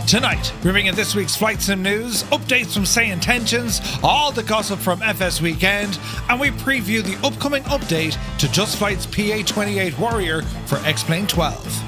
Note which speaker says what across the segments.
Speaker 1: Tonight, we're bringing this week's flight sim news, updates from SayIntentions, all the gossip from FSWeekend, and we preview the upcoming update to Just Flight's PA-28 Warrior for X-Plane 12.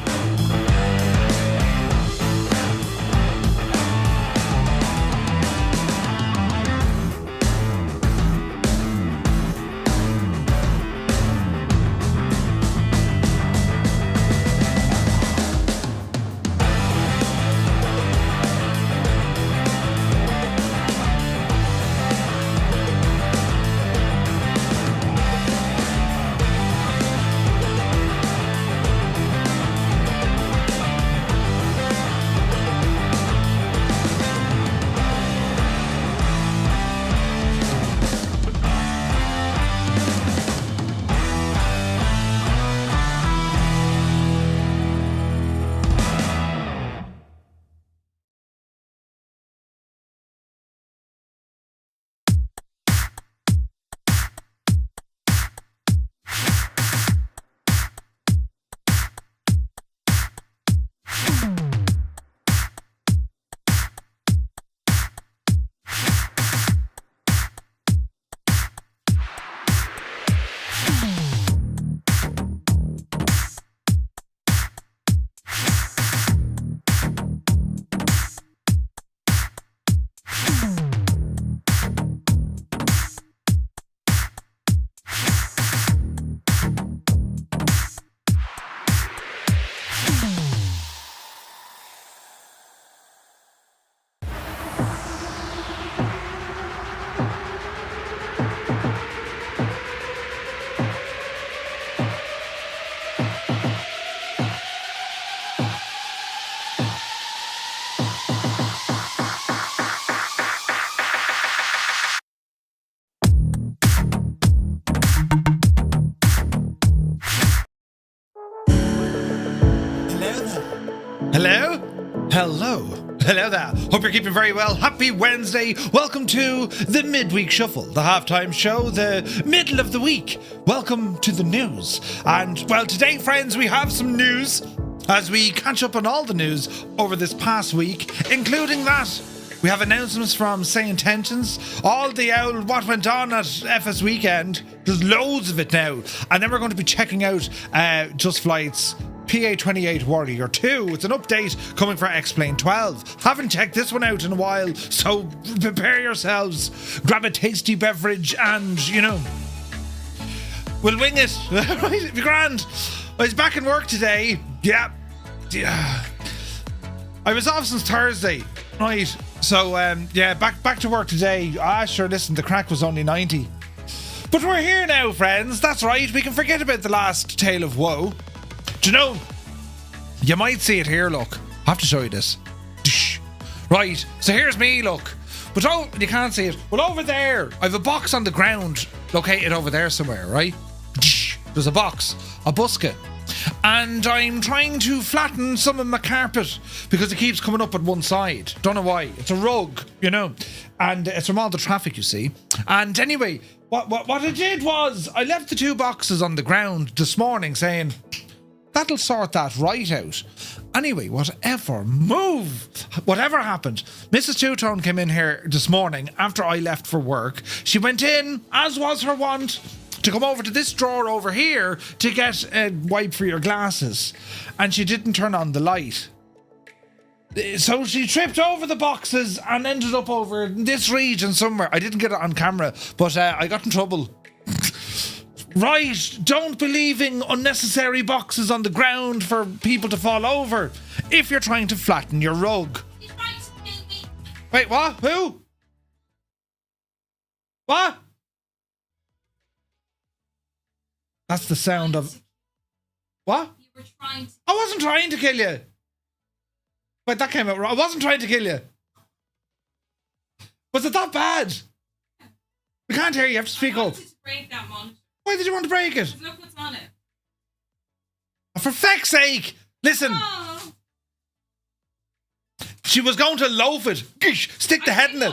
Speaker 1: Hello there. Hope you're keeping very well. Happy Wednesday. Welcome to the Midweek Shuffle, the halftime show, the middle of the week. Welcome to the news. And, well, today, friends, we have some news as we catch up on all the news over this past week, including that we have announcements from SayIntentions, all the old what went on at FSWeekend. There's loads of it now. And then we're going to be checking out Just Flight's PA-28 Warrior 2. It's an update coming for X-Plane 12. Haven't checked this one out in a while, so prepare yourselves. Grab a tasty beverage and, you know, we'll wing it. Right? It'll be grand. I was back in work today. Yeah. I was off since Thursday. Right. So, back to work today. Sure, listen, the crack was only 90. But we're here now, friends. That's right. We can forget about the last tale of woe. Do you know, you might see it here, look. I have to show you this. Right, so here's me, look. But you can't see it. Well, over there, I have a box on the ground located over there somewhere, right? There's a box, a buska. And I'm trying to flatten some of my carpet because it keeps coming up at one side. Don't know why. It's a rug, you know. And it's from all the traffic, you see. And anyway, what I did was I left the two boxes on the ground this morning saying, that'll sort that right out. Anyway, whatever happened, Mrs. Two-Tone came in here this morning after I left for work. She went in, as was her wont, to come over to this drawer over here to get a wipe for your glasses. And she didn't turn on the light. So she tripped over the boxes and ended up over in this region somewhere. I didn't get it on camera, but I got in trouble. Right, don't be leaving unnecessary boxes on the ground for people to fall over if you're trying to flatten your rug.
Speaker 2: He's trying to kill me.
Speaker 1: Wait, what? Who? What? That's the sound of... What?
Speaker 2: You were trying to...
Speaker 1: I wasn't trying to kill you. Wait, that came out wrong. I wasn't trying to kill you. Was it that bad? We can't hear you. You have to speak up.
Speaker 2: I wanted to break that monitor.
Speaker 1: Why did you want to break it?
Speaker 2: Look what's on it.
Speaker 1: For feck's sake! Listen!
Speaker 2: Oh.
Speaker 1: She was going to loaf it. Stick the head in it.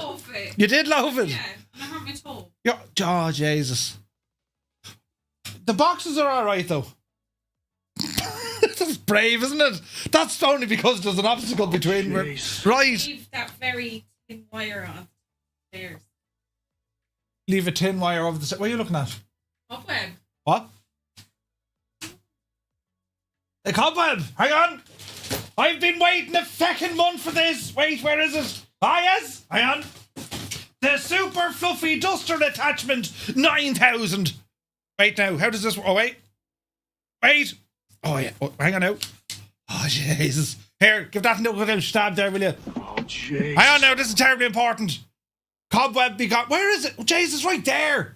Speaker 1: You did loaf it?
Speaker 2: Yeah, and I hurt my toe.
Speaker 1: Oh, Jesus. The boxes are alright, though. That's brave, isn't it? That's only because there's an obstacle between. Right.
Speaker 2: Leave that very thin wire on stairs.
Speaker 1: Leave a tin wire over the. What are you looking at?
Speaker 2: Cobweb.
Speaker 1: What? A cobweb. Hang on. I've been waiting a feckin' month for this. Wait, where is it? Ah, yes. Hang on. The super fluffy duster attachment 9000. Wait now. How does this? Oh wait. Wait. Oh yeah. Oh, hang on now. Oh Jesus. Here, give that a little stab there, will you?
Speaker 3: Oh jeez.
Speaker 1: Hang on now. This is terribly important. Cobweb be got. Where is it? Oh, Jesus, right there.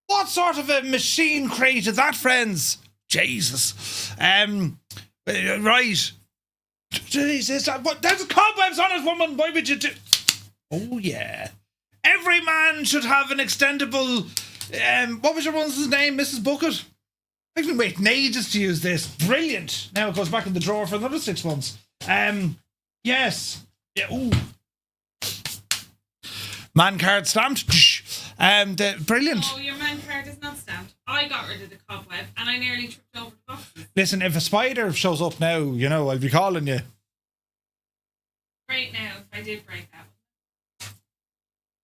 Speaker 1: What sort of a machine created that, friends? Jesus. Right. Jesus. What? There's cobwebs on it, woman. Why would you do? Oh yeah. Every man should have an extendable. What was your one's name, Mrs. Bucket? I've been waiting ages to use this. Brilliant. Now it goes back in the drawer for another 6 months. Yes. Yeah. Ooh. Man card stamped. Brilliant.
Speaker 2: Oh, your man card is not stamped. I got rid of the cobweb and I nearly tripped over the boxes.
Speaker 1: Listen, if a spider shows up now, you know, I'll be calling you.
Speaker 2: Right now, if I did break that.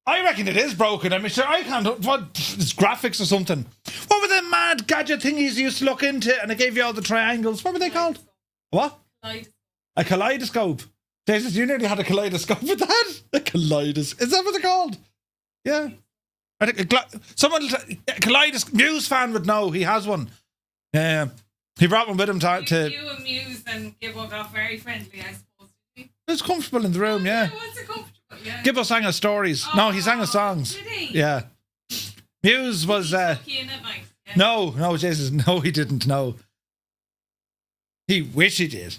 Speaker 1: I reckon it is broken. I mean, sure, I can't. What? It's graphics or something. What were the mad gadget thingies you used to look into and I gave you all the triangles? What were they called? What? A kaleidoscope. Jesus, you nearly had a kaleidoscope with that? A kaleidoscope. Is that what they're called? Yeah. I think someone, a kaleidoscope, Muse fan would know. He has one. Yeah. He brought one with him to
Speaker 2: You and Muse and Gibbo got very friendly, I suppose.
Speaker 1: It's comfortable in the room, yeah.
Speaker 2: What's it comfortable? Yeah.
Speaker 1: Gibbo sang us stories. No, he sang us songs.
Speaker 2: Did he?
Speaker 1: Yeah. Muse was...
Speaker 2: Lucky in it, like, yeah.
Speaker 1: No, Jesus, no, he didn't, no. He wish he did.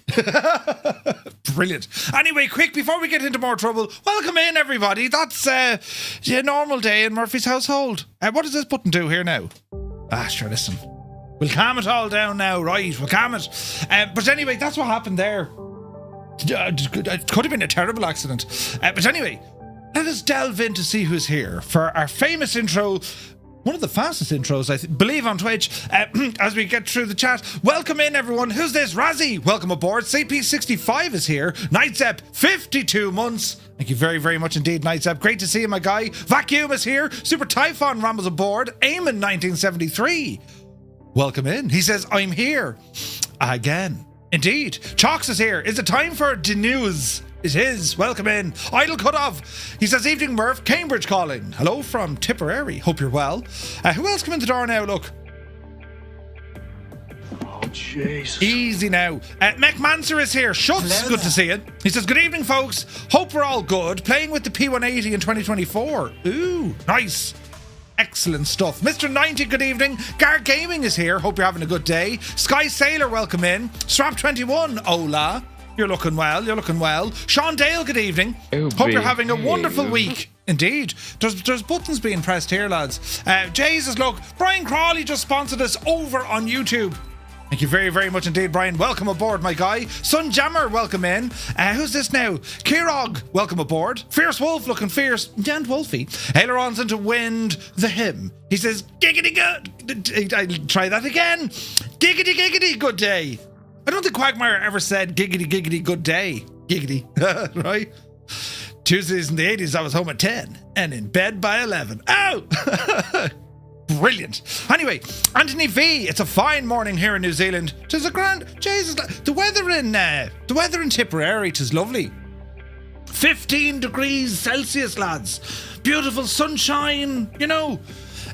Speaker 1: Brilliant. Anyway, quick, before we get into more trouble, welcome in, everybody. That's a normal day in Murphy's household. What does this button do here now? Sure, listen. We'll calm it all down now, right? We'll calm it. But anyway, that's what happened there. It could have been a terrible accident. But anyway, let us delve in to see who's here for our famous intro. One of the fastest intros, I believe, on Twitch. As we get through the chat, welcome in, everyone. Who's this? Razzie, welcome aboard. CP65 is here. Nightsep, 52 months. Thank you very, very much indeed, Nightsep. Great to see you, my guy. Vacuum is here. Super Typhon rambles aboard. Eamon 1973. Welcome in. He says, I'm here. Again. Indeed. Chalks is here. Is it time for the news? It is. Welcome in. Idle cut off. He says, evening Murph, Cambridge calling. Hello from Tipperary. Hope you're well. Who else come in the door now? Look.
Speaker 3: Oh, jeez.
Speaker 1: Easy now. Mech Manser is here. Schutz, good to see you. He says, good evening, folks. Hope we're all good. Playing with the P-180 in 2024. Ooh, nice. Excellent stuff. Mr. 90, good evening. Gar Gaming is here. Hope you're having a good day. Sky Sailor, welcome in. Strap21, hola. You're looking well. You're looking well. Sean Dale, good evening. Hope you're having a wonderful week. Indeed. There's buttons being pressed here, lads. Jesus, look. Brian Crawley just sponsored us over on YouTube. Thank you very, very much indeed, Brian. Welcome aboard, my guy. Sun Jammer, welcome in. Who's this now? Kirog, welcome aboard. Fierce Wolf, looking fierce and wolfy. Ailerons into wind, the hymn. He says, giggity good. I'll try that again. Giggity, giggity, good day. I don't think Quagmire ever said giggity, giggity, good day. Giggity, right? Tuesdays in the 80s, I was home at 10 and in bed by 11. Oh! Brilliant. Anyway, Anthony V, it's a fine morning here in New Zealand. 'Tis a grand... Jesus, the weather in Tipperary, 'tis lovely. 15 degrees Celsius, lads. Beautiful sunshine, you know.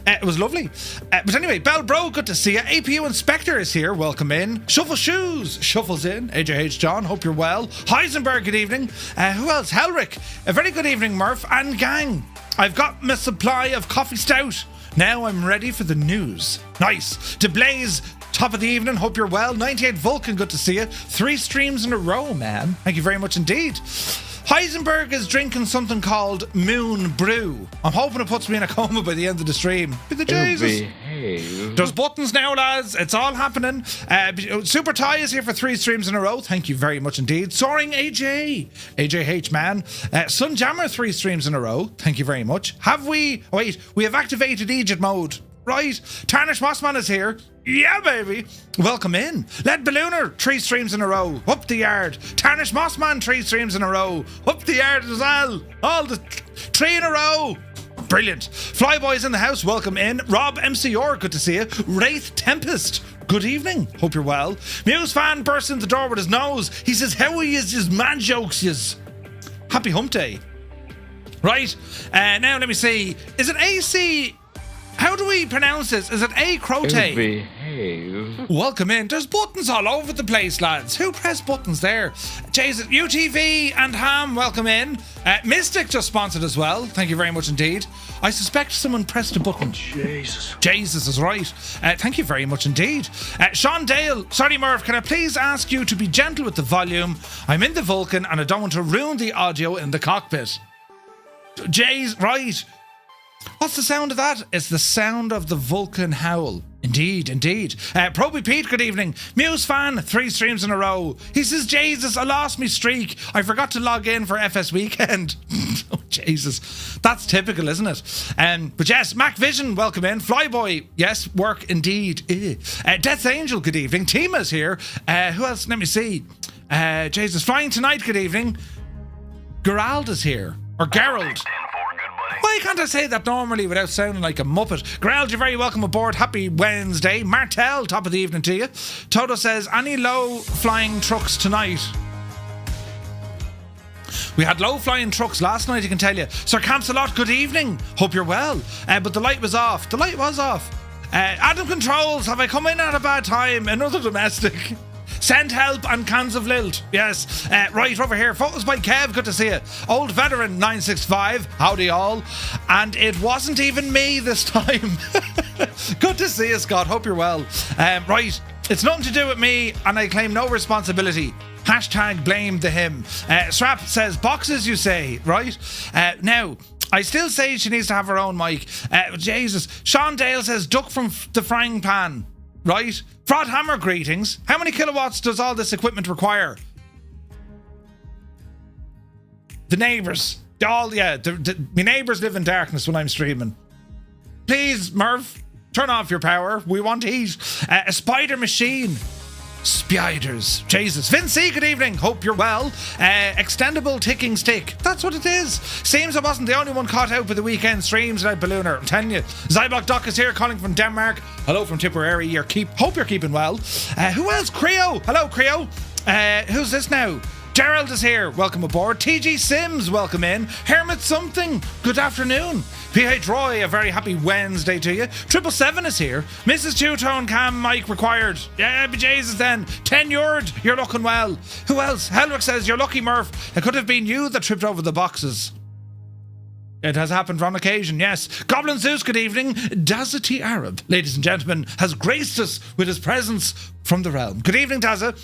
Speaker 1: It was lovely. But anyway, Bell Bro, good to see you. APU Inspector is here. Welcome in. Shuffle Shoes shuffles in. AJH John, hope you're well. Heisenberg, good evening. Who else? Helric. A very good evening, Murph and gang. I've got my supply of coffee stout. Now I'm ready for the news. Nice. To Blaze, top of the evening. Hope you're well. 98 Vulcan, good to see you. 3 streams in a row, man. Thank you very much indeed. Heisenberg is drinking something called Moon Brew. I'm hoping it puts me in a coma by the end of the stream. Be the Jesus. There's buttons now, lads. It's all happening. Super Ty is here for 3 streams in a row. Thank you very much indeed. Soaring AJ. AJH, man. Sun Jammer, 3 streams in a row. Thank you very much. We have activated Egypt mode. Right. Tarnish Mossman is here. Yeah, baby. Welcome in. Lead Ballooner, 3 streams in a row. Up the yard. Tarnish Mossman, 3 streams in a row. Up the yard as well. All the 3 in a row. Brilliant. Flyboys in the house, welcome in. Rob MCR, good to see you. Wraith Tempest, good evening. Hope you're well. Muse fan bursts in the door with his nose. He says, how are yous, his man jokes yous? Happy hump day. Right. Now let me see. Is it AC? How do we pronounce this? Is it A Crote?
Speaker 4: Behave.
Speaker 1: Welcome in. There's buttons all over the place, lads. Who pressed buttons there? Jesus, UTV and Ham, welcome in. Mystic just sponsored as well. Thank you very much indeed. I suspect someone pressed a button.
Speaker 3: Jesus.
Speaker 1: Jesus is right. Thank you very much indeed. Sean Dale, sorry Murph, can I please ask you to be gentle with the volume? I'm in the Vulcan and I don't want to ruin the audio in the cockpit. Jays, right. What's the sound of that? It's the sound of the Vulcan howl. Indeed, indeed. Proby Pete, good evening. Muse fan, 3 streams in a row. He says, Jesus, I lost me streak. I forgot to log in for FS Weekend. Oh, Jesus. That's typical, isn't it? But yes, Mac Vision, welcome in. Flyboy, yes, work indeed. Death Angel, good evening. Tima's here. Who else? Let me see. Jesus, Flying Tonight, good evening. Gerald is here. Or Gerald. Why can't I say that normally without sounding like a muppet? Gerald, you're very welcome aboard. Happy Wednesday. Martel, top of the evening to you. Toto says, any low flying trucks tonight? We had low flying trucks last night, I can tell you. Sir Campsalot, good evening. Hope you're well. But the light was off. The light was off. Adam Controls, have I come in at a bad time? Another domestic. Send help and cans of lilt. Yes. Right over here. Photos by Kev. Good to see you. Old Veteran 965. Howdy all. And it wasn't even me this time. Good to see you, Scott. Hope you're well. Right. It's nothing to do with me and I claim no responsibility. Hashtag blame the him. Strap says boxes, you say. Right. Now, I still say she needs to have her own mic. Jesus. Sean Dale says duck from the frying pan. Right. Frod Hammer, greetings. How many kilowatts does all this equipment require? The neighbours. My neighbours live in darkness when I'm streaming. Please, Merv, turn off your power. We want heat. A spider machine. Spiders. Jesus. Vincy, good evening. Hope you're well. Extendable ticking stick. That's what it is. Seems I wasn't the only one caught out with the weekend streams like Ballooner. I'm telling you. Zybok Doc is here calling from Denmark. Hello from Tipperary. Hope you're keeping well. Who else? Creo. Hello, Creo. Who's this now? Gerald is here. Welcome aboard. TG Sims, welcome in. Hermit Something, good afternoon. PH Roy, a very happy Wednesday to you. 777 is here. Mrs. Two-Tone Cam mic required. Yeah, but Jesus then. Tenured, you're looking well. Who else? Helrick says, you're lucky, Murph. It could have been you that tripped over the boxes. It has happened on occasion, yes. Goblin Zeus, good evening. Dazati Arab, ladies and gentlemen, has graced us with his presence from the realm. Good evening, Daza.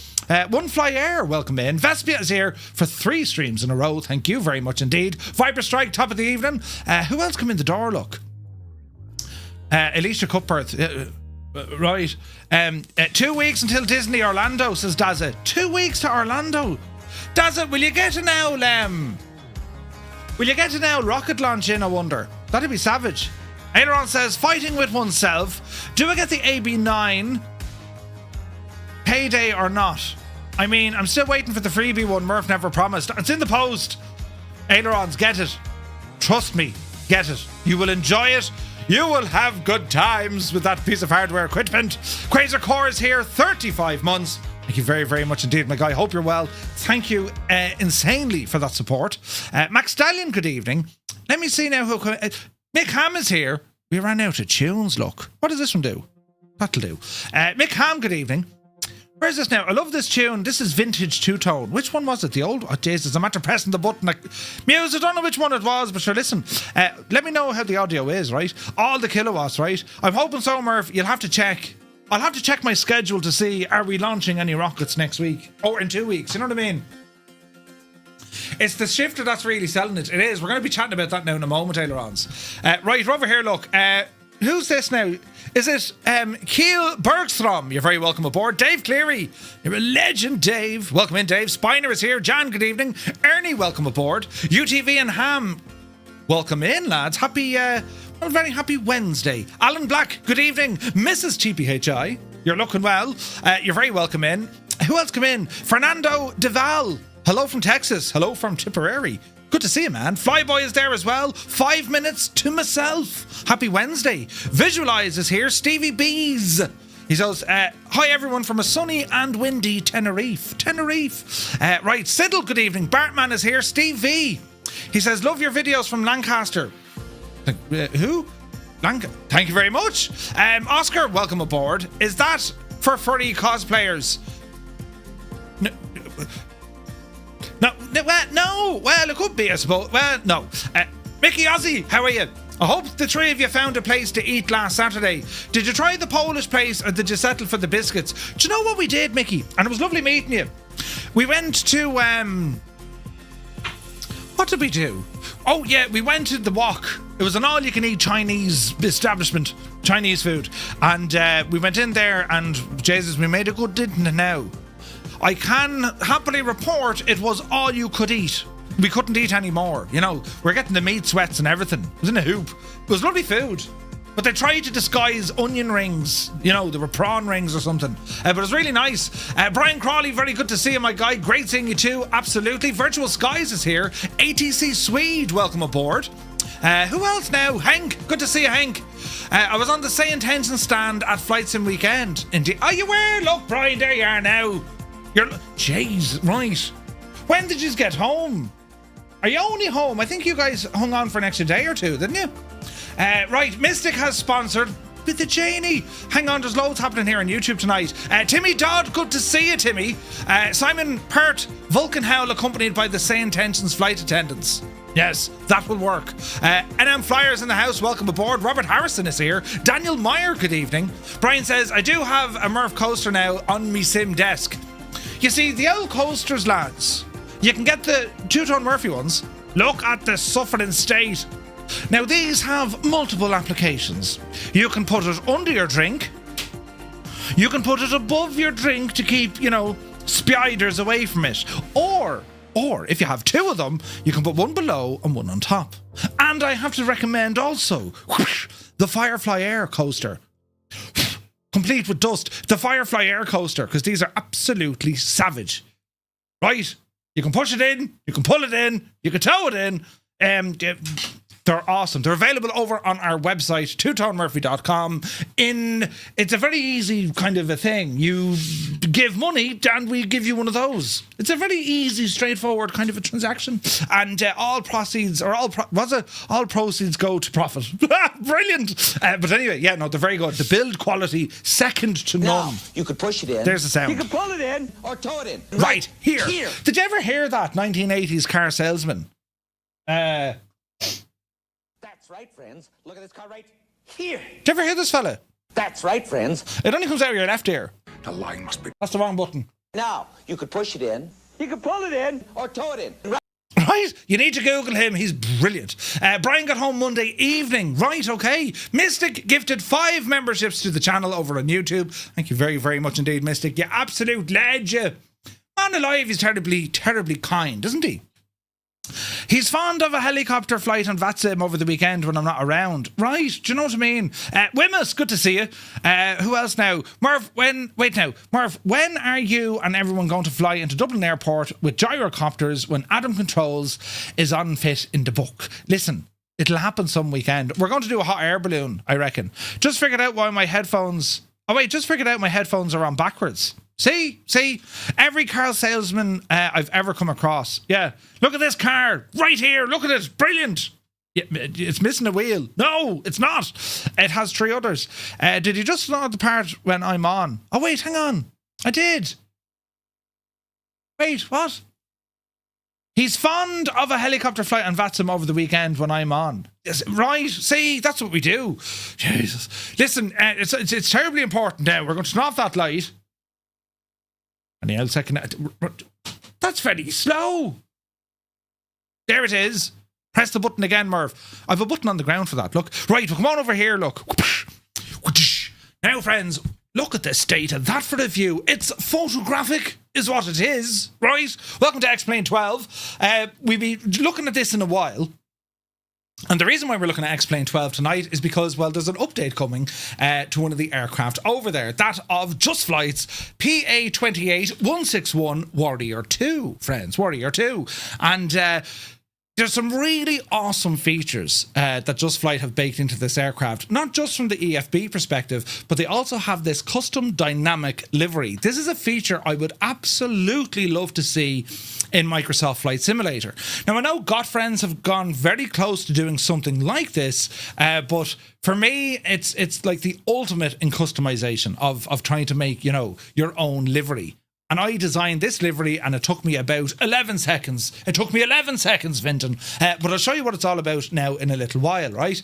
Speaker 1: One Fly Air, welcome in. Vespia is here for 3 streams in a row. Thank you very much indeed. Viper Strike, top of the evening. Who else come in the door, look? Alicia Cupworth. Right. 2 weeks until Disney Orlando, says Daza. 2 weeks to Orlando. Daza, will you get an owl, will you get an owl rocket launch in, I wonder? That'd be savage. Aileron says, fighting with oneself. Do I get the AB9 payday or not? I mean, I'm still waiting for the freebie one Murph never promised. It's in the post. Ailerons, get it. Trust me, get it. You will enjoy it. You will have good times with that piece of hardware equipment. Quasar Core is here, 35 months. Thank you very, very much indeed, my guy. Hope you're well. Thank you insanely for that support. Max Stallion, good evening. Let me see now who... Mick Ham is here. We ran out of tunes, look. What does this one do? That'll do. Mick Ham, good evening. Where's this now? I love this tune. This is vintage two-tone. Which one was it? The old... Oh, Jesus, I'm after pressing the button. Muse, I don't know which one it was, but sure, listen. Let me know how the audio is, right? All the kilowatts, right? I'm hoping so, Murph. You'll have to check... I'll have to check my schedule to see, are we launching any rockets next week? Or in 2 weeks, you know what I mean? It's the shifter that's really selling it. It is. We're going to be chatting about that now in a moment, ailerons. Right, over here, look. Who's this now? Is it Kiel Bergstrom? You're very welcome aboard. Dave Cleary. You're a legend, Dave. Welcome in, Dave. Spiner is here. Jan, good evening. Ernie, welcome aboard. UTV and Ham. Welcome in, lads. Happy A very happy Wednesday. Alan Black, good evening. Mrs. TPHI, you're looking well. You're very welcome in. Who else come in? Fernando Deval. Hello from Texas. Hello from Tipperary. Good to see you, man. Flyboy is there as well. 5 minutes to myself. Happy Wednesday. Visualize is here. Stevie Bees. He says, hi everyone from a sunny and windy Tenerife. Right, Siddle, good evening. Bartman is here. Steve V. He says, love your videos from Lancaster. Who? Thank you very much. Oscar, welcome aboard. Is that for furry cosplayers? No. Well, it could be, I suppose. Well, no. Mickey Ozzy, how are you? I hope the three of you found a place to eat last Saturday. Did you try the Polish place or did you settle for the biscuits? Do you know what we did, Mickey? And it was lovely meeting you. We went to, what did we do? Oh, yeah, we went to the Wok. It was an all-you-can-eat Chinese establishment, Chinese food. And we went in there and, Jesus, we made a good didn't now. I can happily report it was all you could eat. We couldn't eat any more. You know, we're getting the meat sweats and everything. It was in a hoop. It was lovely food. But they tried to disguise onion rings. You know, they were prawn rings or something. But it was really nice. Brian Crawley, very good to see you, my guy. Great seeing you too. Absolutely. Virtual Skies is here. ATC Swede, welcome aboard. Who else now? Hank, good to see you, Hank. I was on the SayIntentions stand at Flight Weekend. Indeed. Oh, you were? Look, Brian, there you are now. Jeez, right. When did you get home? Are you only home? I think you guys hung on for an extra day or two, didn't you? Right, Mystic has sponsored with the Janie. Hang on, there's loads happening here on YouTube tonight. Timmy Dodd, good to see you, Timmy. Simon Pert, Vulcan Howl, accompanied by the SayIntentions flight attendants. Yes, that will work. NM Flyers in the house, welcome aboard. Robert Harrison is here. Daniel Meyer, good evening. Brian says, I do have a Murph coaster now on me sim desk. You see, the old coasters, lads, you can get the TwoToneMurphy ones. Look at the suffering state. Now, these have multiple applications. You can put it under your drink. You can put it above your drink to keep, you know, spiders away from it. Or if you have two of them, you can put one below and one on top. And I have to recommend also the Firefly Air coaster. Complete with dust. The Firefly Air coaster, because these are absolutely savage. Right? You can push it in, you can pull it in, you can tow it in. They're awesome. They're available over on our website, TwoToneMurphy.com. It's a very easy kind of a thing. You give money and we give you one of those. It's a very easy, straightforward kind of a transaction. And all proceeds go to profit. Brilliant. But anyway, yeah, no, they're very good. The build quality, second to none.
Speaker 5: Now, you could push it in.
Speaker 1: There's the sound.
Speaker 5: You can pull it in or tow it in.
Speaker 1: Right, here. Did you ever hear that 1980s car salesman?
Speaker 5: That's right, friends. Look at this car right here.
Speaker 1: Did you ever hear this fella?
Speaker 5: That's right, friends.
Speaker 1: It only comes out of your left ear.
Speaker 3: The line must be.
Speaker 1: That's the wrong button.
Speaker 5: Now, you could push it in. You can pull it in or tow it in.
Speaker 1: Right? You need to Google him. He's brilliant. Brian got home Monday evening. Right, okay. Mystic gifted 5 memberships to the channel over on YouTube. Thank you very, very much indeed, Mystic. You absolute legend. Man alive, he's terribly, terribly kind, isn't he? He's fond of a helicopter flight on VATSIM over the weekend when I'm not around. Right, do you know what I mean? Wimmus, good to see you. Who else now? Merv, when are you and everyone going to fly into Dublin Airport with gyrocopters when Adam Controls is unfit in the book? Listen, it'll happen some weekend. We're going to do a hot air balloon, I reckon. Just figured out why my headphones... Oh wait, just figured out my headphones are on backwards. See, every car salesman I've ever come across. Yeah, look at this car right here. Look at it, brilliant. Yeah, it's missing a wheel. No, it's not. It has 3 others. Did you just know the part when I'm on? Oh wait, hang on. I did. Wait, what? He's fond of a helicopter flight on VATSIM over the weekend when I'm on. Yes, right, see, that's what we do. Jesus. Listen, it's terribly important now. We're going to turn off that light. And the second, that's very slow. There it is. Press the button again, Merv. I have a button on the ground for that. Look. Right, well, come on over here, look. Now, friends, look at the state of that for the view. It's photographic, is what it is, right? Welcome to X-Plane 12. We'll be looking at this in a while. And the reason why we're looking at X-Plane 12 tonight is because, well, there's an update coming to one of the aircraft over there, that of Just Flight's PA-28 161 Warrior 2, friends, Warrior 2. And there's some really awesome features that Just Flight have baked into this aircraft, not just from the EFB perspective, but they also have this custom dynamic livery. This is a feature I would absolutely love to see in Microsoft Flight Simulator. Now, I know Godfriends have gone very close to doing something like this, but for me, it's like the ultimate in customization of trying to make, you know, your own livery. And I designed this livery, and it took me about 11 seconds. It took me 11 seconds, Vinton. But I'll show you what it's all about now in a little while, right?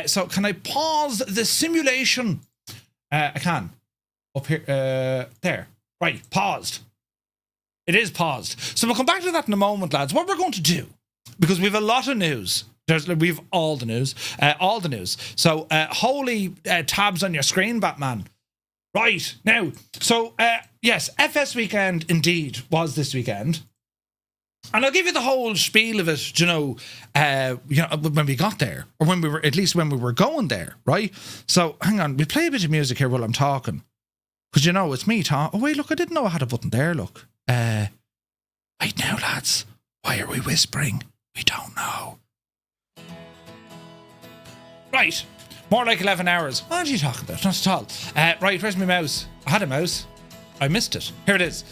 Speaker 1: So can I pause the simulation? I can. Up here. There. Right, paused. It is paused. So we'll come back to that in a moment, lads. What we're going to do, because we've a lot of news. We've all the news. All the news. So holy tabs on your screen, Batman. Right, now, so yes, FS Weekend indeed was this weekend. And I'll give you the whole spiel of it, you know, when we got there, or when we were, at least when we were going there, right? So hang on, we play a bit of music here while I'm talking. Because, you know, it's me talking. Oh, wait, look, I didn't know I had a button there, look. Right now, lads, why are we whispering? We don't know. Right, more like 11 hours. What are you talking about? Not at all. Right, where's my mouse? I had a mouse. I missed it. Here it is.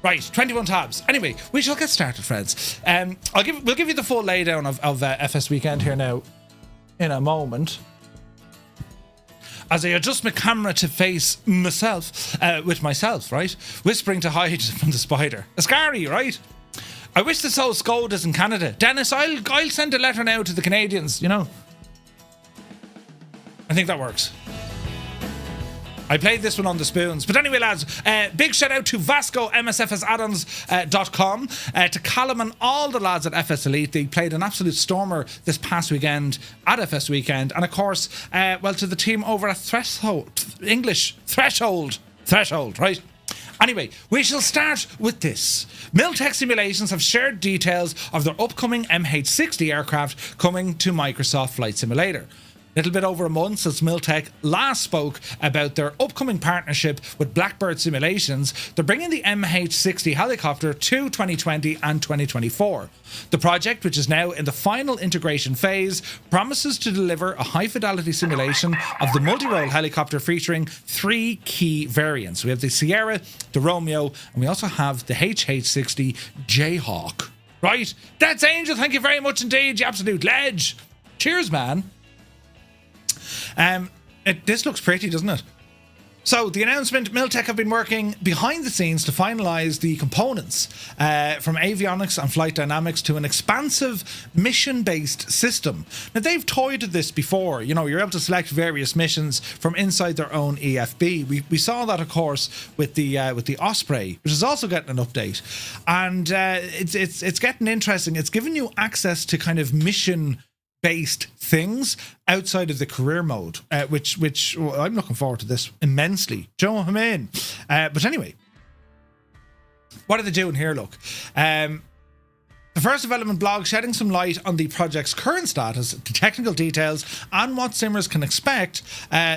Speaker 1: Right, 21 tabs. Anyway, we shall get started, friends. We'll give you the full laydown of FS Weekend here now in a moment, as I adjust my camera to face myself, with myself, right? Whispering to hide from the spider. A scary, right? I wish the soul scold is in Canada. Dennis, I'll send a letter now to the Canadians, you know. I think that works. I played this one on the spoons. But anyway, lads, big shout out to Vasco, MSFSAddons.com, to Callum and all the lads at FS Elite. They played an absolute stormer this past weekend at FS Weekend. And of course, well, to the team over at Threshold, right? Anyway, we shall start with this. Miltech Simulations have shared details of their upcoming MH60 aircraft coming to Microsoft Flight Simulator. Little bit over a month since Miltech last spoke about their upcoming partnership with Blackbird Simulations, they're bringing the MH60 helicopter to 2020 and 2024. The project, which is now in the final integration phase, promises to deliver a high-fidelity simulation of the multi-role helicopter featuring 3 key variants. We have the Sierra, the Romeo, and we also have the HH60 Jayhawk. Right? That's Angel, thank you very much indeed, you absolute ledge. Cheers, man. This looks pretty, doesn't it? So the announcement, Miltech have been working behind the scenes to finalise the components from avionics and flight dynamics to an expansive mission-based system. Now they've toyed with this before, you know, you're able to select various missions from inside their own EFB. We saw that, of course, with the Osprey, which is also getting an update. And it's getting interesting. It's giving you access to kind of mission-based things outside of the career mode, which well, I'm looking forward to this immensely. Do you know what I mean? But anyway, what are they doing here? Look, the first development blog shedding some light on the project's current status, the technical details, and what simmers can expect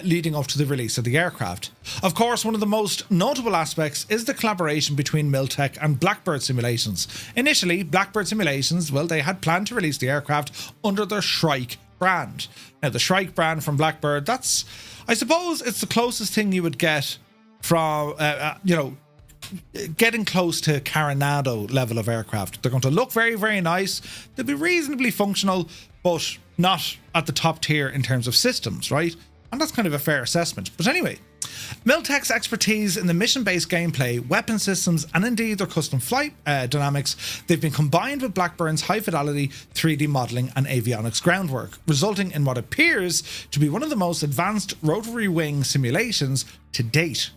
Speaker 1: leading up to the release of the aircraft. Of course, one of the most notable aspects is the collaboration between Miltech and Blackbird Simulations. Initially, Blackbird Simulations, well, they had planned to release the aircraft under their Shrike brand. Now, the Shrike brand from Blackbird, that's, I suppose, it's the closest thing you would get from, you know, getting close to Carenado level of aircraft. They're going to look very, very nice. They'll be reasonably functional, but not at the top tier in terms of systems, right? And that's kind of a fair assessment. But anyway, Miltech's expertise in the mission-based gameplay, weapon systems, and indeed their custom flight dynamics, they've been combined with Blackbird's high-fidelity 3D modelling and avionics groundwork, resulting in what appears to be one of the most advanced rotary wing simulations to date.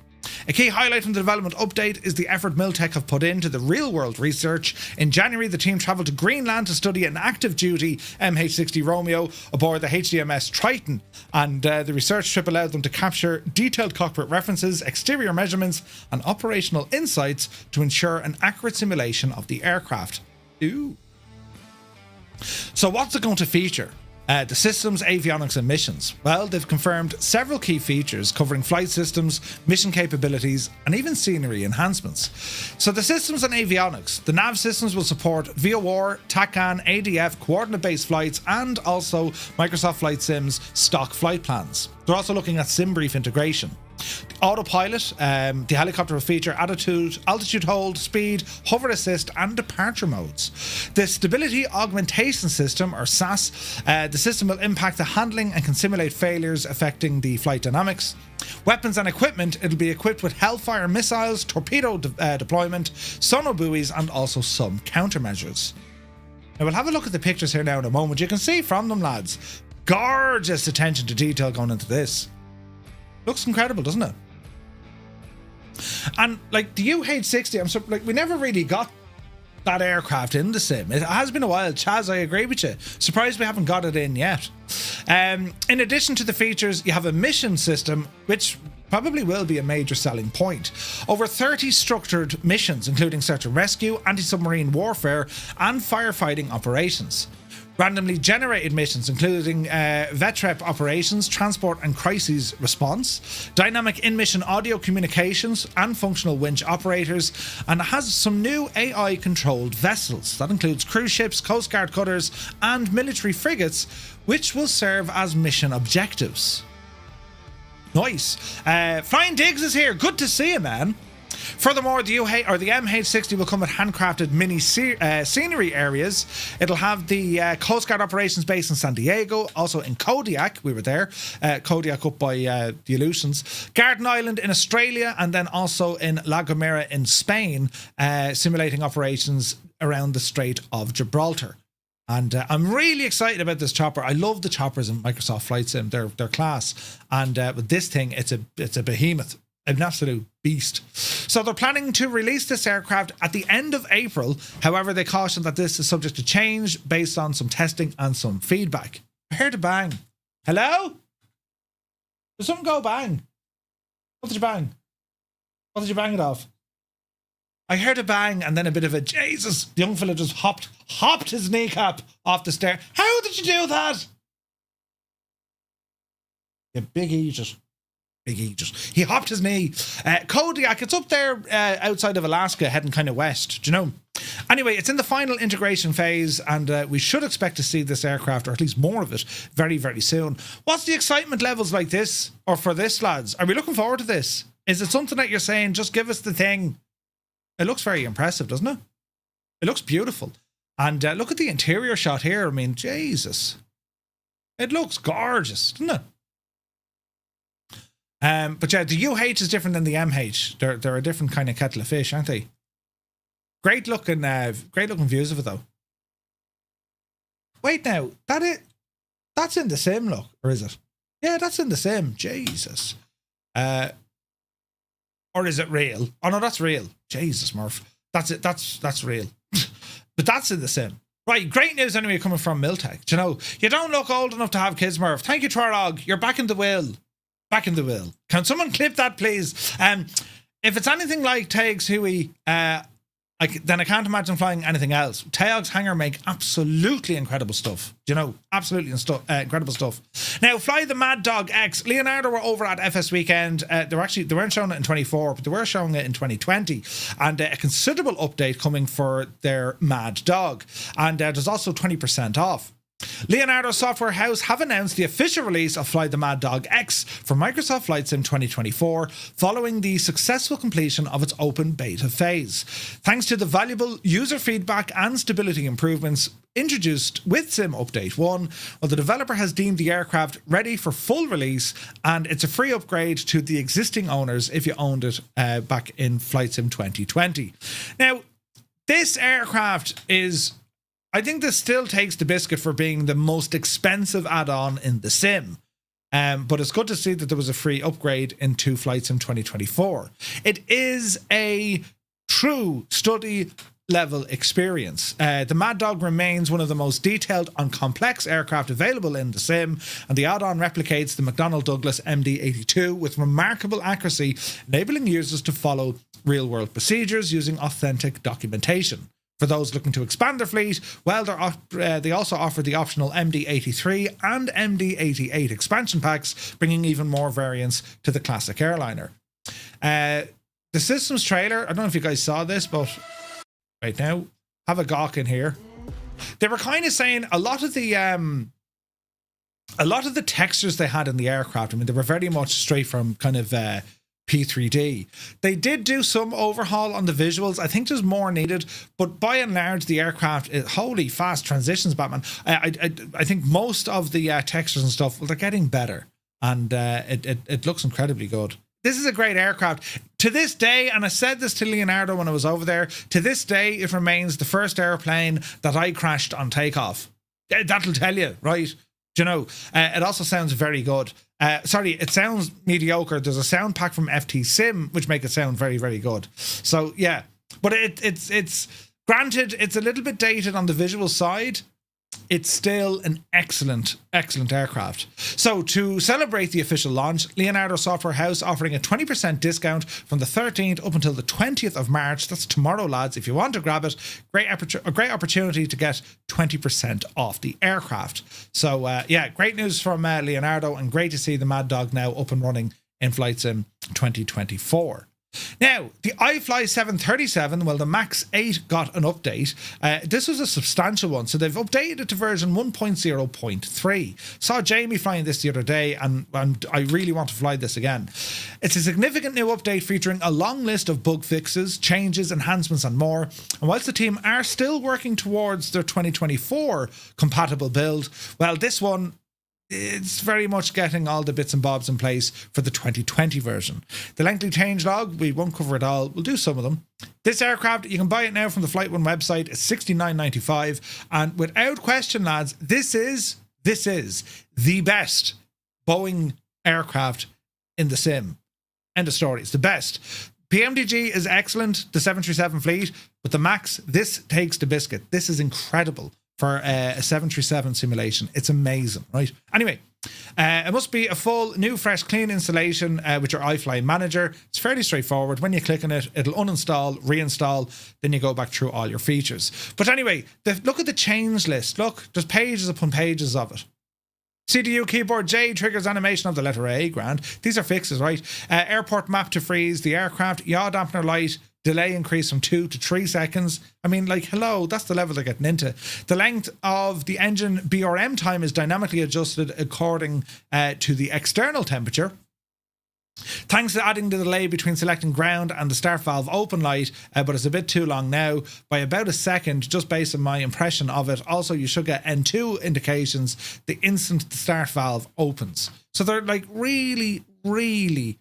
Speaker 1: A key highlight from the development update is the effort Miltech have put into the real-world research. In January, the team travelled to Greenland to study an active-duty MH60 Romeo aboard the HDMS Triton, and the research trip allowed them to capture detailed cockpit references, exterior measurements, and operational insights to ensure an accurate simulation of the aircraft. Ooh. So what's it going to feature? The systems, avionics and missions. Well, they've confirmed several key features covering flight systems, mission capabilities and even scenery enhancements. So the systems and avionics. The nav systems will support VOR, TACAN, ADF, coordinate-based flights and also Microsoft Flight Sim's stock flight plans. They're also looking at SimBrief integration. The autopilot, the helicopter will feature altitude hold, speed, hover assist and departure modes. The stability augmentation system, or SAS, the system will impact the handling and can simulate failures affecting the flight dynamics. Weapons and equipment, it'll be equipped with Hellfire missiles, torpedo deployment, sonar buoys and also some countermeasures. Now we'll have a look at the pictures here now in a moment. You can see from them, lads, gorgeous attention to detail going into this. Looks incredible, doesn't it? And like the UH-60, I'm so like we never really got that aircraft in the sim. It has been a while. Chaz, I agree with you. Surprised we haven't got it in yet. In addition to the features, you have a mission system, which probably will be a major selling point. Over 30 structured missions, including search and rescue, anti-submarine warfare, and firefighting operations. Randomly generated missions, including VETREP operations, transport and crises response, dynamic in-mission audio communications, and functional winch operators, and it has some new AI-controlled vessels. That includes cruise ships, Coast Guard cutters, and military frigates, which will serve as mission objectives. Nice. Flying Diggs is here. Good to see you, man. Furthermore, the MH60 will come with handcrafted mini scenery areas. It'll have the Coast Guard operations base in San Diego, also in Kodiak, we were there, Kodiak up by the Aleutians, Garden Island in Australia, and then also in La Gomera in Spain, simulating operations around the Strait of Gibraltar. And I'm really excited about this chopper. I love the choppers in Microsoft Flight Sim. They're class. And with this thing, it's a behemoth. An absolute beast. So they're planning to release this aircraft at the end of April. However, they caution that this is subject to change based on some testing and some feedback. I heard a bang. Hello? Did something go bang? What did you bang? What did you bang it off? I heard a bang and then a bit of a Jesus. The young fella just hopped his kneecap off the stair. How did you do that? You big idiot. He hopped his knee. Kodiak, it's up there outside of Alaska, heading kind of west. Do you know? Anyway, it's in the final integration phase, and we should expect to see this aircraft, or at least more of it, very, very soon. What's the excitement levels like this, or for this, lads? Are we looking forward to this? Is it something that you're saying, just give us the thing? It looks very impressive, doesn't it? It looks beautiful. And look at the interior shot here. I mean, Jesus. It looks gorgeous, doesn't it? But yeah, the UH is different than the MH. They're a different kind of kettle of fish, aren't they? Great looking views of it though. Wait now, that's in the sim, look, or is it? Yeah, that's in the sim. Jesus. Or is it real? Oh no, that's real. Jesus, Murph. That's it. That's real. But that's in the sim. Right, great news anyway coming from Miltech. Do you know, you don't look old enough to have kids, Murph. Thank you, Twarog. You're back in the will. Back in the will. Can someone clip that, please? If it's anything like Taeg's Huey, then I can't imagine flying anything else. Taeg's hangar make absolutely incredible stuff. You know, absolutely incredible stuff. Now, Fly the Mad Dog X. Leonardo were over at FSWeekend. They weren't showing it in 24, but they were showing it in 2020. And a considerable update coming for their Mad Dog. And there's also 20% off. Leonardo Software House have announced the official release of Fly the Mad Dog X for Microsoft Flight Sim 2024 following the successful completion of its open beta phase. Thanks to the valuable user feedback and stability improvements introduced with Sim Update 1, the developer has deemed the aircraft ready for full release, and it's a free upgrade to the existing owners if you owned it back in Flight Sim 2020. Now, this aircraft is... I think this still takes the biscuit for being the most expensive add-on in the sim. But it's good to see that there was a free upgrade into Flight Sim 2024. It is a true study level experience. The Mad Dog remains one of the most detailed and complex aircraft available in the sim, and the add-on replicates the McDonnell Douglas MD-82 with remarkable accuracy, enabling users to follow real-world procedures using authentic documentation. For those looking to expand their fleet, well, they also offer the optional MD-83 and MD-88 expansion packs, bringing even more variants to the classic airliner. The systems trailer, I don't know if you guys saw this, but right now, have a gawk in here. They were kind of saying a lot of the textures they had in the aircraft, I mean, they were very much straight from kind of P3D. They did do some overhaul on the visuals. I think there's more needed, but by and large, the aircraft is holy fast transitions, Batman. I think most of the textures and stuff, well, they're getting better, and it looks incredibly good. This is a great aircraft. To this day, and I said this to Leonardo when I was over there, to this day, it remains the first airplane that I crashed on takeoff. That'll tell you, right? Do you know? It also sounds very good. Sorry, it sounds mediocre. There's a sound pack from FT-Sim, which make it sound very, very good. So, yeah. But it's granted, it's a little bit dated on the visual side. It's still an excellent, excellent aircraft. So to celebrate the official launch, Leonardo Software House offering a 20% discount from the 13th up until the 20th of March. That's tomorrow, lads. If you want to grab it, a great opportunity to get 20% off the aircraft. So yeah, great news from Leonardo, and great to see the Mad Dog now up and running in Flight Sim 2024. Now, the iFly 737, well, the MAX 8 got an update. This was a substantial one, so they've updated it to version 1.0.3. Saw Jamie flying this the other day, and I really want to fly this again. It's a significant new update featuring a long list of bug fixes, changes, enhancements, and more. And whilst the team are still working towards their 2024 compatible build, well, this one, it's very much getting all the bits and bobs in place for the 2020 version. The lengthy changelog, we won't cover it all, we'll do some of them. This aircraft, you can buy it now from the Flight One website. It's $69.95, and without question, lads, this is the best Boeing aircraft in the sim. End of story. It's the best. PMDG is excellent, the 737 fleet, but the MAX, this takes the biscuit. This is incredible for a 737 simulation. It's amazing, right? Anyway, it must be a full, new, fresh, clean installation with your iFly manager. It's fairly straightforward. When you click on it, it'll uninstall, reinstall, then you go back through all your features. But anyway, look at the change list. Look, there's pages upon pages of it. CDU keyboard J triggers animation of the letter A, grand. These are fixes, right? Airport map to freeze the aircraft, yaw dampener light, delay increase from 2 to 3 seconds. I mean, like, hello, that's the level they're getting into. The length of the engine BRM time is dynamically adjusted according to the external temperature. Thanks to adding the delay between selecting ground and the start valve open light, but it's a bit too long now, by about a second, just based on my impression of it. Also, you should get N2 indications the instant the start valve opens. So they're like really, really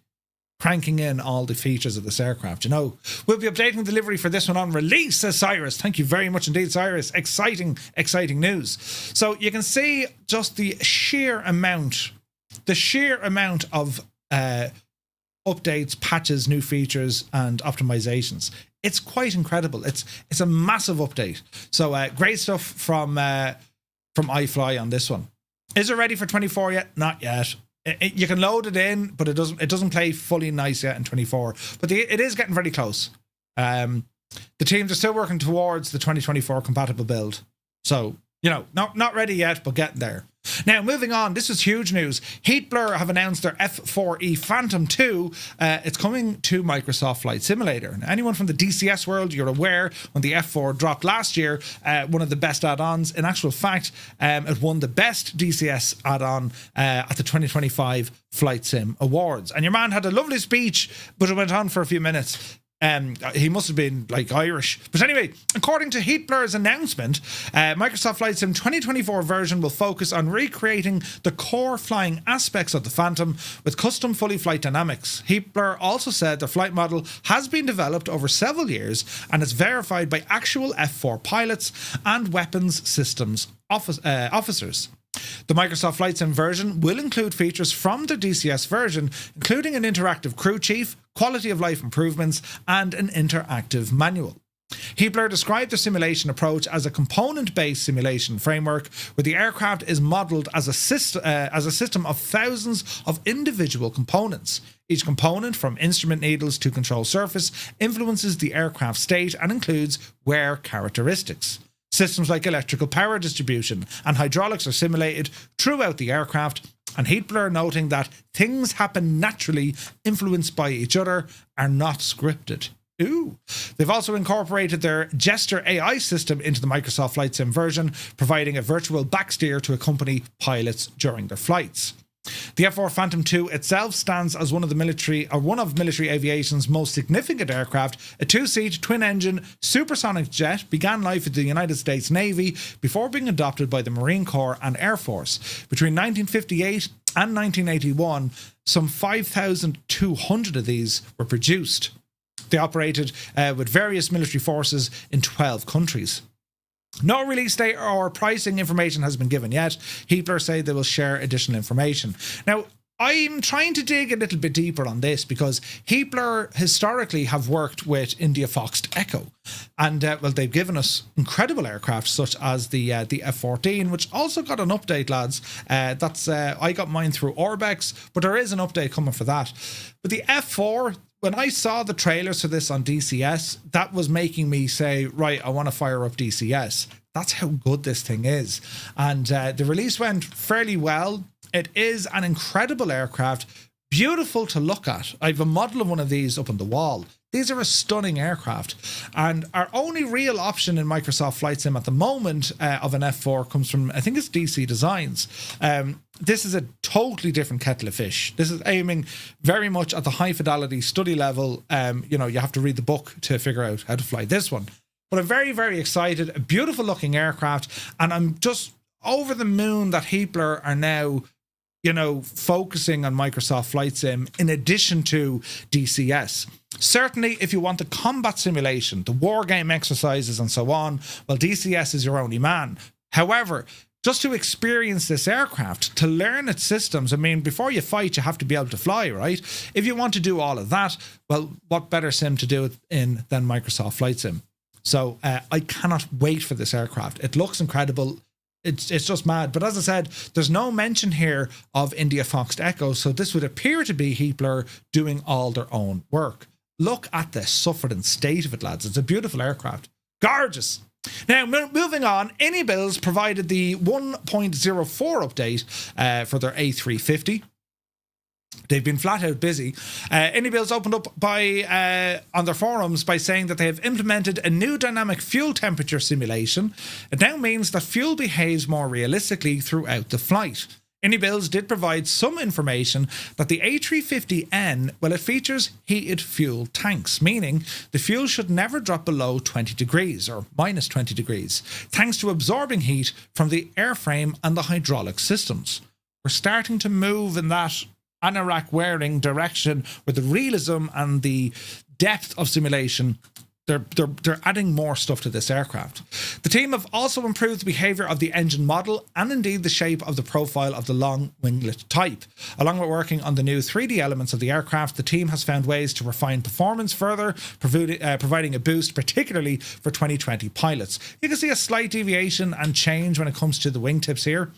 Speaker 1: cranking in all the features of this aircraft, you know. We'll be updating delivery for this one on release, says Cyrus. Thank you very much indeed, Cyrus. Exciting, exciting news. So you can see just the sheer amount of updates, patches, new features, and optimizations. It's quite incredible. It's a massive update. So great stuff from iFly on this one. Is it ready for 24 yet? Not yet. You can load it in, but it doesn't play fully nice yet in 24. But it is getting very close. The teams are still working towards the 2024 compatible build. So, you know, not ready yet, but getting there. Now, moving on, this is huge news. Heatblur have announced their F4E Phantom 2. It's coming to Microsoft Flight Simulator. Now, anyone from the DCS world, you're aware when the F4 dropped last year, one of the best add-ons. In actual fact, it won the best DCS add-on at the 2025 Flight Sim Awards. And your man had a lovely speech, but it went on for a few minutes. He must have been like Irish. But anyway, according to Heatblur's announcement, Microsoft Flight Sim 2024 version will focus on recreating the core flying aspects of the Phantom with custom fully flight dynamics. Heatblur also said the flight model has been developed over several years and is verified by actual F4 pilots and weapons systems officers. The Microsoft Flight Sim version will include features from the DCS version, including an interactive crew chief, quality of life improvements, and an interactive manual. Heatblur described the simulation approach as a component-based simulation framework where the aircraft is modelled as a system of thousands of individual components. Each component, from instrument needles to control surface, influences the aircraft state and includes wear characteristics. Systems like electrical power distribution and hydraulics are simulated throughout the aircraft, and Heatblur noting that things happen naturally, influenced by each other, are not scripted. Ooh. They've also incorporated their Gesture AI system into the Microsoft Flight Sim version, providing a virtual backsteer to accompany pilots during their flights. The F4 Phantom 2 itself stands as one of military aviation's most significant aircraft. A two-seat, twin-engine, supersonic jet began life at the United States Navy before being adopted by the Marine Corps and Air Force. Between 1958 and 1981, some 5,200 of these were produced. They operated with various military forces in 12 countries. No release date or pricing information has been given yet. Heatblur say they will share additional information. Now, I'm trying to dig a little bit deeper on this because Heatblur historically have worked with India Foxed Echo. And, well, they've given us incredible aircraft such as the F-14, which also got an update, lads. I got mine through Orbex, but there is an update coming for that. But the F4... when I saw the trailers for this on DCS, that was making me say, right, I want to fire up DCS. That's how good this thing is. And the release went fairly well. It is an incredible aircraft, beautiful to look at. I have a model of one of these up on the wall. These are a stunning aircraft. And our only real option in Microsoft Flight Sim at the moment of an F4 comes from, I think it's DC Designs. This is a totally different kettle of fish. This is aiming very much at the high fidelity study level. You have to read the book to figure out how to fly this one. But I'm very, very excited. A beautiful looking aircraft. And I'm just over the moon that Heatblur are now, focusing on Microsoft Flight Sim in addition to DCS. Certainly, if you want the combat simulation, the war game exercises and so on, well, DCS is your only man. However, just to experience this aircraft, to learn its systems, I mean, before you fight, you have to be able to fly, right? If you want to do all of that, well, what better sim to do it in than Microsoft Flight Sim? So I cannot wait for this aircraft. It looks incredible. It's just mad. But as I said, there's no mention here of India Foxed Echo, so this would appear to be Heatblur doing all their own work. Look at the suffering state of it, lads. It's a beautiful aircraft. Gorgeous. Now, moving on, iniBuilds provided the 1.04 update for their A350. They've been flat out busy. iniBuilds opened up on their forums by saying that they have implemented a new dynamic fuel temperature simulation. It now means that fuel behaves more realistically throughout the flight. iniBuilds did provide some information that the A350N, well, it features heated fuel tanks, meaning the fuel should never drop below 20 degrees or minus 20 degrees, thanks to absorbing heat from the airframe and the hydraulic systems. We're starting to move in that anorak wearing direction with the realism and the depth of simulation. They're adding more stuff to this aircraft. The team have also improved the behaviour of the engine model and indeed the shape of the profile of the long winglet type. Along with working on the new 3D elements of the aircraft, the team has found ways to refine performance further, providing a boost particularly for 2020 pilots. You can see a slight deviation and change when it comes to the wingtips here.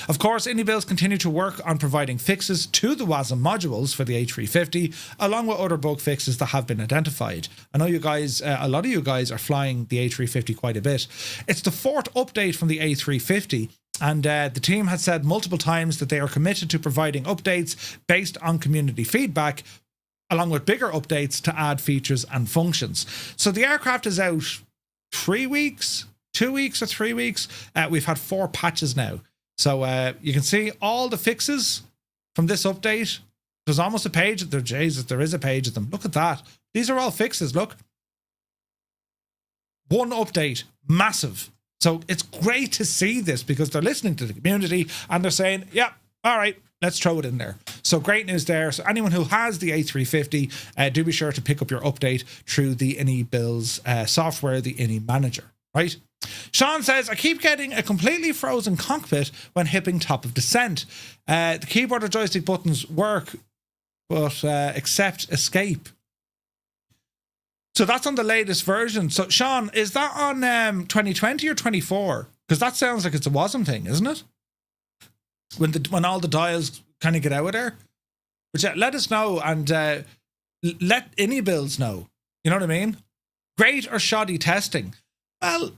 Speaker 1: Of course, iniBuilds continue to work on providing fixes to the VATSIM modules for the A350, along with other bug fixes that have been identified. I know you guys, a lot of you guys are flying the A350 quite a bit. It's the fourth update from the A350, and the team has said multiple times that they are committed to providing updates based on community feedback, along with bigger updates to add features and functions. So the aircraft is out 3 weeks, 2 weeks or 3 weeks. We've had 4 patches now. So you can see all the fixes from this update. There's almost a page. Jesus, there is a page of them. Look at that. These are all fixes. Look. One update. Massive. So it's great to see this because they're listening to the community and they're saying, yeah, all right, let's throw it in there. So great news there. So anyone who has the A350, do be sure to pick up your update through the iniBuilds software, the ini Manager, right? Sean says, I keep getting a completely frozen cockpit when hitting top of descent. The keyboard or joystick buttons work, but except escape. So that's on the latest version. So Sean, is that on 2020 or 24? Because that sounds like it's a WASM thing, isn't it? When all the dials kind of get out of there. But yeah, let us know and let iniBuilds know. You know what I mean? Great or shoddy testing? Well,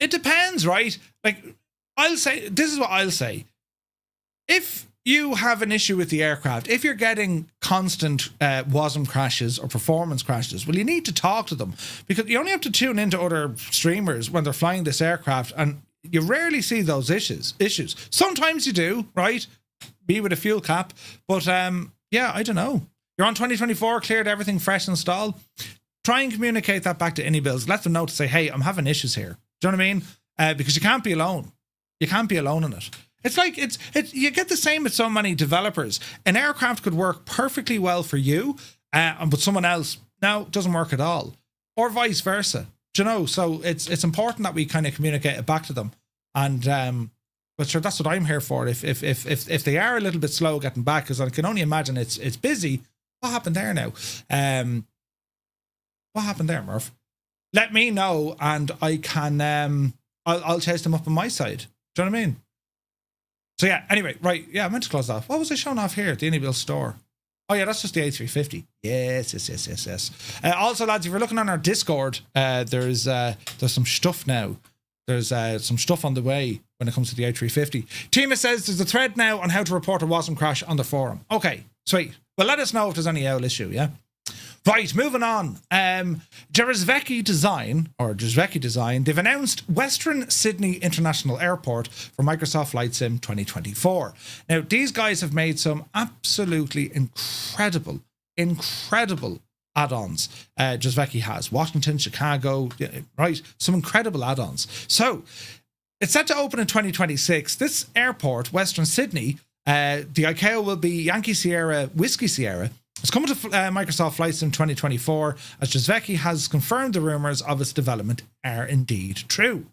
Speaker 1: it depends, right? Like, I'll say, this is what I'll say. If you have an issue with the aircraft, if you're getting constant WASM crashes or performance crashes, well, you need to talk to them, because you only have to tune into other streamers when they're flying this aircraft, and you rarely see those issues. Sometimes you do, right? Be with a fuel cap, but yeah, I don't know. You're on 2024, cleared everything fresh installed. Try and communicate that back to iniBuilds. Let them know to say, hey, I'm having issues here. Do you know what I mean? Because you can't be alone. You can't be alone in it. It's like, it's you get the same with so many developers. An aircraft could work perfectly well for you, but someone else, no, doesn't work at all. Or vice versa. Do you know? So it's important that we kind of communicate it back to them. And but sure, that's what I'm here for. If they are a little bit slow getting back, because I can only imagine it's busy. What happened there now? What happened there, Murph? Let me know, and I can I'll chase them up on my side. Do you know what I mean? So yeah, anyway, right, yeah, I meant to close off. What was I showing off here? The iniBuilds store. Oh yeah, that's just the A350. Yes. Also, lads, if you're looking on our Discord, there's some stuff now. There's some stuff on the way when it comes to the A350. Tima says there's a thread now on how to report a WASM crash on the forum. Okay, sweet. Well, let us know if there's any owl issue, yeah? Right, moving on. Jerzveki Design, they've announced Western Sydney International Airport for Microsoft Flight Sim 2024. Now, these guys have made some absolutely incredible add-ons. Jerzveki has Washington, Chicago, right? Some incredible add-ons. So, it's set to open in 2026. This airport, Western Sydney, the ICAO will be Yankee Sierra, Whiskey Sierra. It's coming to Microsoft Flight Sim 2024, as Jerzveki has confirmed the rumours of its development are indeed true.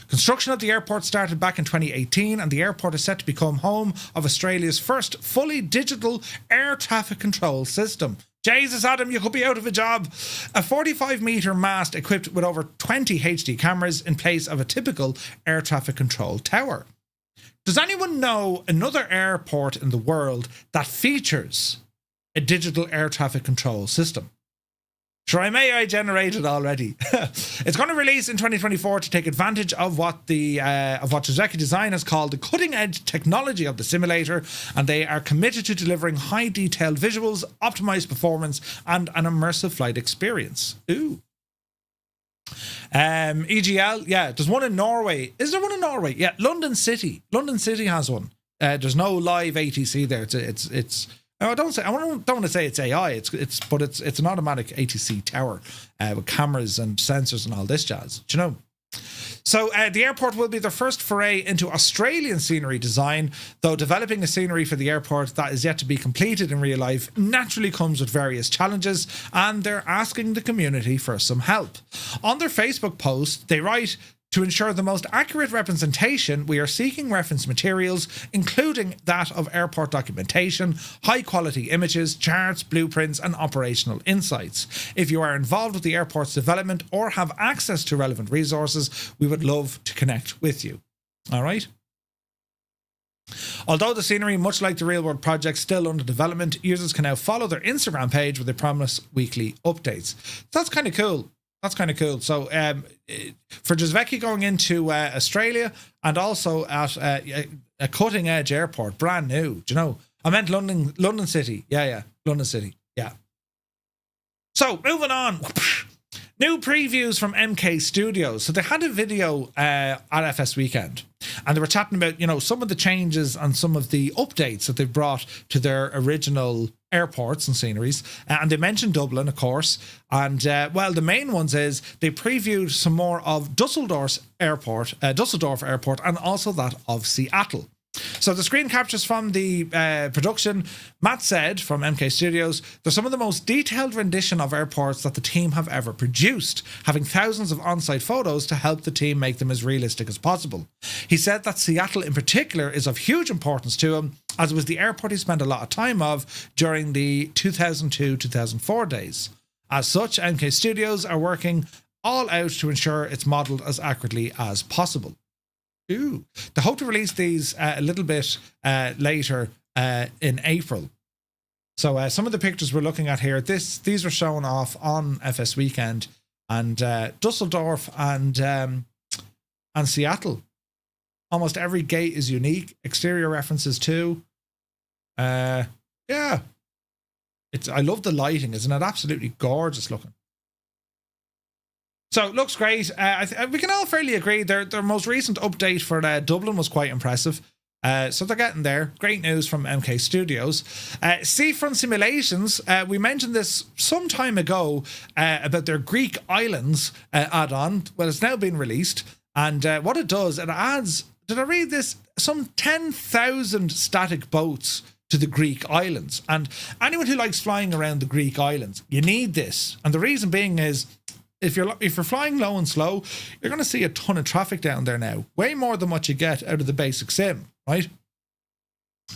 Speaker 1: Construction of the airport started back in 2018, and the airport is set to become home of Australia's first fully digital air traffic control system. Jesus, Adam, you could be out of a job. A 45-metre mast equipped with over 20 HD cameras in place of a typical air traffic control tower. Does anyone know another airport in the world that features a digital air traffic control system? Sure, I generate it already. It's going to release in 2024 to take advantage of what Jerzveki Design has called the cutting-edge technology of the simulator, and they are committed to delivering high-detailed visuals, optimized performance, and an immersive flight experience. Ooh. EGL, yeah, there's one in Norway. Is there one in Norway? Yeah, London City. London City has one. There's no live ATC there. It's no, I don't want to say it's AI. But it's an automatic ATC tower with cameras and sensors and all this jazz. Do you know? So the airport will be their first foray into Australian scenery design, though developing a scenery for the airport that is yet to be completed in real life naturally comes with various challenges, and they're asking the community for some help. On their Facebook post, they write, "To ensure the most accurate representation, we are seeking reference materials, including that of airport documentation, high-quality images, charts, blueprints, and operational insights. If you are involved with the airport's development or have access to relevant resources, we would love to connect with you." All right? Although the scenery, much like the real-world project, still under development, users can now follow their Instagram page where they promise weekly updates. That's kind of cool. So for Jerzveki going into Australia, and also at a cutting edge airport, brand new. Do you know? I meant London City. Yeah, London City. Yeah. So moving on. New previews from MK Studios. So they had a video at FSWeekend, and they were chatting about, some of the changes and some of the updates that they've brought to their original airports and sceneries. And they mentioned Dublin, of course. And, the main ones is they previewed some more of Dusseldorf Airport, and also that of Seattle. So the screen captures from the production, Matt said from MK Studios, "They're some of the most detailed rendition of airports that the team have ever produced, having thousands of on-site photos to help the team make them as realistic as possible." He said that Seattle in particular is of huge importance to him, as it was the airport he spent a lot of time during the 2002-2004 days. As such, MK Studios are working all out to ensure it's modelled as accurately as possible. Ooh. They hope to release these a little bit later in April. So some of the pictures we're looking at here, these were shown off on FS Weekend, and Dusseldorf and Seattle. Almost every gate is unique. Exterior references too. Yeah, I love the lighting. Isn't it absolutely gorgeous looking? So it looks great. We can all fairly agree their most recent update for Dublin was quite impressive. So they're getting there. Great news from MK Studios. Seafront Simulations, we mentioned this some time ago about their Greek Islands add-on. Well, it's now been released. And what it does, it adds, did I read this? Some 10,000 static boats to the Greek Islands. And anyone who likes flying around the Greek Islands, you need this. And the reason being is, if you're flying low and slow, you're going to see a ton of traffic down there now. Way more than what you get out of the basic sim, right?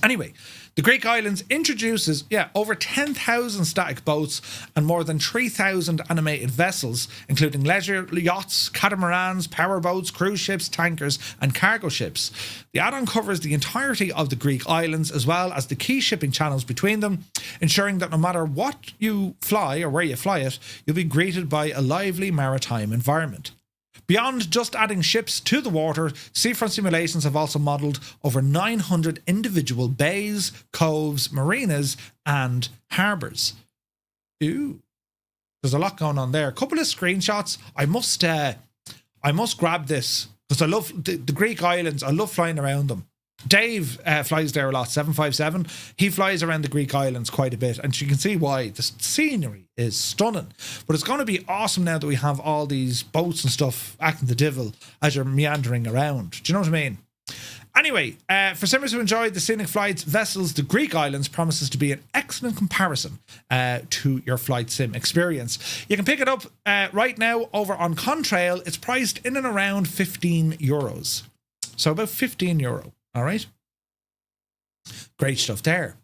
Speaker 1: Anyway, the Greek Islands introduces, over 10,000 static boats and more than 3,000 animated vessels, including leisure yachts, catamarans, powerboats, cruise ships, tankers, and cargo ships. The add-on covers the entirety of the Greek Islands, as well as the key shipping channels between them, ensuring that no matter what you fly or where you fly it, you'll be greeted by a lively maritime environment. Beyond just adding ships to the water, Seafront Simulations have also modelled over 900 individual bays, coves, marinas, and harbours. Ooh, there's a lot going on there. A couple of screenshots. I must grab this because I love the Greek Islands. I love flying around them. Dave flies there a lot, 757. He flies around the Greek Islands quite a bit, and you can see why. The scenery is stunning. But it's going to be awesome now that we have all these boats and stuff acting the devil as you're meandering around. Do you know what I mean? Anyway, for simmers who enjoyed the scenic flights, vessels, the Greek Islands promises to be an excellent comparison to your flight sim experience. You can pick it up right now over on Contrail. It's priced in and around €15. So about €15. All right. Great stuff there.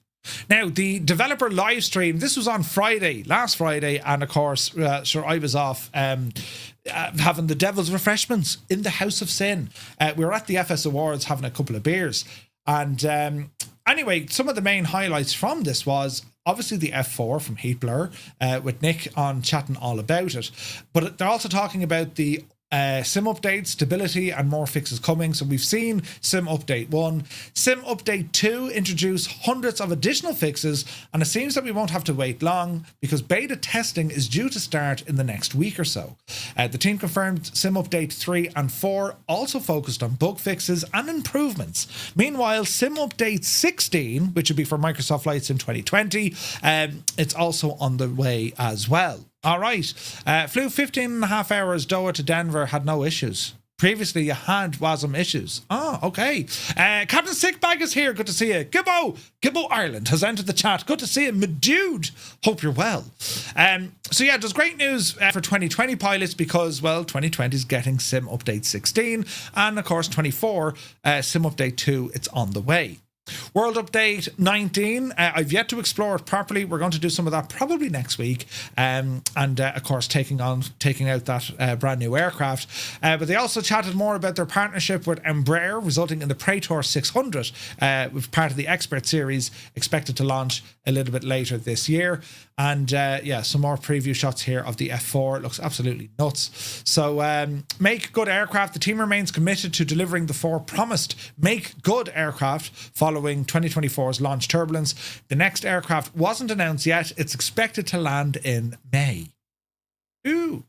Speaker 1: Now, the developer live stream, this was on Friday, last Friday, and of course, I was off having the Devil's Refreshments in the House of Sin. We were at the FS Awards having a couple of beers. And anyway, some of the main highlights from this was obviously the F4 from Heatblur with Nick on chatting all about it. But they're also talking about the sim update, stability, and more fixes coming. So we've seen sim update 1. Sim update 2 introduced hundreds of additional fixes, and it seems that we won't have to wait long because beta testing is due to start in the next week or so. The team confirmed sim update 3 and 4 also focused on bug fixes and improvements. Meanwhile, sim update 16, which would be for Microsoft Flight Sim 2020, it's also on the way as well. All right. Flew 15 and a half hours Doha to Denver, had no issues. Previously, you had WASM issues. Oh, okay. Captain Sickbag is here. Good to see you. Gibbo Ireland has entered the chat. Good to see you, my dude. Hope you're well. So yeah, there's great news for 2020 pilots because, well, 2020 is getting Sim Update 16. And of course, 24, Sim Update 2, it's on the way. World Update 19, I've yet to explore it properly. We're going to do some of that probably next week. And of course, taking out that brand new aircraft. But they also chatted more about their partnership with Embraer, resulting in the Praetor 600, with part of the Expert series expected to launch a little bit later this year. And yeah, some more preview shots here of the F4. It looks absolutely nuts. So make good aircraft. The team remains committed to delivering the 4 promised make good aircraft following 2024's launch turbulence. The next aircraft wasn't announced yet. It's expected to land in May. Ooh.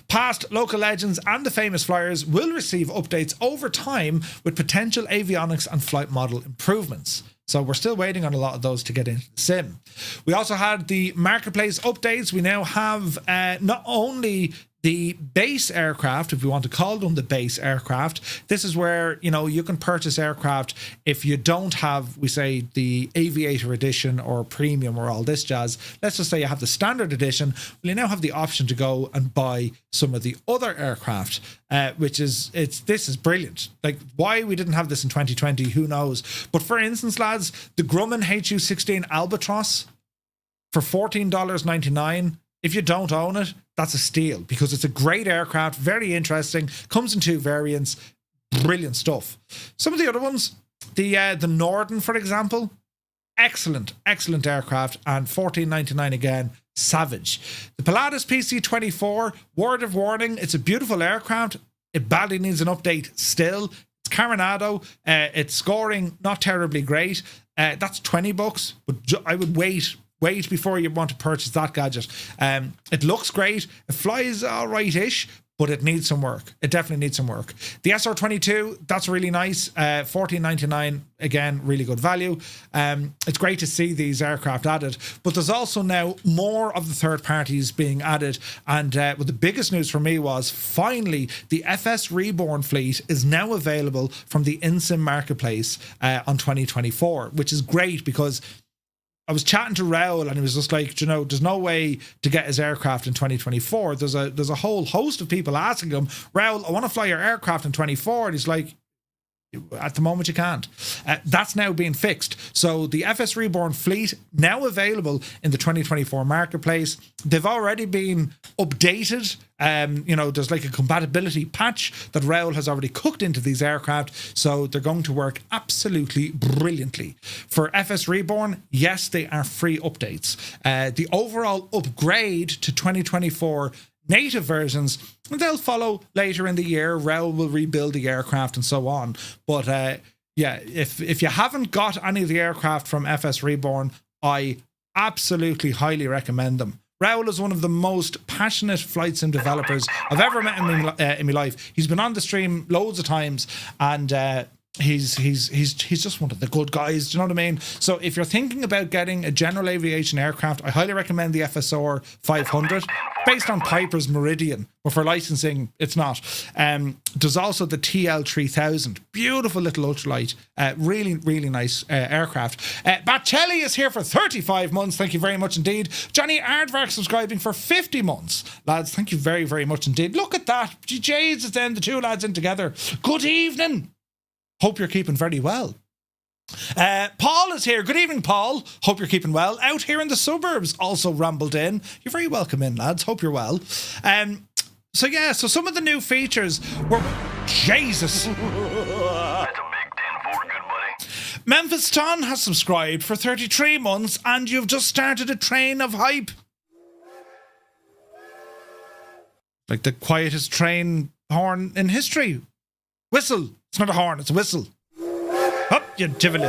Speaker 1: Past local legends and the famous flyers will receive updates over time with potential avionics and flight model improvements. So we're still waiting on a lot of those to get into the sim. We also had the marketplace updates. We now have not only the base aircraft, if we want to call them the base aircraft. This is where, you know, you can purchase aircraft if you don't have, we say, the Aviator edition or premium or all this jazz. Let's just say you have the standard edition. Well, you now have the option to go and buy some of the other aircraft, which is, this is brilliant. Like, why we didn't have this in 2020, who knows? But for instance, lads, the Grumman HU-16 Albatross for $14.99. If you don't own it, that's a steal because it's a great aircraft, very interesting, comes in 2 variants, brilliant stuff. Some of the other ones, the Norden, for example, excellent aircraft, and $14.99 again. Savage. The Pilatus PC-24, word of warning, it's a beautiful aircraft. It badly needs an update still. It's Carenado. It's scoring not terribly great. That's $20, but I would wait before you want to purchase that gadget. It looks great. It flies all right-ish, but it needs some work. It definitely needs some work. The SR-22, that's really nice. $14.99, again, really good value. It's great to see these aircraft added, but there's also now more of the third parties being added. And well, the biggest news for me was finally the FS Reborn fleet is now available from the InSim marketplace on 2024, which is great because I was chatting to Raoul and he was just like, you know, there's no way to get his aircraft in 2024. There's a whole host of people asking him, Raoul, I want to fly your aircraft in 24. And he's like, at the moment you can't. That's now being fixed. So the FS Reborn fleet now available in the 2024 marketplace. They've already been updated. You know, there's like a compatibility patch that Raoul has already cooked into these aircraft, so they're going to work absolutely brilliantly. For FS Reborn, yes, they are free updates. The overall upgrade to 2024 native versions, they'll follow later in the year. Raoul will rebuild the aircraft and so on. But yeah, if you haven't got any of the aircraft from FS Reborn, I absolutely highly recommend them. Raoul is one of the most passionate flight sim developers I've ever met in my life. He's been on the stream loads of times, and he's just one of the good guys. Do you know what I mean? So if you're thinking about getting a general aviation aircraft, I highly recommend the FSR 500, based on Piper's Meridian, but for licensing, it's not. There's also the TL 3000, beautiful little ultralight, really, really nice aircraft. Bacelli is here for 35 months. Thank you very much indeed. Johnny Aardvark subscribing for 50 months. Lads, thank you very, very much indeed. Look at that. J's is then the two lads in together. Good evening. Hope you're keeping very well. Paul is here. Good evening, Paul. Hope you're keeping well. Out here in the suburbs, also rambled in. You're very welcome in, lads. Hope you're well. So yeah, so some of the new features were... Jesus.
Speaker 6: That's a big 10-4, good buddy.
Speaker 1: Memphis Ton has subscribed for 33 months, and you've just started a train of hype. Like the quietest train horn in history. Whistle. It's not a horn, it's a whistle. Up, you Tivoli.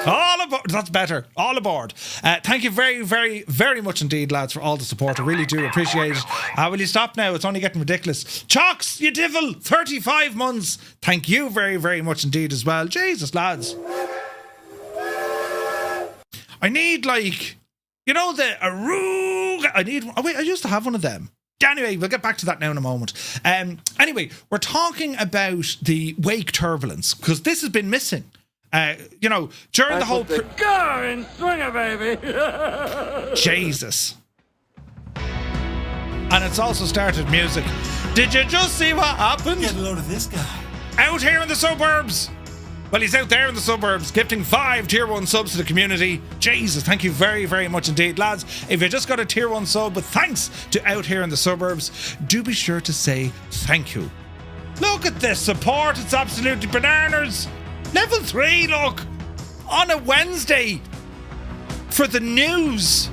Speaker 1: All aboard. That's better. All aboard. Thank you very, very, very much indeed, lads, for all the support. I really do appreciate it. Will you stop now? It's only getting ridiculous. Chocks, you divil. 35 months. Thank you very, very much indeed as well. Jesus, lads. I need, like, you know, the Aruga. I used to have one of them. Anyway, we'll get back to that now in a moment. Anyway, we're talking about the wake turbulence, because this has been missing. You know, during the whole...
Speaker 3: Go and swing it, baby!
Speaker 1: Jesus. And it's also started music. Did you just see what happened?
Speaker 7: Get a load of this guy.
Speaker 1: Out here in the suburbs. Well, he's out there in the suburbs, gifting 5 tier 1 subs to the community. Jesus, thank you very, very much indeed. Lads, if you just got a tier 1 sub with thanks to Out Here in the Suburbs, do be sure to say thank you. Look at this support. It's absolutely bananas. Level 3, look. On a Wednesday. For the news.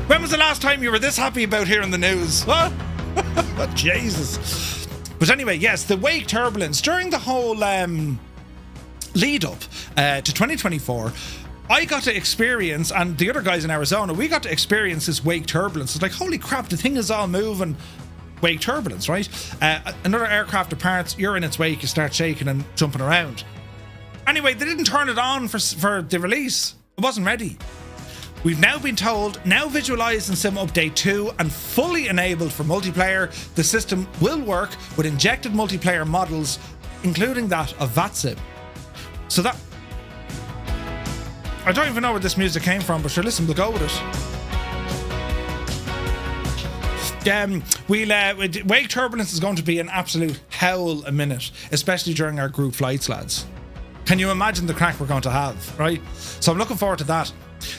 Speaker 1: When was the last time you were this happy about hearing the news? Huh? Jesus. But anyway, yes, the wake turbulence. During the whole... lead up to 2024, I got to experience, and the other guys in Arizona, we got to experience this wake turbulence. It's like, holy crap, the thing is all moving. Wake turbulence, right? Another aircraft departs, you're in its wake, you start shaking and jumping around. Anyway, they didn't turn it on for the release. It wasn't ready. We've now been told, now visualized in Sim Update 2 and fully enabled for multiplayer, the system will work with injected multiplayer models, including that of VATSIM. So that... I don't even know where this music came from, but sure, listen, we'll go with it. Wake turbulence is going to be an absolute howl a minute, especially during our group flights, lads. Can you imagine the crack we're going to have, right? So I'm looking forward to that.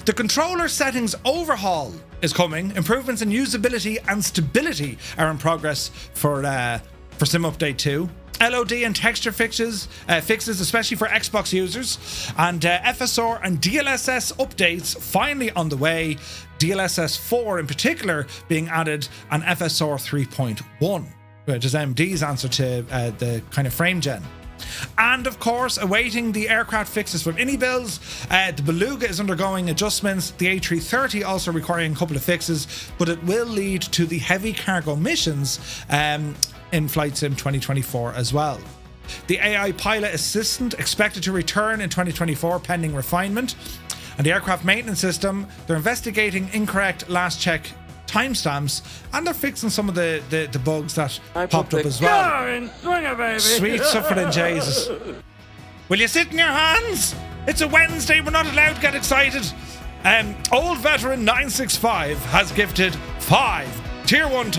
Speaker 1: The controller settings overhaul is coming. Improvements in usability and stability are in progress for Sim Update 2. LOD and texture fixes, especially for Xbox users, and FSR and DLSS updates finally on the way. DLSS 4 in particular being added, and FSR 3.1, which is MD's answer to the kind of frame gen. And of course, awaiting the aircraft fixes from iniBuilds. The Beluga is undergoing adjustments, the A330 also requiring a couple of fixes, but it will lead to the heavy cargo missions in Flight Sim 2024 as well. The AI pilot assistant expected to return in 2024 pending refinement. And the aircraft maintenance system, they're investigating incorrect last check timestamps, and they're fixing some of the bugs that popped up as well.
Speaker 3: Car in swinger, baby.
Speaker 1: Sweet suffering Jesus. Will you sit in your hands? It's a Wednesday, we're not allowed to get excited. Old veteran 965 has gifted 5 tier 1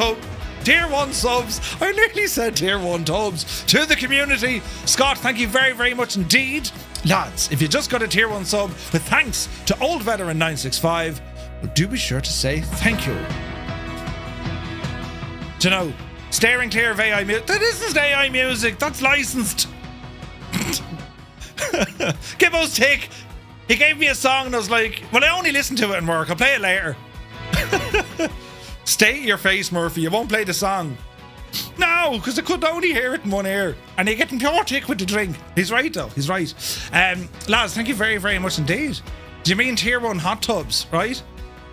Speaker 1: subs. I nearly said tier 1 tubs to the community. Scott, thank you very, very much indeed. Lads, if you just got a tier 1 sub with thanks to Old Veteran 965, well, do be sure to say thank you. Do you know, steering clear of AI music. That isn't AI music, that's licensed. Gibbo's tick. He gave me a song and I was like, well, I only listen to it in work, I'll play it later. Stay your face, Murphy, you won't play the song. No, because I could only hear it in one ear. And you're getting pure tick with the drink. He's right though, he's right. Lads, thank you very, very much indeed. Do you mean tier 1 hot tubs, right?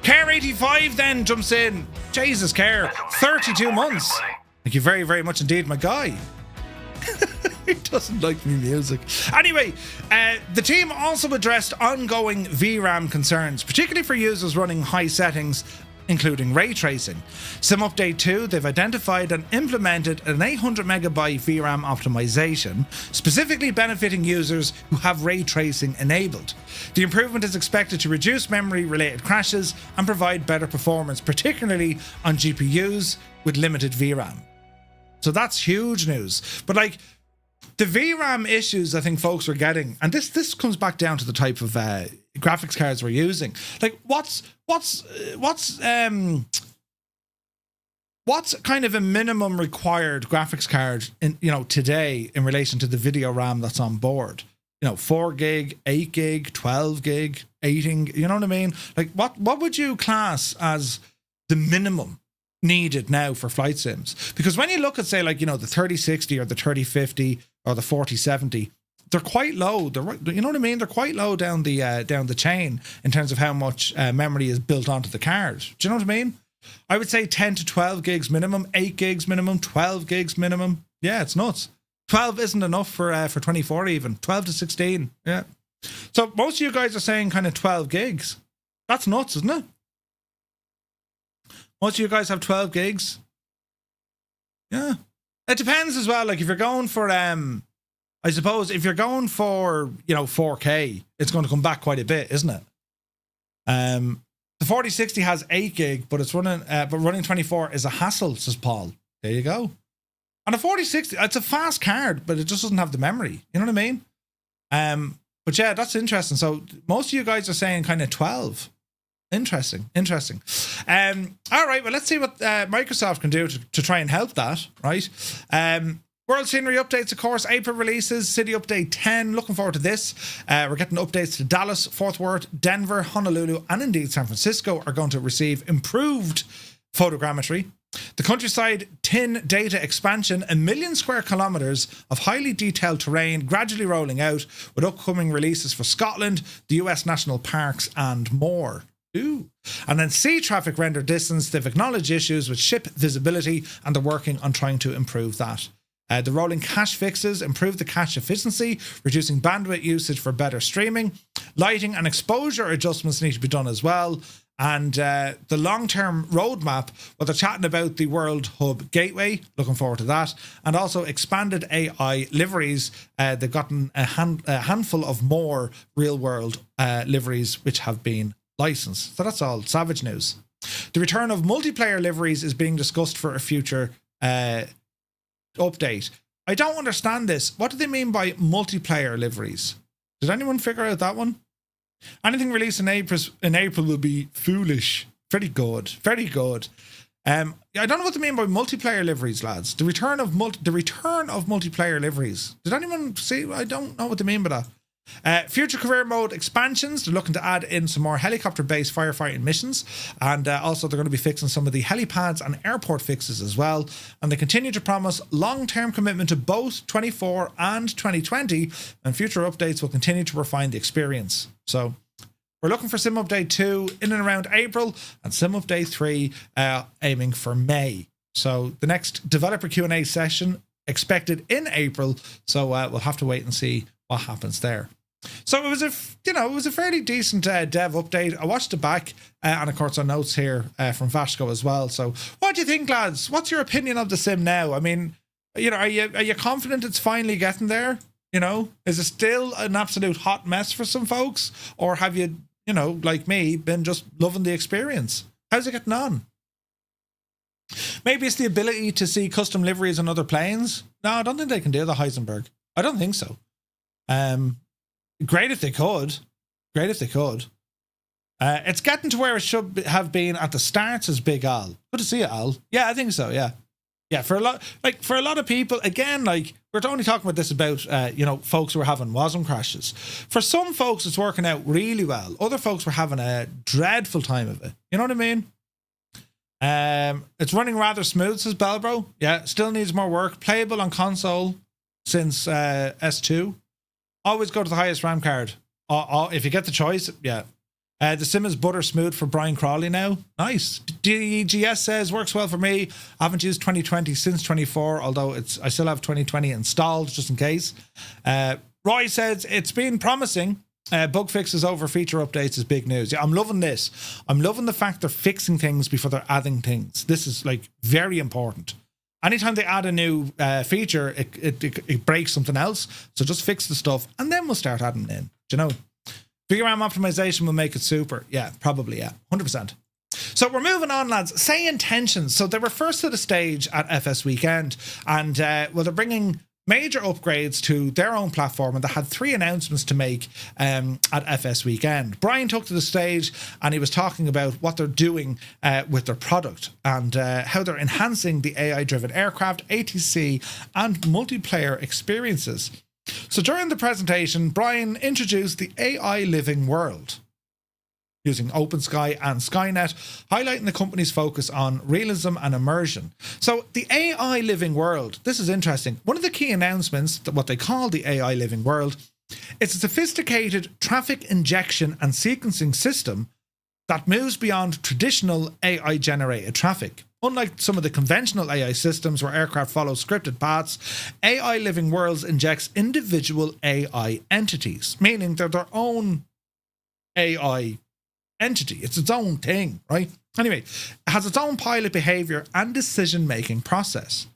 Speaker 1: Care85 then jumps in. Jesus, Care, 32 months. Thank you very, very much indeed, my guy. He doesn't like me music. Anyway, the team also addressed ongoing VRAM concerns, particularly for users running high settings, including ray tracing. Sim Update 2, they've identified and implemented an 800 megabyte VRAM optimization, specifically benefiting users who have ray tracing enabled. The improvement is expected to reduce memory-related crashes and provide better performance, particularly on GPUs with limited VRAM. So that's huge news. But like, the VRAM issues I think folks are getting, and this comes back down to the type of graphics cards we're using. Like, what's kind of a minimum required graphics card in, you know, today in relation to the video RAM that's on board? You know, 4 gig, 8 gig, 12 gig, 18, you know what I mean? Like, what would you class as the minimum needed now for flight sims? Because when you look at, say, like, you know, the 3060 or the 3050 or the 4070, they're quite low. You know what I mean? They're quite low down the chain in terms of how much memory is built onto the card. Do you know what I mean? I would say 10 to 12 gigs minimum, 8 gigs minimum, 12 gigs minimum. Yeah, it's nuts. 12 isn't enough for 24 even. 12 to 16. Yeah. So most of you guys are saying kind of 12 gigs. That's nuts, isn't it? Most of you guys have 12 gigs. Yeah. It depends as well. Like, if you're going for I suppose if you're going for, you know, 4K, it's going to come back quite a bit, isn't it? The 4060 has 8 gig, but it's running, but running 24 is a hassle, says Paul. There you go. And a 4060, it's a fast card, but it just doesn't have the memory. You know what I mean? But yeah, that's interesting. So most of you guys are saying kind of 12. Interesting. All right, well, let's see what Microsoft can do to try and help that, right? World scenery updates, of course, April releases, City Update 10, looking forward to this. We're getting updates to Dallas, Fort Worth, Denver, Honolulu, and indeed San Francisco are going to receive improved photogrammetry. The countryside tin data expansion, 1 million square kilometres of highly detailed terrain gradually rolling out with upcoming releases for Scotland, the US national parks, and more. Ooh. And then sea traffic render distance, they've acknowledged issues with ship visibility and they're working on trying to improve that. The rolling cache fixes improve the cache efficiency, reducing bandwidth usage for better streaming. Lighting and exposure adjustments need to be done as well. And the long-term roadmap, well, they're chatting about the World Hub Gateway, looking forward to that. And also expanded AI liveries. They've gotten a handful of more real-world liveries which have been licensed. So that's all Savage news. The return of multiplayer liveries is being discussed for a future update. I don't understand this. What do they mean by multiplayer liveries? Did anyone figure out that one? Anything released in April will be foolish. Very good. Very good. I don't know what they mean by multiplayer liveries, lads. The return of multiplayer liveries. Did anyone see? I don't know what they mean by that. Future career mode expansions. They're looking to add in some more helicopter-based firefighting missions, and also they're going to be fixing some of the helipads and airport fixes as well. And they continue to promise long-term commitment to both 24 and 2020, and future updates will continue to refine the experience. So we're looking for Sim Update 2 in and around April, and Sim Update 3 aiming for May. So the next developer Q&A session expected in April. So we'll have to wait and see what happens there. So it was a fairly decent dev update. I watched it back, and of course our notes here from Vasco as well. So what do you think, lads? What's your opinion of the sim now? I mean, are you confident it's finally getting there? Is it still an absolute hot mess for some folks, or have you, like me, been just loving the experience? How's it getting on? Maybe it's the ability to see custom liveries on other planes. No, I don't think they can do the Heisenberg. I don't think so. Great if they could. It's getting to where it should have been at the start, says Big Al. Good to see you, Al. Yeah, I think so. Yeah. For a lot of people, again, we're only talking about this about folks who are having WASM crashes. For some folks, it's working out really well. Other folks were having a dreadful time of it. You know what I mean? It's running rather smooth, says Belbro. Yeah, still needs more work. Playable on console since S2. Always go to the highest RAM card. If you get the choice, yeah. The sim is butter smooth for Brian Crawley now. Nice. DGS says, works well for me. I haven't used 2020 since 24, although I still have 2020 installed just in case. Roy says, it's been promising. Bug fixes over feature updates is big news. Yeah, I'm loving this. I'm loving the fact they're fixing things before they're adding things. This is very important. Anytime they add a new feature, it breaks something else. So just fix the stuff, and then we'll start adding in. VRAM optimization will make it super. Yeah, probably, yeah. 100%. So we're moving on, lads. SayIntentions. So they were first to the stage at FS Weekend, and they're bringing major upgrades to their own platform, and they had 3 announcements to make at FS Weekend. Brian took to the stage and he was talking about what they're doing with their product and how they're enhancing the AI-driven aircraft, ATC, and multiplayer experiences. So during the presentation, Brian introduced the AI Living World using OpenSky and Skynet, highlighting the company's focus on realism and immersion. So the AI Living World, this is interesting. One of the key announcements, what they call the AI Living World, it's a sophisticated traffic injection and sequencing system that moves beyond traditional AI-generated traffic. Unlike some of the conventional AI systems where aircraft follow scripted paths, AI Living Worlds injects individual AI entities, meaning they're their own AI entity. It's its own thing, right? Anyway, it has its own pilot behavior and decision-making process.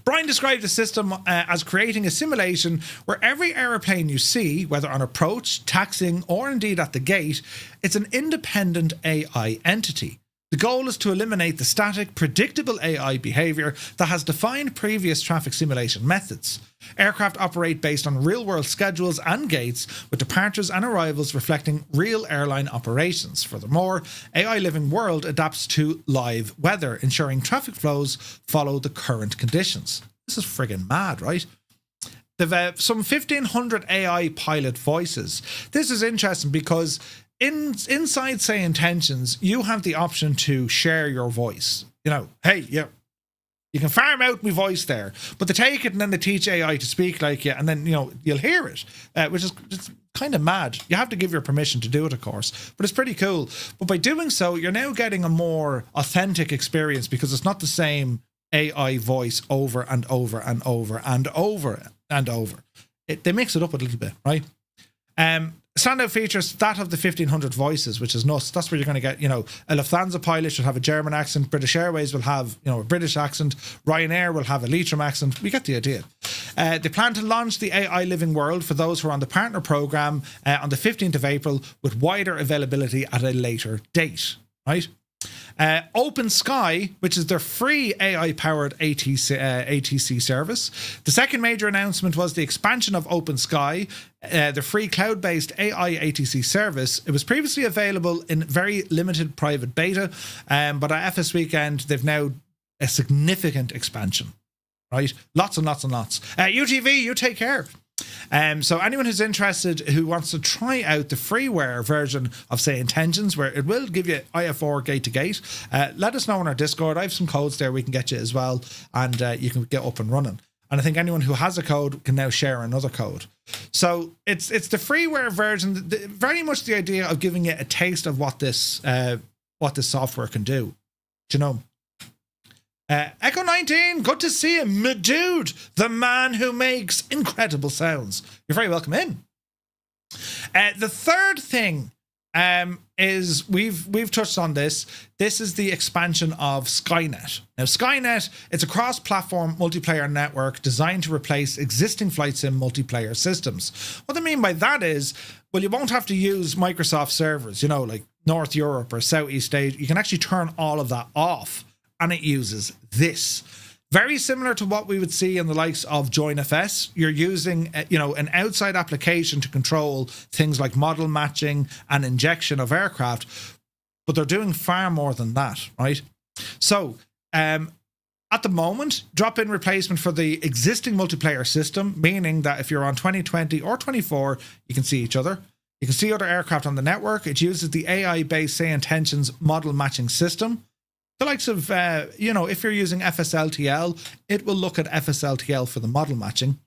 Speaker 1: Brian described the system as creating a simulation where every aeroplane you see, whether on approach, taxiing, or indeed at the gate, it's an independent AI entity. The goal is to eliminate the static, predictable AI behavior that has defined previous traffic simulation methods. Aircraft operate based on real-world schedules and gates, with departures and arrivals reflecting real airline operations. Furthermore, AI Living World adapts to live weather, ensuring traffic flows follow the current conditions. This is friggin' mad, right? They've some 1,500 AI pilot voices. This is interesting because inside SayIntentions, you have the option to share your voice. Hey, yeah, you can farm out my voice there, but they take it and then they teach AI to speak like you, and then you'll hear it, which is it's kind of mad. You have to give your permission to do it, of course, but it's pretty cool. But by doing so, you're now getting a more authentic experience because it's not the same AI voice over and over and over and over and over. They mix it up a little bit, right? Standout features, that of the 1,500 voices, which is nuts. That's where you're going to get, a Lufthansa pilot should have a German accent. British Airways will have, a British accent. Ryanair will have a Leitrim accent. We get the idea. They plan to launch the AI Living World for those who are on the partner program on the 15th of April with wider availability at a later date, right? Open Sky, which is their free AI-powered ATC service. The second major announcement was the expansion of Open Sky, the free cloud-based AI ATC service. It was previously available in very limited private beta, but at FS Weekend, they've now a significant expansion, right? Lots and lots and lots. UTV, you take care. So anyone who's interested, who wants to try out the freeware version of SayIntentions, where it will give you IF4 gate to gate, let us know on our Discord. I have some codes there we can get you as well, and you can get up and running. And I think anyone who has a code can now share another code. So it's the freeware version, very much the idea of giving you a taste of what this software can do. Do you know? Echo 19, good to see you, my dude, the man who makes incredible sounds. You're very welcome in. The third thing is we've touched on this. This is the expansion of Skynet. Now, Skynet, it's a cross-platform multiplayer network designed to replace existing flight sim multiplayer systems. What I mean by that is, well, you won't have to use Microsoft servers, you know, like North Europe or Southeast Asia. You can actually turn all of that off. And it uses this. Very similar to what we would see in the likes of JoinFS. You're using, an outside application to control things like model matching and injection of aircraft, but they're doing far more than that, right? So, at the moment, drop-in replacement for the existing multiplayer system, meaning that if you're on 2020 or 24, you can see each other. You can see other aircraft on the network. It uses the AI-based SayIntentions model matching system. The likes of, if you're using FSLTL, it will look at FSLTL for the model matching.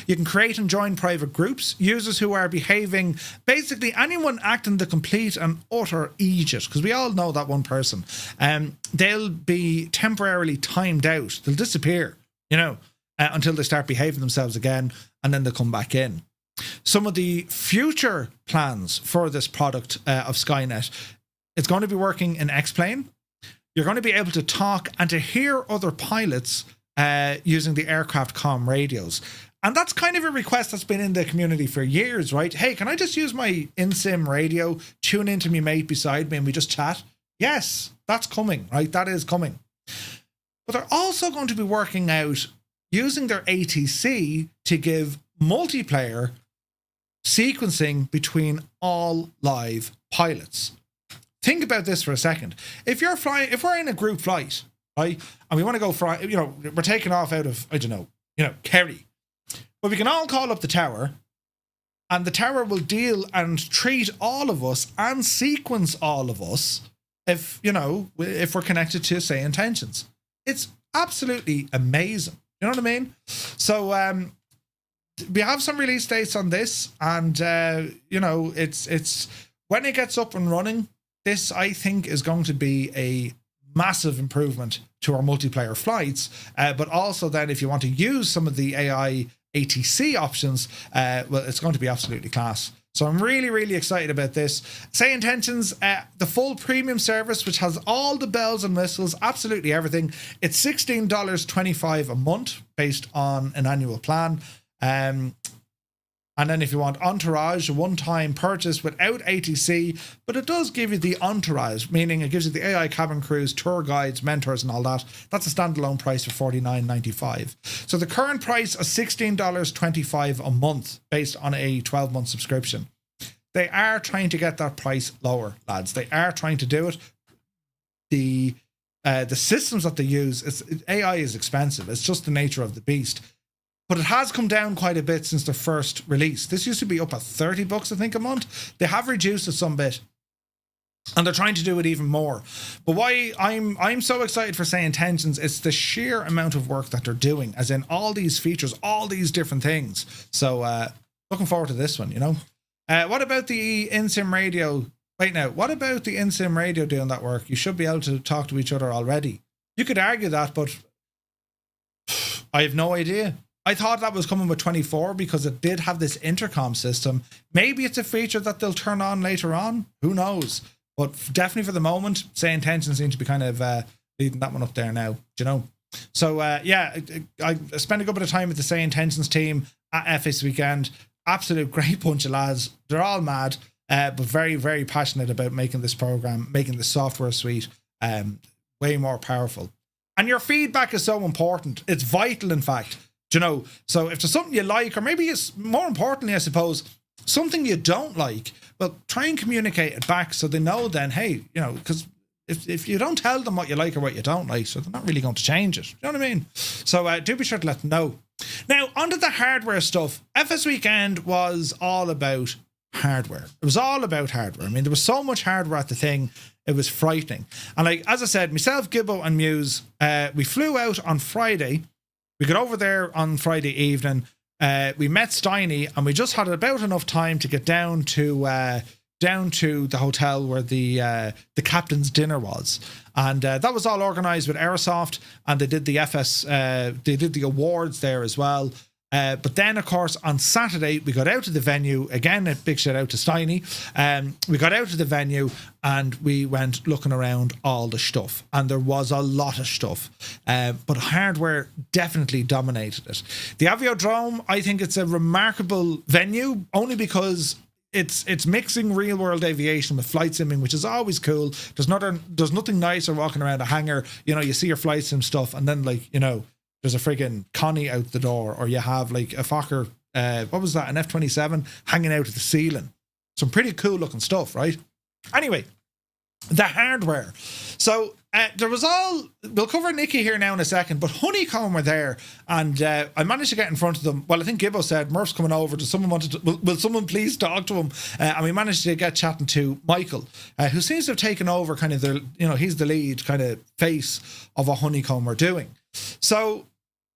Speaker 1: You can create and join private groups, users who are behaving, basically anyone acting the complete and utter idiot, because we all know that one person. They'll be temporarily timed out. They'll disappear, until they start behaving themselves again, and then they'll come back in. Some of the future plans for this product of Skynet, it's going to be working in X-Plane. You're going to be able to talk and to hear other pilots using the aircraft comm radios. And that's kind of a request that's been in the community for years, right? Hey, can I just use my in-sim radio, tune into my mate beside me, and we just chat? Yes, that's coming, right? That is coming. But they're also going to be working out using their ATC to give multiplayer sequencing between all live pilots. Think about this for a second. If we're in a group flight, right, and we want to go fly, we're taking off out of, Kerry. But we can all call up the tower, and the tower will deal and treat all of us and sequence all of us if we're connected to SayIntentions. It's absolutely amazing. You know what I mean? So we have some release dates on this, and it's when it gets up and running. This, I think, is going to be a massive improvement to our multiplayer flights. But also then, if you want to use some of the AI ATC options, it's going to be absolutely class. So I'm really, really excited about this. SayIntentions, the full premium service, which has all the bells and whistles, absolutely everything. It's $16.25 a month based on an annual plan. And then if you want Entourage, a one-time purchase without ATC, but it does give you the Entourage, meaning it gives you the AI cabin crews, tour guides, mentors, and all that. That's a standalone price of $49.95. So the current price is $16.25 a month based on a 12-month subscription. They are trying to get that price lower, lads. They are trying to do it. The systems that they use, AI is expensive. It's just the nature of the beast. But it has come down quite a bit since the first release. This used to be up at $30, I think, a month. They have reduced it some bit, and they're trying to do it even more. But why I'm so excited for SayIntentions, it's the sheer amount of work that they're doing, as in all these features, all these different things. So looking forward to this one, What about the in-sim radio? Wait now, what about the in-sim radio doing that work? You should be able to talk to each other already. You could argue that, but I have no idea. I thought that was coming with 24 because it did have this intercom system. Maybe it's a feature that they'll turn on later on. Who knows? But definitely for the moment, SayIntentions seem to be kind of leading that one up there now. Do you know? So, I spent a good bit of time with the SayIntentions team at FS Weekend. Absolute great bunch of lads. They're all mad, but very, very passionate about making this program, making the software suite Way more powerful. And your feedback is so important. It's vital, in fact. Do you know? So if there's something you like, or maybe it's more importantly, I suppose, something you don't like, well, try and communicate it back so they know then, hey, you know, because if you don't tell them what you like or what you don't like, so they're not really going to change it. You know what I mean? So do be sure to let them know. Now, onto the hardware stuff. FS Weekend was all about hardware. It was all about hardware. I mean, there was so much hardware at the thing, it was frightening. And like, as I said, myself, Gibbo and Muse, we flew out on Friday. We got over there on Friday evening. We met Steiny, and we just had about enough time to get down to the hotel where the captain's dinner was, and that was all organised with Aerosoft, and they did the awards there as well. But then, of course, on Saturday we got out to the venue again. A big shout out to Steiny. We got out to the venue and we went looking around all the stuff, and there was a lot of stuff, but hardware definitely dominated it. The Aviodrome, I think it's a remarkable venue only because it's mixing real world aviation with flight simming, which is always cool. There's nothing nicer walking around a hangar. You know, you see your flight sim stuff, and then, like, you know, there's a friggin' Connie out the door, or you have like a Fokker, what was that, an F-27 hanging out at the ceiling. Some pretty cool looking stuff, right? Anyway, the hardware. So there was we'll cover Nikki here now in a second, but Honeycomb were there, and I managed to get in front of them. Well, I think Gibbo said, Murph's coming over. Will someone please talk to him? And we managed to get chatting to Michael, who seems to have taken over kind of he's the lead kind of face of what Honeycomb are doing. So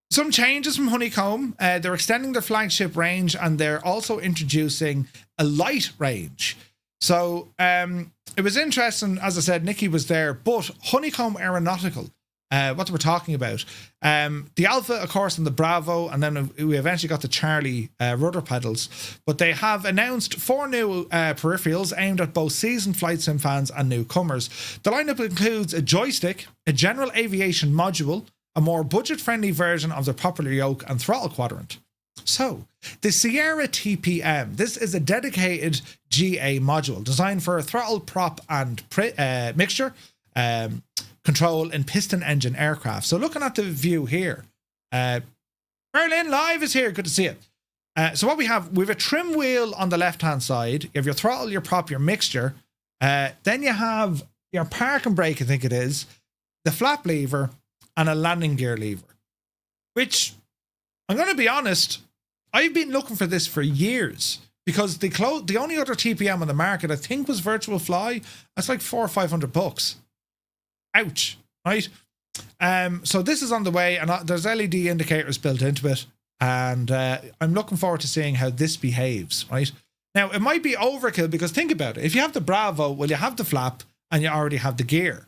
Speaker 1: some changes from Honeycomb. They're extending their flagship range, and they're also introducing a light range. So it was interesting, as I said, Nikki was there, but Honeycomb Aeronautical, what they were talking about, the Alpha, of course, and the Bravo, and then we eventually got the Charlie rudder pedals, but they have announced 4 new peripherals aimed at both seasoned flight sim fans and newcomers. The lineup includes a joystick, a general aviation module, a more budget-friendly version of the popular yoke and throttle quadrant. So, the Sierra TPM. This is a dedicated GA module designed for a throttle, prop, and mixture control in piston engine aircraft. So, looking at the view here, Berlin Live is here. Good to see you. So, what we have a trim wheel on the left-hand side. You have your throttle, your prop, your mixture. Then you have your park and brake, I think it is, the flap lever, and a landing gear lever, which, I'm going to be honest, I've been looking for this for years, because the only other TPM on the market, I think, was Virtual Fly. That's like $400 or $500. Ouch, right? So this is on the way, and there's LED indicators built into it, and I'm looking forward to seeing how this behaves, right? Now, it might be overkill, because think about it. If you have the Bravo, well, you have the flap, and you already have the gear.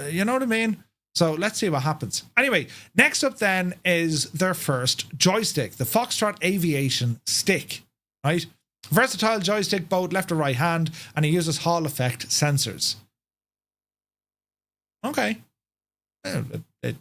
Speaker 1: You know what I mean? So let's see what happens. Anyway, next up then is their first joystick, the Foxtrot Aviation Stick, right? Versatile joystick, both left or right hand, and it uses Hall effect sensors. Okay. A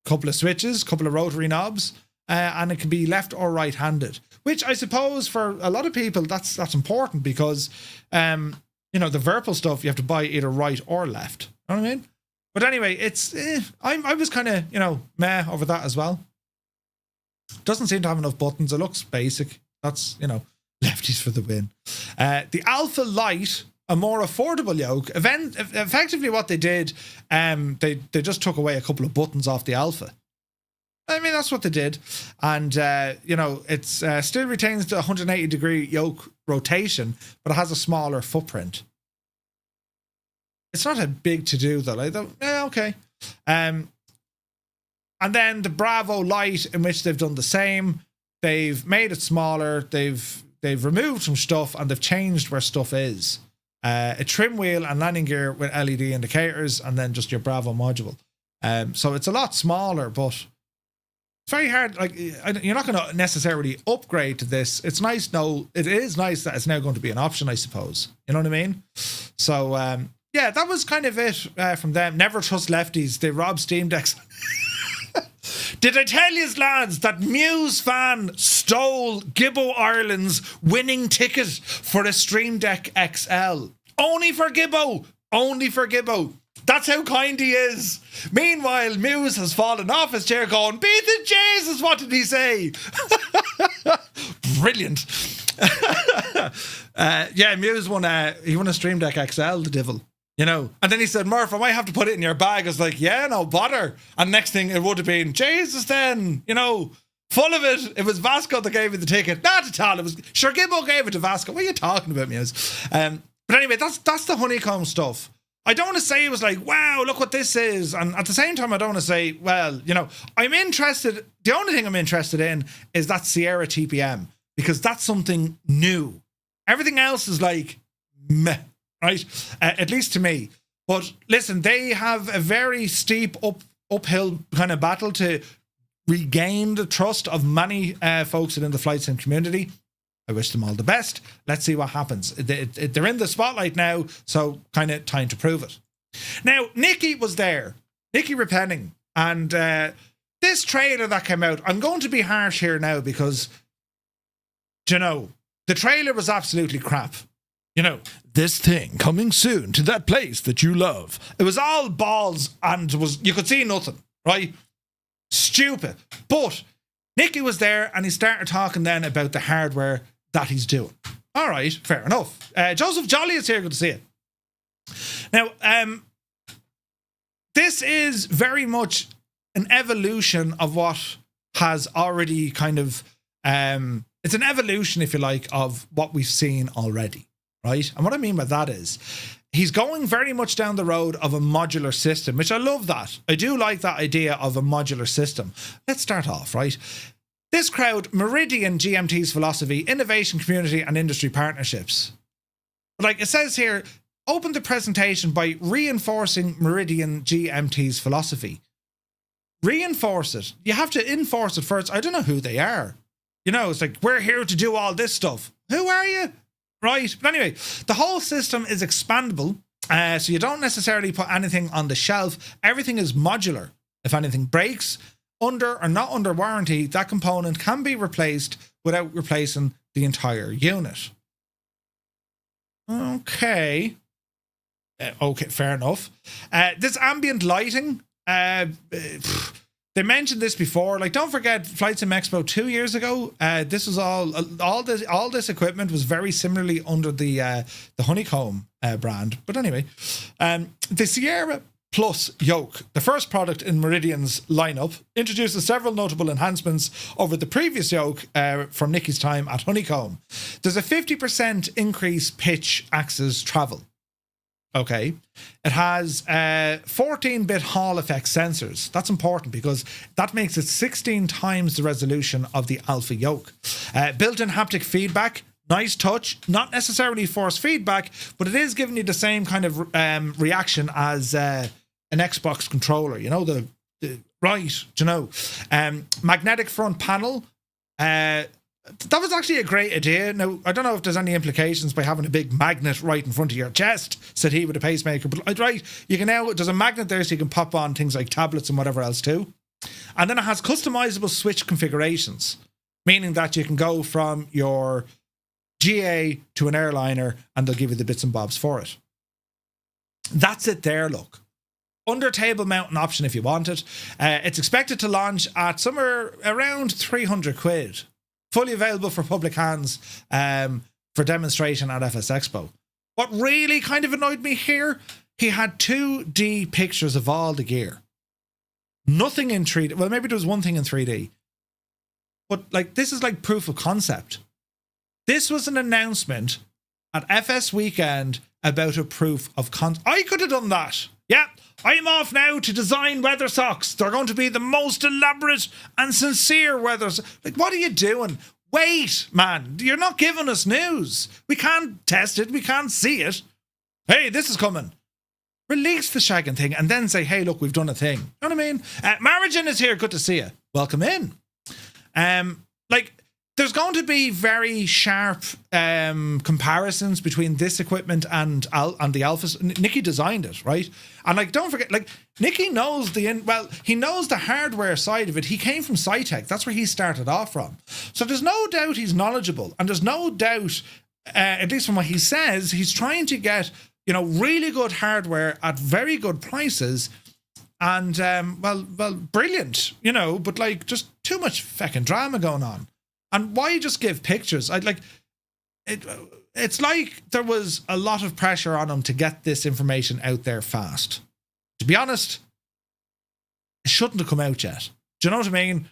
Speaker 1: couple of switches, couple of rotary knobs, and it can be left or right-handed, which I suppose for a lot of people that's important, because you know, the Virpil stuff you have to buy either right or left. You know what I mean? But anyway, it's I was kind of, you know, meh over that as well. Doesn't seem to have enough buttons. It looks basic. That's, you know, lefties for the win. The Alpha Light, a more affordable yoke. Effectively what they did, they just took away a couple of buttons off the Alpha. I mean, that's what they did. And, you know, it's still retains the 180-degree yoke rotation, but it has a smaller footprint. It's not a big to-do, though. Like, okay. And then the Bravo Light, in which they've done the same. They've made it smaller. They've removed some stuff, and they've changed where stuff is. A trim wheel and landing gear with LED indicators, and then just your Bravo module. So it's a lot smaller, but it's very hard. Like, you're not going to necessarily upgrade to this. It's nice. No, it is nice that it's now going to be an option, I suppose. You know what I mean? So, yeah, that was kind of it from them. Never trust lefties. They rob Steam Decks. Did I tell you, lads, that Muse fan stole Gibbo Ireland's winning ticket for a Stream Deck XL? Only for Gibbo. Only for Gibbo. That's how kind he is. Meanwhile, Muse has fallen off his chair going, beat the Jesus, what did he say? Brilliant. Yeah, Muse won a Stream Deck XL, the devil. You know, and then he said, Murph, I might have to put it in your bag. I was like, yeah, no bother. And next thing it would have been, Jesus then, you know, full of it. It was Vasco that gave me the ticket. Not at all. It was, sure, Gibbo gave it to Vasco. What are you talking about, Muse? But anyway, that's the Honeycomb stuff. I don't want to say it was like, wow, look what this is. And at the same time, I don't want to say, well, you know, I'm interested. The only thing I'm interested in is that Sierra TPM, because that's something new. Everything else is like, meh. Right, at least to me. But listen, they have a very steep uphill kind of battle to regain the trust of many folks in the flight sim community. I wish them all the best. Let's see what happens. They're in the spotlight now, so kind of time to prove it. Now, Nikki was there, Nikki Repenning, and this trailer that came out, I'm going to be harsh here now because, you know, the trailer was absolutely crap. You know, this thing coming soon to that place that you love. It was all balls and you could see nothing, right? Stupid. But Nicky was there and he started talking then about the hardware that he's doing. All right, fair enough. Joseph Jolly is here. Good to see you. Now, this is very much an evolution of what has already kind of... it's an evolution, if you like, of what we've seen already. Right? And what I mean by that is he's going very much down the road of a modular system, which I love that. I do like that idea of a modular system. Let's start off, right? This crowd, Meridian GMT's philosophy, innovation, community, and industry partnerships. Like it says here, open the presentation by reinforcing Meridian GMT's philosophy. Reinforce it. You have to enforce it first. I don't know who they are. You know, it's like, we're here to do all this stuff. Who are you? Right, but anyway, the whole system is expandable, so you don't necessarily put anything on the shelf. Everything is modular. If anything breaks, under or not under warranty, that component can be replaced without replacing the entire unit. Okay. Okay, fair enough. This ambient lighting, they mentioned this before. Like, don't forget Flight Sim Expo 2 years ago. This was all this equipment was very similarly under the Honeycomb brand. But anyway, the Sierra Plus yoke, the first product in Meridian's lineup, introduces several notable enhancements over the previous yoke from Nicky's time at Honeycomb. There's a 50% increase pitch axis travel. Okay. It has 14-bit Hall effect sensors. That's important because that makes it 16 times the resolution of the Alpha yoke. Built-in haptic feedback. Nice touch. Not necessarily force feedback, but it is giving you the same kind of reaction as an Xbox controller. You know, the right, you know. Magnetic front panel. That was actually a great idea. Now, I don't know if there's any implications by having a big magnet right in front of your chest, said he with a pacemaker. But right, you can now, there's a magnet there so you can pop on things like tablets and whatever else too. And then it has customizable switch configurations, meaning that you can go from your GA to an airliner and they'll give you the bits and bobs for it. That's it there, look. Under table mounting option if you want it. It's expected to launch at somewhere around 300 quid. Fully available for public hands for demonstration at FS Expo. What really kind of annoyed me here, he had 2D pictures of all the gear. Nothing in 3D. Well, maybe there was one thing in 3D. But like, this is like proof of concept. This was an announcement at FS Weekend about a proof of concept. I could have done that. Yeah, I'm off now to design weather socks. They're going to be the most elaborate and sincere weather socks. Like, what are you doing? Wait, man, you're not giving us news. We can't test it. We can't see it. Hey, this is coming. Release the shagging thing and then say, hey, look, we've done a thing. You know what I mean? Margin is here. Good to see you. Welcome in. Like, there's going to be very sharp comparisons between this equipment and the Alphas. Nicky designed it, right? And like, don't forget, like, Nicky knows he knows the hardware side of it. He came from SciTech. That's where he started off from. So there's no doubt he's knowledgeable, and there's no doubt, at least from what he says, he's trying to get you know, really good hardware at very good prices. And, well, brilliant, you know, but like just too much fucking drama going on. And why just give pictures? I'd like it. It's like there was a lot of pressure on them to get this information out there fast. To be honest, it shouldn't have come out yet. Do you know what I mean?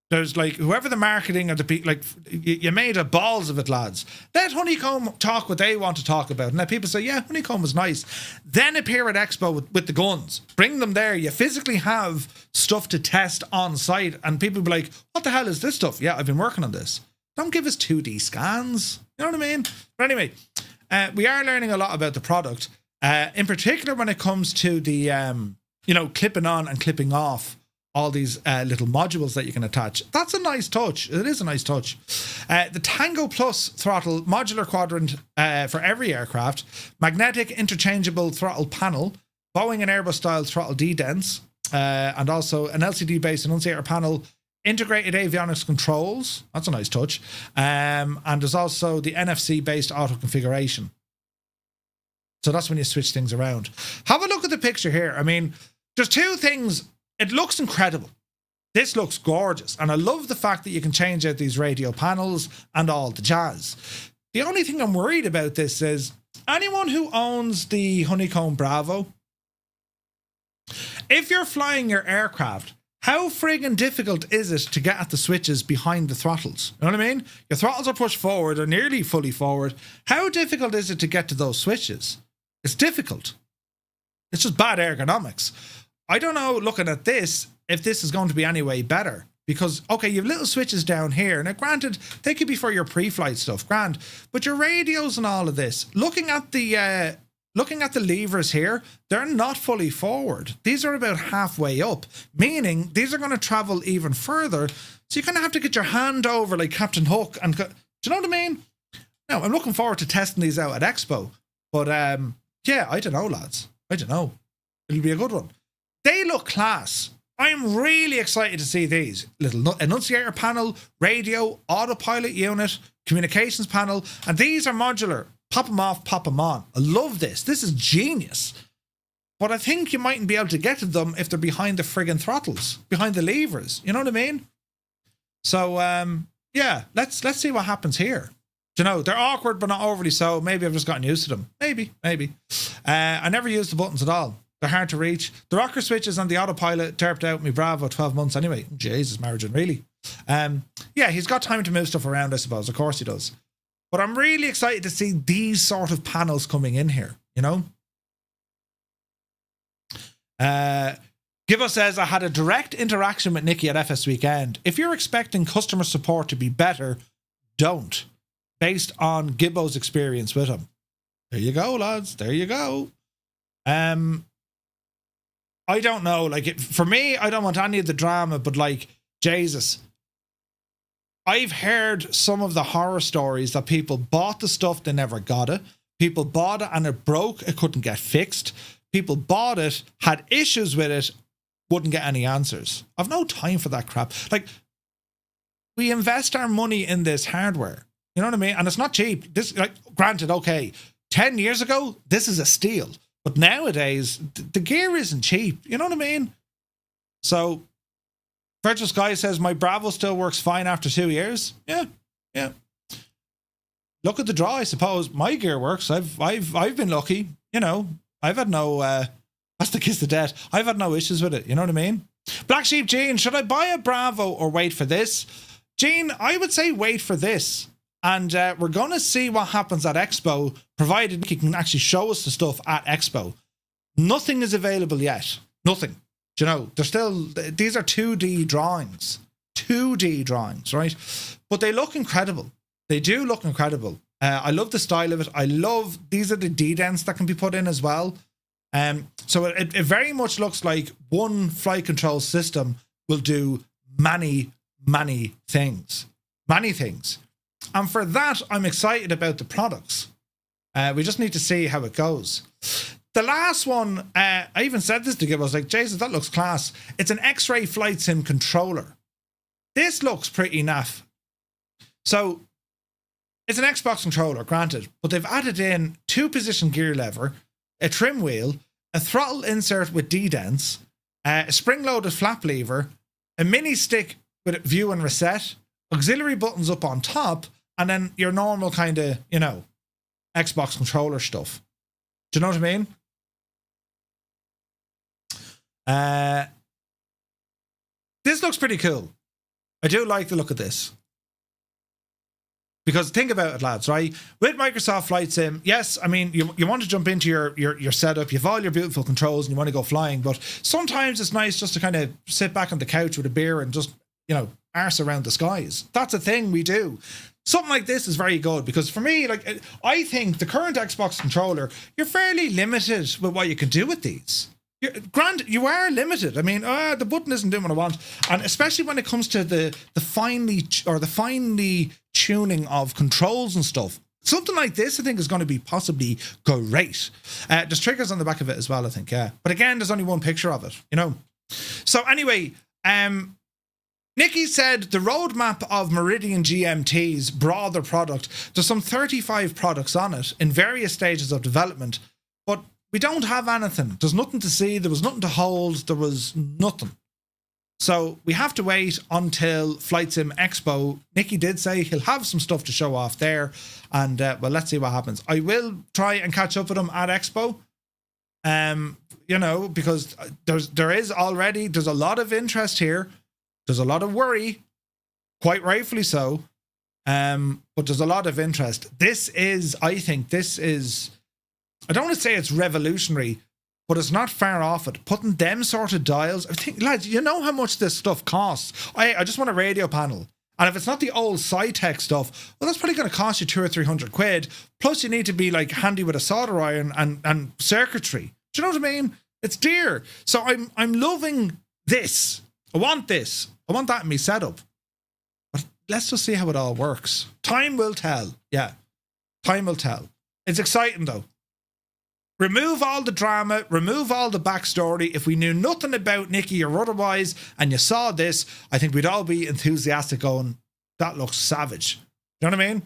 Speaker 1: There's like whoever the marketing or the people, like you made a balls of it, lads. Let Honeycomb talk what they want to talk about, and let people say, yeah, Honeycomb was nice. Then appear at Expo with the guns. Bring them there. You physically have stuff to test on site, and people be like, what the hell is this stuff? Yeah, I've been working on this. Don't give us 2D scans. You know what I mean? But anyway, we are learning a lot about the product, in particular when it comes to the, you know, clipping on and clipping off all these little modules that you can attach. That's a nice touch. It is a nice touch. The Tango Plus throttle, modular quadrant for every aircraft, magnetic interchangeable throttle panel, Boeing and Airbus style throttle D-dents, and also an LCD-based annunciator panel, integrated avionics controls. That's a nice touch. And there's also the NFC-based auto configuration. So that's when you switch things around. Have a look at the picture here. I mean, there's two things. It looks incredible. This looks gorgeous. And I love the fact that you can change out these radio panels and all the jazz. The only thing I'm worried about this is anyone who owns the Honeycomb Bravo, if you're flying your aircraft, how friggin' difficult is it to get at the switches behind the throttles? You know what I mean? Your throttles are pushed forward or nearly fully forward. How difficult is it to get to those switches? It's difficult. It's just bad ergonomics. I don't know, looking at this, if this is going to be any way better. Because, okay, you have little switches down here. Now, granted, they could be for your pre-flight stuff, grand. But your radios and all of this, looking at the levers here, they're not fully forward. These are about halfway up, meaning these are going to travel even further. So you're going to have to get your hand over like Captain Hook. And do you know what I mean? Now, I'm looking forward to testing these out at Expo. But, yeah, I don't know, lads. I don't know. It'll be a good one. They look class. I'm really excited to see these. Little annunciator panel, radio, autopilot unit, communications panel, and these are modular. Pop them off, pop them on. I love this. This is genius. But I think you mightn't be able to get to them if they're behind the friggin' throttles, behind the levers. You know what I mean? So, yeah, let's see what happens here. You know, they're awkward, but not overly so. Maybe I've just gotten used to them. Maybe. I never used the buttons at all. They're hard to reach. The rocker switches and the autopilot derped out me Bravo 12 months anyway. Jesus, Margin, really? Yeah, he's got time to move stuff around, I suppose. Of course he does. But I'm really excited to see these sort of panels coming in here, you know? Givo says, I had a direct interaction with Nikki at FSWeekend. If you're expecting customer support to be better, don't. Based on Gibbo's experience with him. There you go, lads. There you go. I don't know. Like, for me, I don't want any of the drama, but like, Jesus. I've heard some of the horror stories that people bought the stuff, they never got it. People bought it and it broke, it couldn't get fixed. People bought it, had issues with it, wouldn't get any answers. I've no time for that crap. Like, we invest our money in this hardware. You know what I mean? And it's not cheap. This, like, granted, okay, 10 years ago, this is a steal. But nowadays, the gear isn't cheap. You know what I mean? So, Virtual Sky says, my Bravo still works fine after 2 years. Yeah. Look at the draw, I suppose. My gear works. I've been lucky. You know, I've had no, that's the kiss of death. I've had no issues with it. You know what I mean? Black Sheep Gene, should I buy a Bravo or wait for this? Gene, I would say wait for this. And we're going to see what happens at Expo, provided he can actually show us the stuff at Expo. Nothing is available yet. Nothing. Do you know, they're still, these are 2D drawings. 2D drawings, right? But they look incredible. They do look incredible. I love the style of it. I love, these are the D-dents that can be put in as well. So it very much looks like one flight control system will do many things. Many things. And for that, I'm excited about the products. We just need to see how it goes. The last one, I even said this to Give. I was like, Jesus, that looks class. It's an X-ray flight sim controller. This looks pretty naff. So It's an Xbox controller, granted, but they've added in 2-position gear lever, a trim wheel, a throttle insert with D-dents, a spring-loaded flap lever, a mini stick with view and reset, auxiliary buttons up on top, and then your normal kind of, you know, Xbox controller stuff. Do you know what I mean? This looks pretty cool. I do like the look of this. Because think about it, lads, right? With Microsoft Flight Sim, yes, I mean, you want to jump into your setup, you have all your beautiful controls and you want to go flying, but sometimes it's nice just to kind of sit back on the couch with a beer and just, you know, arse around the skies. That's a thing we do. Something like this is very good because for me, like, I think the current Xbox controller, you're fairly limited with what you can do with these. You are limited. I mean, the button isn't doing what I want, and especially when it comes to the finely tuning of controls and stuff. Something like this, I think, is going to be possibly great. There's triggers on the back of it as well, I think. Yeah, but again, there's only one picture of it. You know. So anyway, Nikki said the roadmap of Meridian GMT's broader product. There's some 35 products on it in various stages of development, but we don't have anything. There's nothing to see. There was nothing to hold. There was nothing. So we have to wait until Flight Sim Expo. Nikki did say he'll have some stuff to show off there. And, well, let's see what happens. I will try and catch up with him at Expo. You know, because there's a lot of interest here. There's a lot of worry, quite rightfully so. But there's a lot of interest. I don't want to say it's revolutionary, but it's not far off it. Putting them sort of dials, I think, lads, you know how much this stuff costs. I just want a radio panel. And if it's not the old Sci-Tech stuff, well, that's probably going to cost you 200 or 300 quid. Plus, you need to be like handy with a solder iron and circuitry. Do you know what I mean? It's dear. So I'm loving this. I want this. I want that in my setup. But let's just see how it all works. Time will tell. Yeah, time will tell. It's exciting though. Remove all the drama, remove all the backstory. If we knew nothing about Nikki or otherwise, and you saw this, I think we'd all be enthusiastic going, that looks savage. You know what I mean?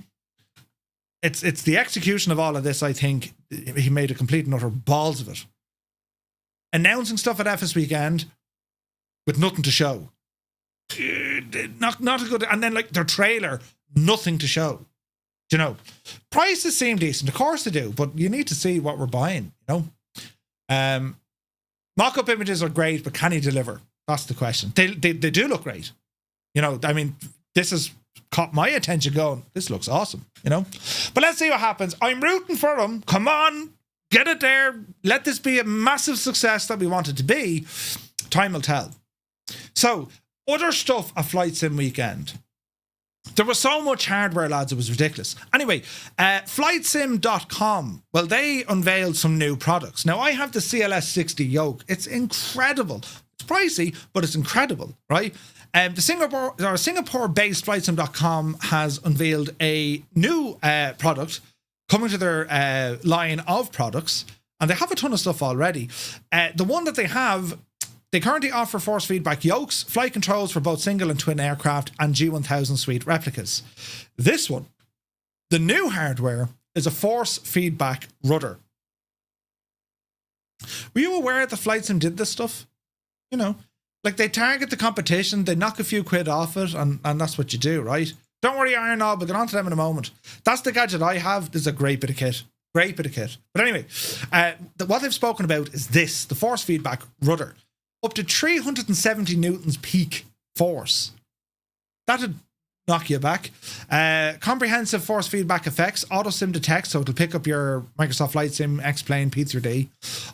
Speaker 1: It's the execution of all of this, I think, he made a complete and utter balls of it. Announcing stuff at FSWeekend with nothing to show. Not a good, and then like their trailer, nothing to show. You know, prices seem decent, of course they do, but you need to see what we're buying, you know. Mock-up images are great, but can he deliver? That's the question. They do look great. You know, I mean, this has caught my attention going, this looks awesome, you know. But let's see what happens. I'm rooting for him. Come on, get it there. Let this be a massive success that we want it to be. Time will tell. So, other stuff at Flight Sim Weekend. There was so much hardware, lads, it was ridiculous. Anyway, flightsim.com, well, they unveiled some new products. Now, I have the CLS60 yoke. It's incredible. It's pricey, but it's incredible, right? The Singapore-based flightsim.com has unveiled a new product coming to their line of products, and they have a ton of stuff already. The one that they have, they currently offer force feedback yokes, flight controls for both single and twin aircraft, and G1000 suite replicas. This one, the new hardware, is a force feedback rudder. Were you aware that Flight Sim did this stuff? You know, like they target the competition, they knock a few quid off it, and that's what you do, right? Don't worry, Iron Knob, we'll get on to them in a moment. That's the gadget I have. This is a great bit of kit. Great bit of kit. But anyway, what they've spoken about is this, the force feedback rudder. Up to 370 newtons peak force. That'd knock you back. Comprehensive force feedback effects, auto sim detect, so it'll pick up your Microsoft Flight Sim, X-Plane, P3D.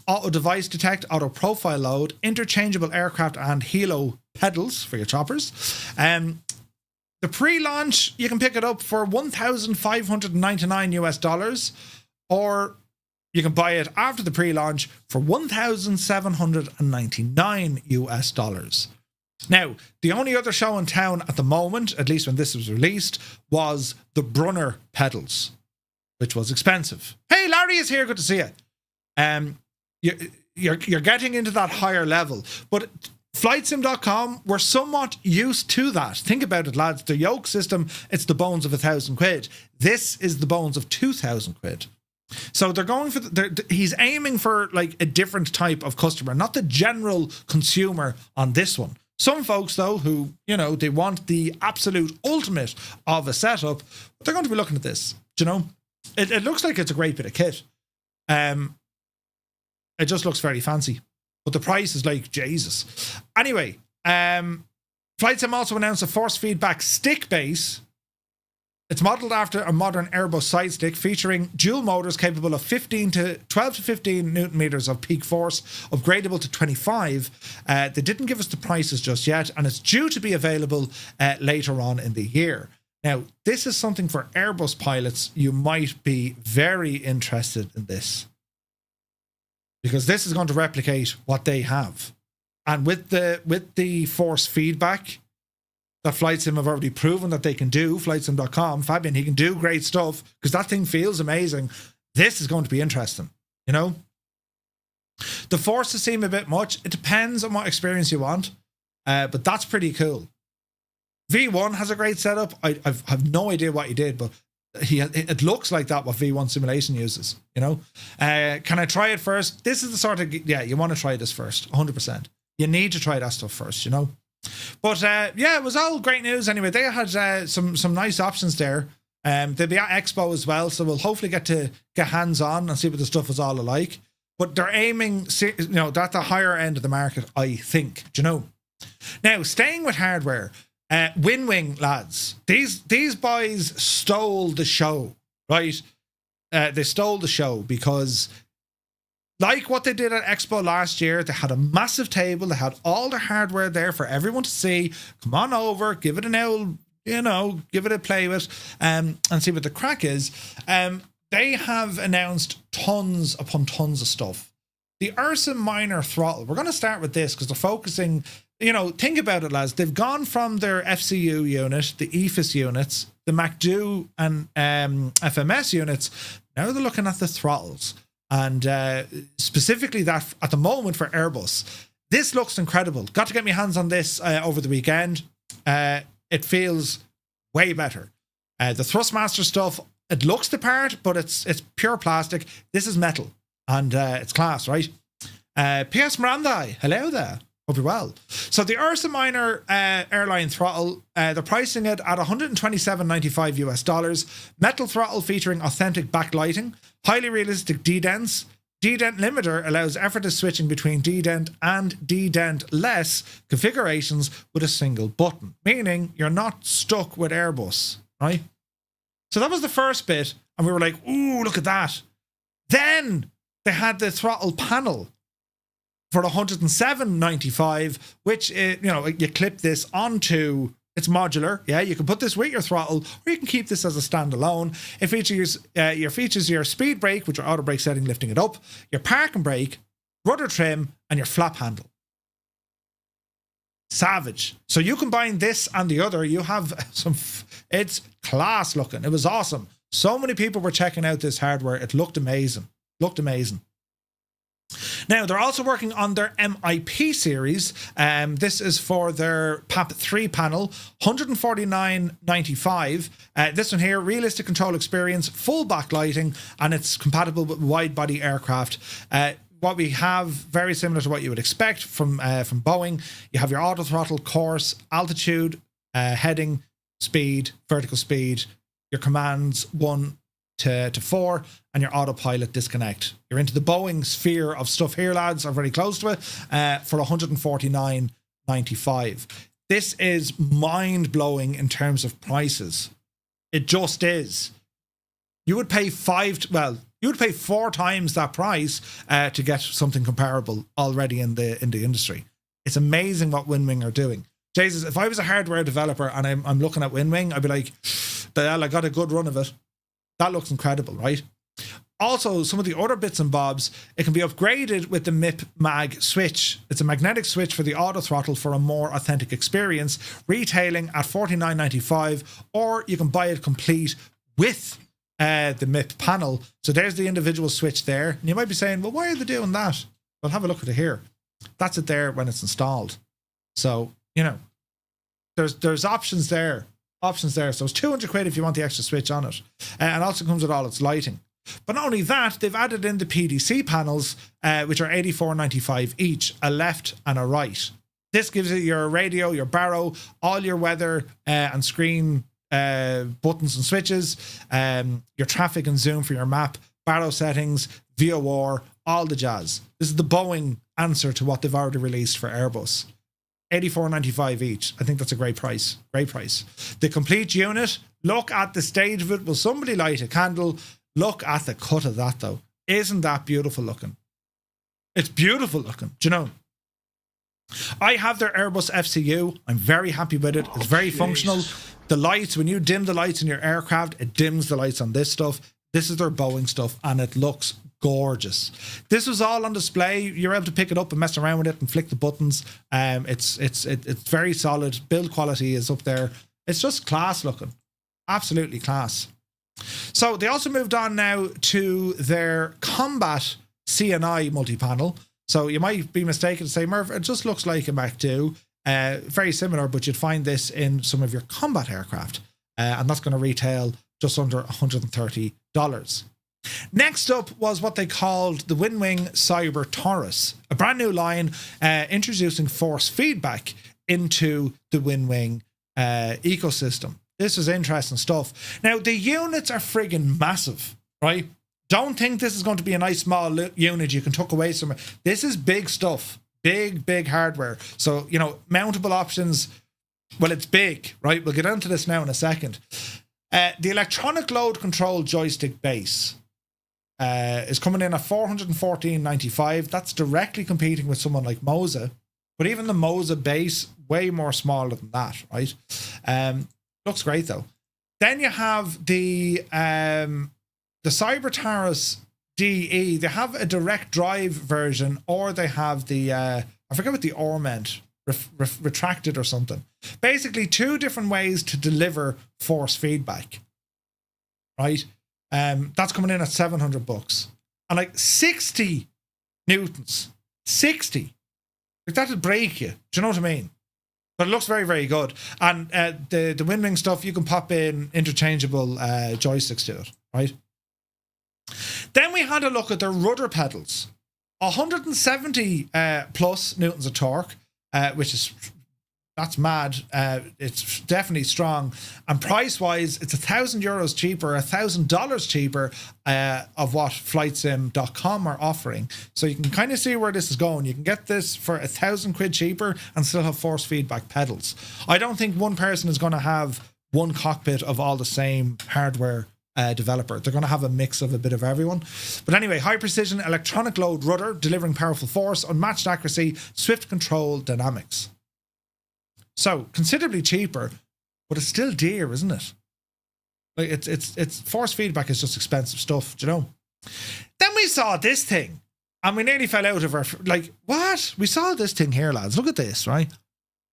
Speaker 1: Auto device detect, auto profile load, interchangeable aircraft and helo pedals for your choppers. The pre-launch, you can pick it up for $1,599 US, or you can buy it after the pre-launch for $1,799 US. Now, the only other show in town at the moment, at least when this was released, was the Brunner pedals, which was expensive. Hey, Larry is here. Good to see you. You're getting into that higher level, but FlightSim.com, we're somewhat used to that. Think about it, lads. The yoke system, it's the bones of £1,000. This is the bones of £2,000. So they're going for he's aiming for like a different type of customer, not the general consumer on this one. Some folks though who, you know, they want the absolute ultimate of a setup, they're going to be looking at this. Do you know? It looks like it's a great bit of kit. It just looks very fancy. But the price is like Jesus. Anyway, FlightSim also announced a force feedback stick base. It's modelled after a modern Airbus side stick featuring dual motors capable of 12 to 15 newton meters of peak force, upgradable to 25. They didn't give us the prices just yet, and it's due to be available later on in the year. Now, this is something for Airbus pilots. You might be very interested in this, because this is going to replicate what they have. And with the force feedback that FlightSim have already proven that they can do, FlightSim.com, Fabian, he can do great stuff because that thing feels amazing. This is going to be interesting, you know? The forces seem a bit much. It depends on what experience you want, but that's pretty cool. V1 has a great setup. I have no idea what he did, but it looks like that what V1 simulation uses, you know. Can I try it first? This is the sort of, yeah, you want to try this first, 100%. You need to try that stuff first, you know. But yeah, it was all great news anyway. They had some nice options there. They'll be at Expo as well, so we'll hopefully get hands on and see what the stuff is all alike. But they're aiming, you know, at the higher end of the market, I think. Do you know? Now, staying with hardware. WinWing, lads, these boys stole the show, right? They stole the show because, like what they did at Expo last year, they had a massive table. They had all the hardware there for everyone to see. Come on over, give it an old, you know, give it a play with, and see what the crack is. They have announced tons upon tons of stuff. The Ursa Minor throttle. We're going to start with this because they're focusing. You know, think about it, lads. They've gone from their FCU unit, the EFIS units, the MacDo and FMS units. Now they're looking at the throttles. And specifically that at the moment for Airbus. This looks incredible. Got to get my hands on this over the weekend. It feels way better. The Thrustmaster stuff, it looks the part, but it's pure plastic. This is metal. And it's class, right? P.S. Mirandai, hello there. Hope you're well. So the Ursa Minor airline throttle, they're pricing it at $127.95 US. Metal throttle featuring authentic backlighting, highly realistic D-dents. D-dent limiter allows effortless switching between D-dent and D-dent-less configurations with a single button, meaning you're not stuck with Airbus, right? So that was the first bit, and we were like, ooh, look at that. Then they had the throttle panel for $107.95, which, you know, you clip this onto, it's modular. Yeah, you can put this with your throttle, or you can keep this as a standalone. It features your speed brake, with your auto brake setting lifting it up, your parking brake, rudder trim, and your flap handle. Savage. So you combine this and the other, you have some, it's class looking. It was awesome. So many people were checking out this hardware. It looked amazing. Looked amazing. Now, they're also working on their MIP series. This is for their PAP3 panel, $149.95. This one here, realistic control experience, full backlighting, and it's compatible with wide-body aircraft. What we have, very similar to what you would expect from Boeing. You have your auto throttle, course, altitude, heading, speed, vertical speed, your commands 1 to 4, and your autopilot disconnect. You're into the Boeing sphere of stuff here, lads, are very close to it, for $149.95. This is mind-blowing in terms of prices. It just is. You would pay 4 times that price to get something comparable already in the industry. It's amazing what WinWing are doing. Jesus, if I was a hardware developer and I'm looking at WinWing, I'd be like, I got a good run of it. That looks incredible, right? Also, some of the other bits and bobs, it can be upgraded with the MIP mag switch. It's a magnetic switch for the auto throttle for a more authentic experience, retailing at $49.95, or you can buy it complete with the MIP panel. So there's the individual switch there. And you might be saying, well, why are they doing that? Well, have a look at it here. That's it there when it's installed. So, you know, there's options there. So it's 200 quid if you want the extra switch on it. And also comes with all its lighting. But not only that, they've added in the PDC panels, which are $84.95 each, a left and a right. This gives you your radio, your baro, all your weather and screen buttons and switches, your traffic and zoom for your map, baro settings, VOR, all the jazz. This is the Boeing answer to what they've already released for Airbus. $84.95 each. I think that's a great price. Great price. The complete unit, look at the stage of it. Will somebody light a candle? Look at the cut of that, though. Isn't that beautiful looking? It's beautiful looking. Do you know? I have their Airbus FCU. I'm very happy with it. It's very functional. The lights, when you dim the lights in your aircraft, it dims the lights on this stuff. This is their Boeing stuff, and it looks gorgeous. This was all on display. You're able to pick it up and mess around with it and flick the buttons. It's very solid. Build quality is up there. It's just class looking. Absolutely class. So they also moved on now to their combat CNI multi-panel. So you might be mistaken to say, Murph, it just looks like a Mach 2. Very similar, but you'd find this in some of your combat aircraft. And that's going to retail just under $130. Next up was what they called the Winwing Cyber Taurus, a brand new line introducing force feedback into the Winwing ecosystem. This is interesting stuff. Now, the units are friggin' massive, right? Don't think this is going to be a nice small unit you can tuck away somewhere. This is big stuff. Big hardware. So, you know, mountable options. Well, it's big, right? We'll get into this now in a second. The electronic load control joystick base is coming in at $414.95. That's directly competing with someone like MOZA. But even the MOZA base, way more smaller than that, right? Looks great, though. Then you have the Cyber Taurus DE. They have a direct drive version, or they have the, I forget what the R meant, retracted or something. Basically, two different ways to deliver force feedback, right? That's coming in at $700. And like 60 newtons. 60. Like, that'd break you. Do you know what I mean? But it looks very, very good. And the Winwing stuff, you can pop in interchangeable joysticks to it, right? Then we had a look at their rudder pedals. 170 plus newtons of torque, which is, that's mad. It's definitely strong. And price-wise, it's €1,000 cheaper, $1,000 cheaper of what flightsim.com are offering. So you can kind of see where this is going. You can get this for £1,000 cheaper and still have force feedback pedals. I don't think one person is going to have one cockpit of all the same hardware developer. They're going to have a mix of a bit of everyone. But anyway, high precision electronic load rudder, delivering powerful force, unmatched accuracy, swift control dynamics. So considerably cheaper, but it's still dear, isn't it? Like it's force feedback is just expensive stuff, do you know? Then we saw this thing, and we nearly fell out of our, like, what? We saw this thing here, lads. Look at this, right?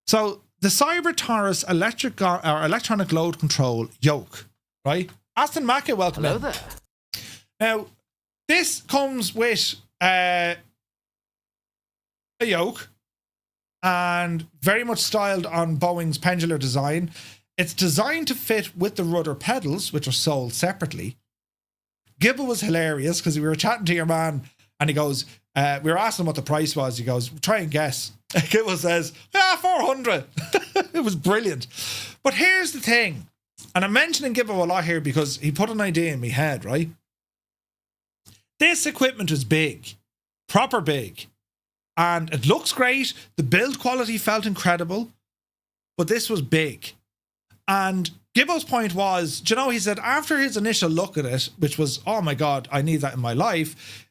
Speaker 1: So the Cyber Taurus electronic load control yoke, right? Aston Macca, welcome.
Speaker 7: Hello there.
Speaker 1: Now, this comes with a yoke, and very much styled on Boeing's pendular design. It's designed to fit with the rudder pedals, which are sold separately. Gibble was hilarious because we were chatting to your man, and he goes, we were asking him what the price was. He goes, try and guess. Gibble says, 400. It was brilliant. But here's the thing. And I'm mentioning Gibbo a lot here because he put an idea in my head, right? This equipment is big, proper big, and it looks great. The build quality felt incredible, but this was big. And Gibbo's point was, do you know, he said after his initial look at it, which was, oh my God, I need that in my life,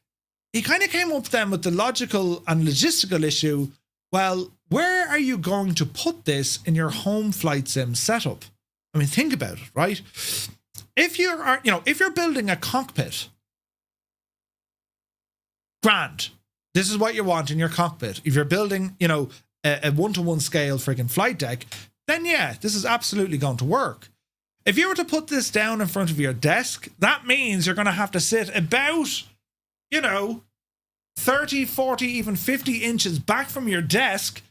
Speaker 1: he kind of came up then with the logical and logistical issue. Well, where are you going to put this in your home flight sim setup? I mean, think about it, right? If you're building a cockpit, grand. This is what you want in your cockpit. If you're building, a one-to-one scale friggin' flight deck, then yeah, this is absolutely going to work. If you were to put this down in front of your desk, that means you're going to have to sit about, 30, 40, even 50 inches back from your desk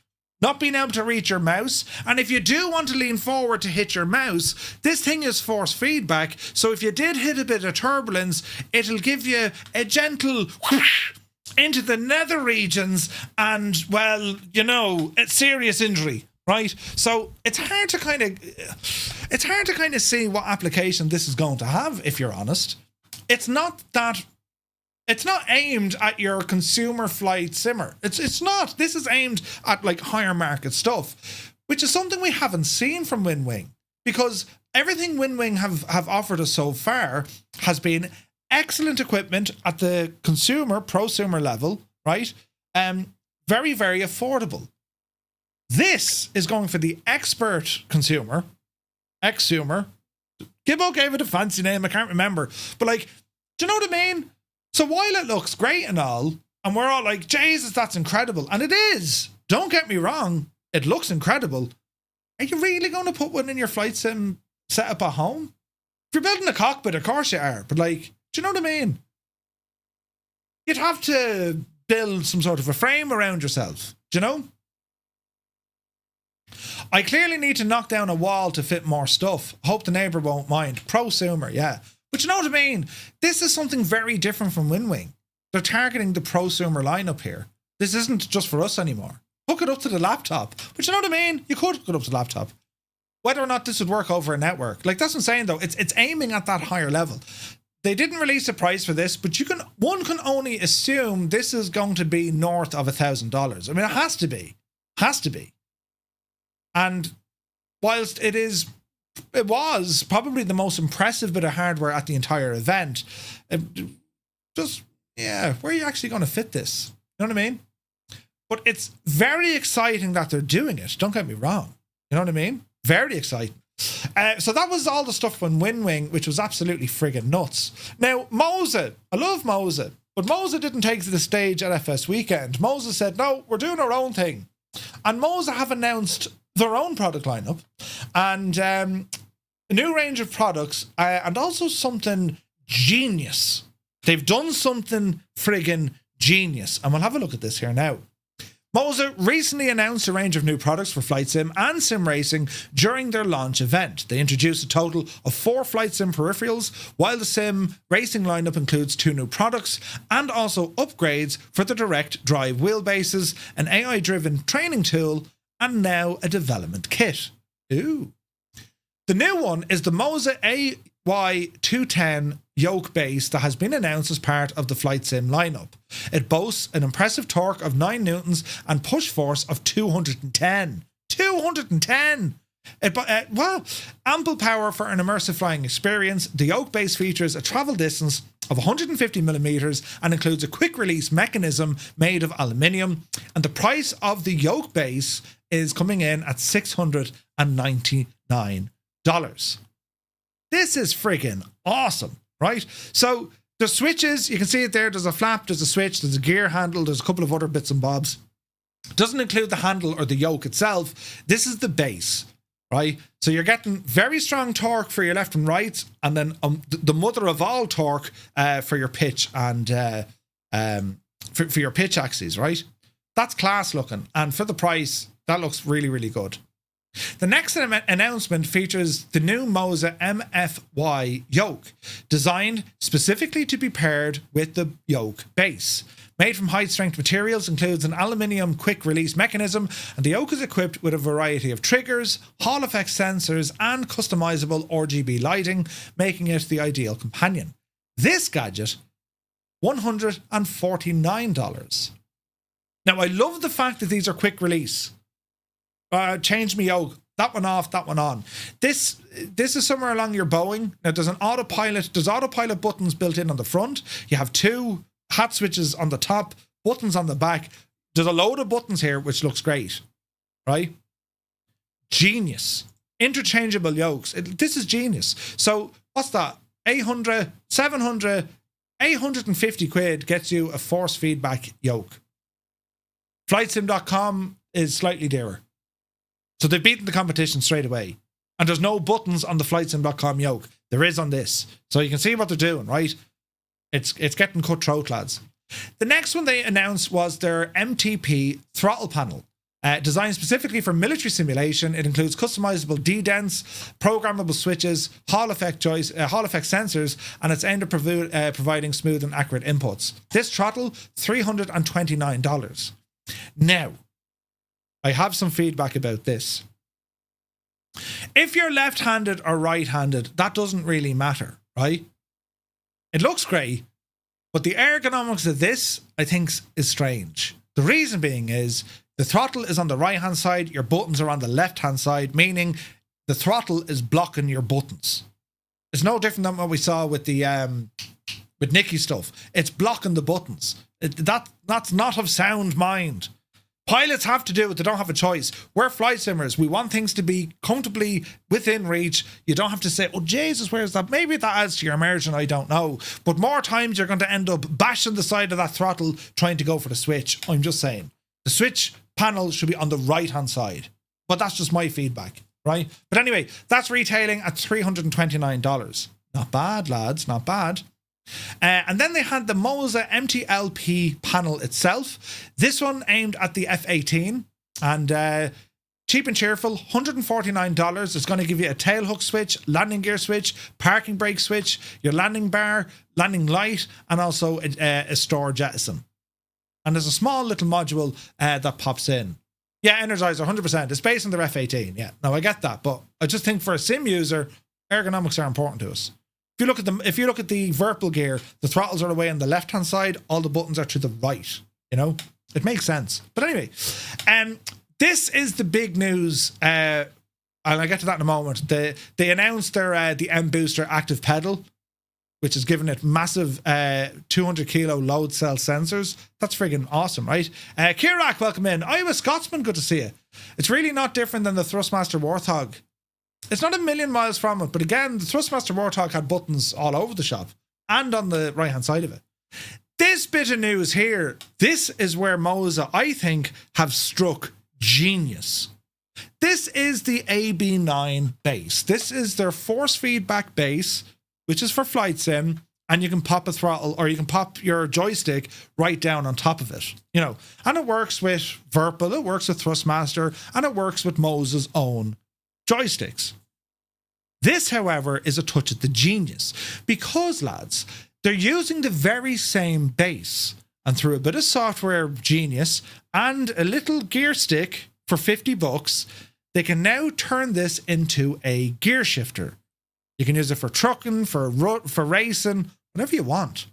Speaker 1: not being able to reach your mouse. And if you do want to lean forward to hit your mouse, this thing is force feedback. So if you did hit a bit of turbulence, it'll give you a gentle whoosh into the nether regions and, well, you know, a serious injury, right? So it's hard to kind of see what application this is going to have, if you're honest. It's not aimed at your consumer flight simmer. It's not. This is aimed at like higher market stuff, which is something we haven't seen from WinWing, because everything WinWing have offered us so far has been excellent equipment at the consumer, prosumer level, right? Very, very affordable. This is going for the expert consumer, exumer. Gibbo gave it a fancy name, I can't remember. But like, do you know what I mean? So while it looks great and all, and we're all like, Jesus, that's incredible. And it is. Don't get me wrong. It looks incredible. Are you really going to put one in your flight sim setup at home? If you're building a cockpit, of course you are. But like, do you know what I mean? You'd have to build some sort of a frame around yourself. Do you know? I clearly need to knock down a wall to fit more stuff. Hope the neighbour won't mind. Prosumer, yeah. But you know what I mean? This is something very different from WinWing. They're targeting the prosumer lineup here. This isn't just for us anymore. Hook it up to the laptop. But you know what I mean? You could hook it up to the laptop. Whether or not this would work over a network. Like, that's what I'm saying though. It's aiming at that higher level. They didn't release a price for this, but one can only assume this is going to be north of $1,000. I mean, it has to be. Has to be. And whilst it was probably the most impressive bit of hardware at the entire event, where are you actually going to fit this? You know what I mean? But it's very exciting that they're doing it. Don't get me wrong. You know what I mean? Very exciting. So that was all the stuff on WinWing, which was absolutely friggin' nuts. Now, MOZA. I love MOZA. But MOZA didn't take to the stage at FSWeekend. MOZA said, no, we're doing our own thing. And MOZA have announced their own product lineup and a new range of products and also something genius. They've done something friggin' genius. And we'll have a look at this here now. MOZA recently announced a range of new products for flight sim and sim racing during their launch event. They introduced a total of 4 flight sim peripherals, while the sim racing lineup includes 2 new products and also upgrades for the direct drive wheelbases, an AI-driven training tool, and now a development kit. Ooh. The new one is the MOZA AY210 yoke base that has been announced as part of the flight sim lineup. It boasts an impressive torque of 9 newtons and push force of 210. 210! Ample power for an immersive flying experience. The yoke base features a travel distance of 150 millimeters and includes a quick release mechanism made of aluminium. And the price of the yoke base is coming in at $699. This is friggin' awesome, right? So the switches, you can see it there. There's a flap, there's a switch, there's a gear handle, there's a couple of other bits and bobs. Doesn't include the handle or the yoke itself. This is the base, right? So you're getting very strong torque for your left and right, and then the mother of all torque for your pitch and for your pitch axes, right? That's class looking, and for the price, that looks really, really good. The next announcement features the new MOZA MFY yoke, designed specifically to be paired with the yoke base. Made from high-strength materials, includes an aluminium quick-release mechanism, and the yoke is equipped with a variety of triggers, Hall effect sensors, and customizable RGB lighting, making it the ideal companion. This gadget, $149. Now, I love the fact that these are quick-release. Change me yoke, that one off, that one on. This is somewhere along your Boeing. Now there's autopilot buttons built in on the front. You have 2 hat switches on the top, buttons on the back. There's a load of buttons here, which looks great, right? Genius. Interchangeable yokes. This is genius. So what's that? 800, 700, 850 quid gets you a force feedback yoke. Flightsim.com is slightly dearer. So they've beaten the competition straight away. And there's no buttons on the flightsim.com yoke. There is on this. So you can see what they're doing, right? It's getting cutthroat, lads. The next one they announced was their MTP throttle panel. Designed specifically for military simulation, it includes customizable D-dents, programmable switches, Hall effect sensors, and it's aimed at providing smooth and accurate inputs. This throttle, $329. Now, I have some feedback about this. If you're left-handed or right-handed, that doesn't really matter, right? It looks great, but the ergonomics of this, I think, is strange. The reason being is the throttle is on the right-hand side, your buttons are on the left-hand side, meaning the throttle is blocking your buttons. It's no different than what we saw with the with Nicky stuff. It's blocking the buttons. That's not of sound mind. Pilots have to do it. They don't have a choice. We're flight simmers. We want things to be comfortably within reach. You don't have to say, oh, Jesus, where's that? Maybe that adds to your immersion. I don't know. But more times you're going to end up bashing the side of that throttle trying to go for the switch. I'm just saying. The switch panel should be on the right-hand side. But that's just my feedback, right? But anyway, that's retailing at $329. Not bad, lads. Not bad. And then they had the MOZA MTLP panel itself. This one aimed at the F-18 and cheap and cheerful, $149. It's going to give you a tailhook switch, landing gear switch, parking brake switch, your landing bar, landing light, and also a store jettison. And there's a small little module that pops in. Yeah, Energizer, 100%. It's based on their F-18. Yeah, no, I get that. But I just think for a sim user, ergonomics are important to us. If you look at the Virpil gear, the throttles are away on the left-hand side, all the buttons are to the right. You know, it makes sense. But anyway, this is the big news, and I'll get to that in a moment. They announced their the M Booster active pedal, which has given it massive 200 kilo load cell sensors. That's friggin' awesome, right? Kirak, welcome in. Iowa Scotsman, good to see you. It's really not different than the Thrustmaster Warthog. It's not a million miles from it, but again, the Thrustmaster Warthog had buttons all over the shop and on the right-hand side of it. This bit of news here, this is where MOZA, I think, have struck genius. This is the AB9 base. This is their force feedback base, which is for flight sim, and you can pop a throttle or you can pop your joystick right down on top of it, you know. And it works with Virpil, it works with Thrustmaster, and it works with MOZA's own joysticks. This, however, is a touch of the genius because, lads, they're using the very same base, and through a bit of software genius and a little gear stick for $50, they can now turn this into a gear shifter. You can use it for trucking, for racing, whatever you want.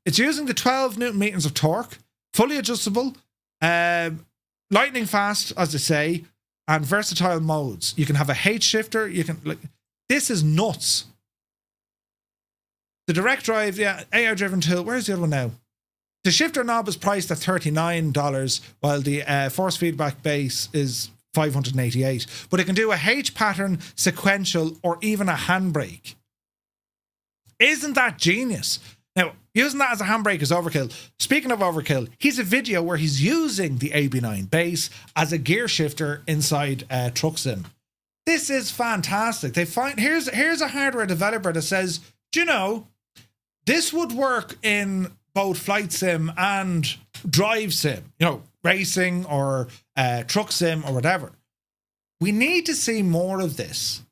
Speaker 1: It's using the 12 Newton meters of torque, fully adjustable, lightning fast, as they say, and versatile modes. You can have a H shifter. You can, like, this is nuts. The direct drive, yeah, AR driven tool. Where's the other one now? The shifter knob is priced at $39, while the force feedback base is $588. But it can do a H pattern, sequential, or even a handbrake. Isn't that genius? Now, using that as a handbrake is overkill. Speaking of overkill, here's a video where he's using the AB9 base as a gear shifter inside Truck Sim. This is fantastic. Here's a hardware developer that says, do you know, this would work in both flight sim and drive sim, you know, racing or truck sim or whatever. We need to see more of this.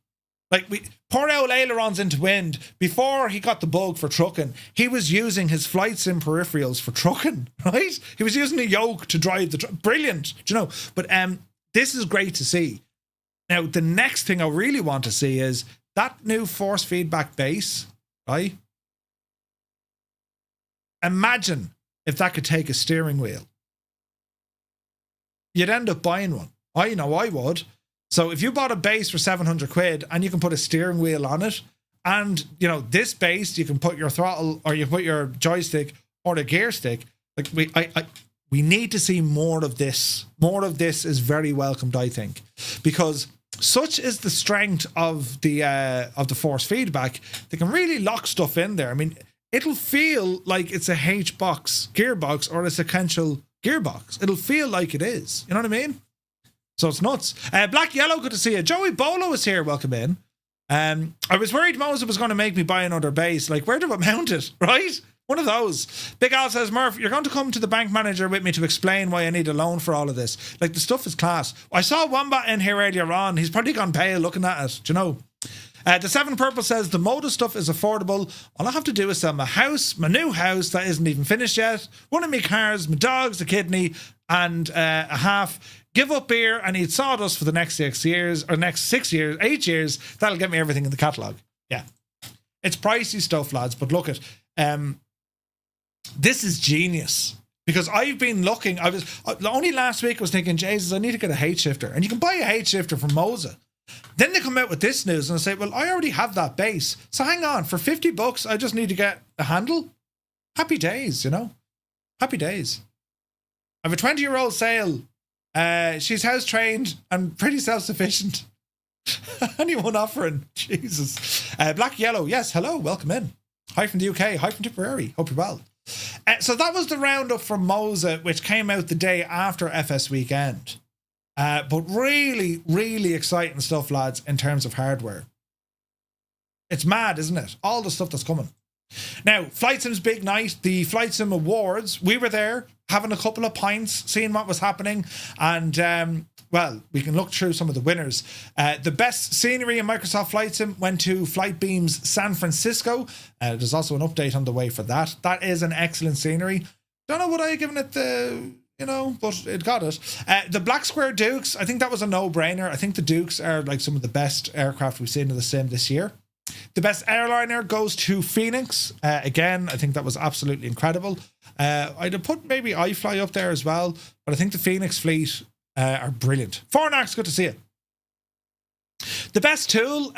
Speaker 1: Like, poor old ailerons into wind. Before he got the bug for trucking, he was using his flight sim peripherals for trucking, right? He was using a yoke to drive the truck. Brilliant, do you know? But this is great to see. Now, the next thing I really want to see is that new force feedback base, right? Imagine if that could take a steering wheel. You'd end up buying one. I know I would. So if you bought a base for 700 quid and you can put a steering wheel on it, and, you know, this base, you can put your throttle or you put your joystick or the gear stick. Like, we need to see more of this. More of this is very welcomed, I think, because such is the strength of the force feedback. They can really lock stuff in there. I mean, it'll feel like it's a H-box gearbox or a sequential gearbox. It'll feel like it is. You know what I mean? So it's nuts. Black Yellow, good to see you. Joey Bolo is here. Welcome in. I was worried MOZA was going to make me buy another base. Like, where do I mount it? Right? One of those. Big Al says, Murph, you're going to come to the bank manager with me to explain why I need a loan for all of this. Like, the stuff is class. I saw Wombat in here earlier on. He's probably gone pale looking at it. Do you know? The Seven Purple says, the MOZA stuff is affordable. All I have to do is sell my house, my new house that isn't even finished yet, one of my cars, my dogs, a kidney, and a half. Give up beer and eat sawdust for the next 6 years, or next 6 years, 8 years. That'll get me everything in the catalogue. Yeah. It's pricey stuff, lads, but look at this is genius. Because I've been looking, only last week I was thinking, Jesus, I need to get a H shifter. And you can buy a H shifter from MOZA. Then they come out with this news and say, well, I already have that base. So hang on, for $50, I just need to get a handle. Happy days, you know? Happy days. I have a 20-year-old Sale. She's house trained and pretty self-sufficient. Anyone offering? Jesus. Black Yellow, yes, hello, welcome in. Hi from the UK, hi from Tipperary. Hope you're well. So that was the roundup from MOZA, which came out the day after FS Weekend. But really, really exciting stuff, lads, in terms of hardware. It's mad, isn't it? All the stuff that's coming. Now, Flight Sim's big night, the Flight Sim Awards. We were there, having a couple of pints, seeing what was happening. And, well, we can look through some of the winners. The best scenery in Microsoft Flight Sim went to Flightbeam's San Francisco. There's also an update on the way for that. That is an excellent scenery. Don't know what I given it the... You know, but it got it. The Black Square Dukes, I think that was a no-brainer. I think the Dukes are like some of the best aircraft we've seen in the sim this year. The best airliner goes to Phoenix. Again, I think that was absolutely incredible. I'd have put maybe iFly up there as well, but I think the Phoenix fleet are brilliant. Fornax, good to see it. The best tool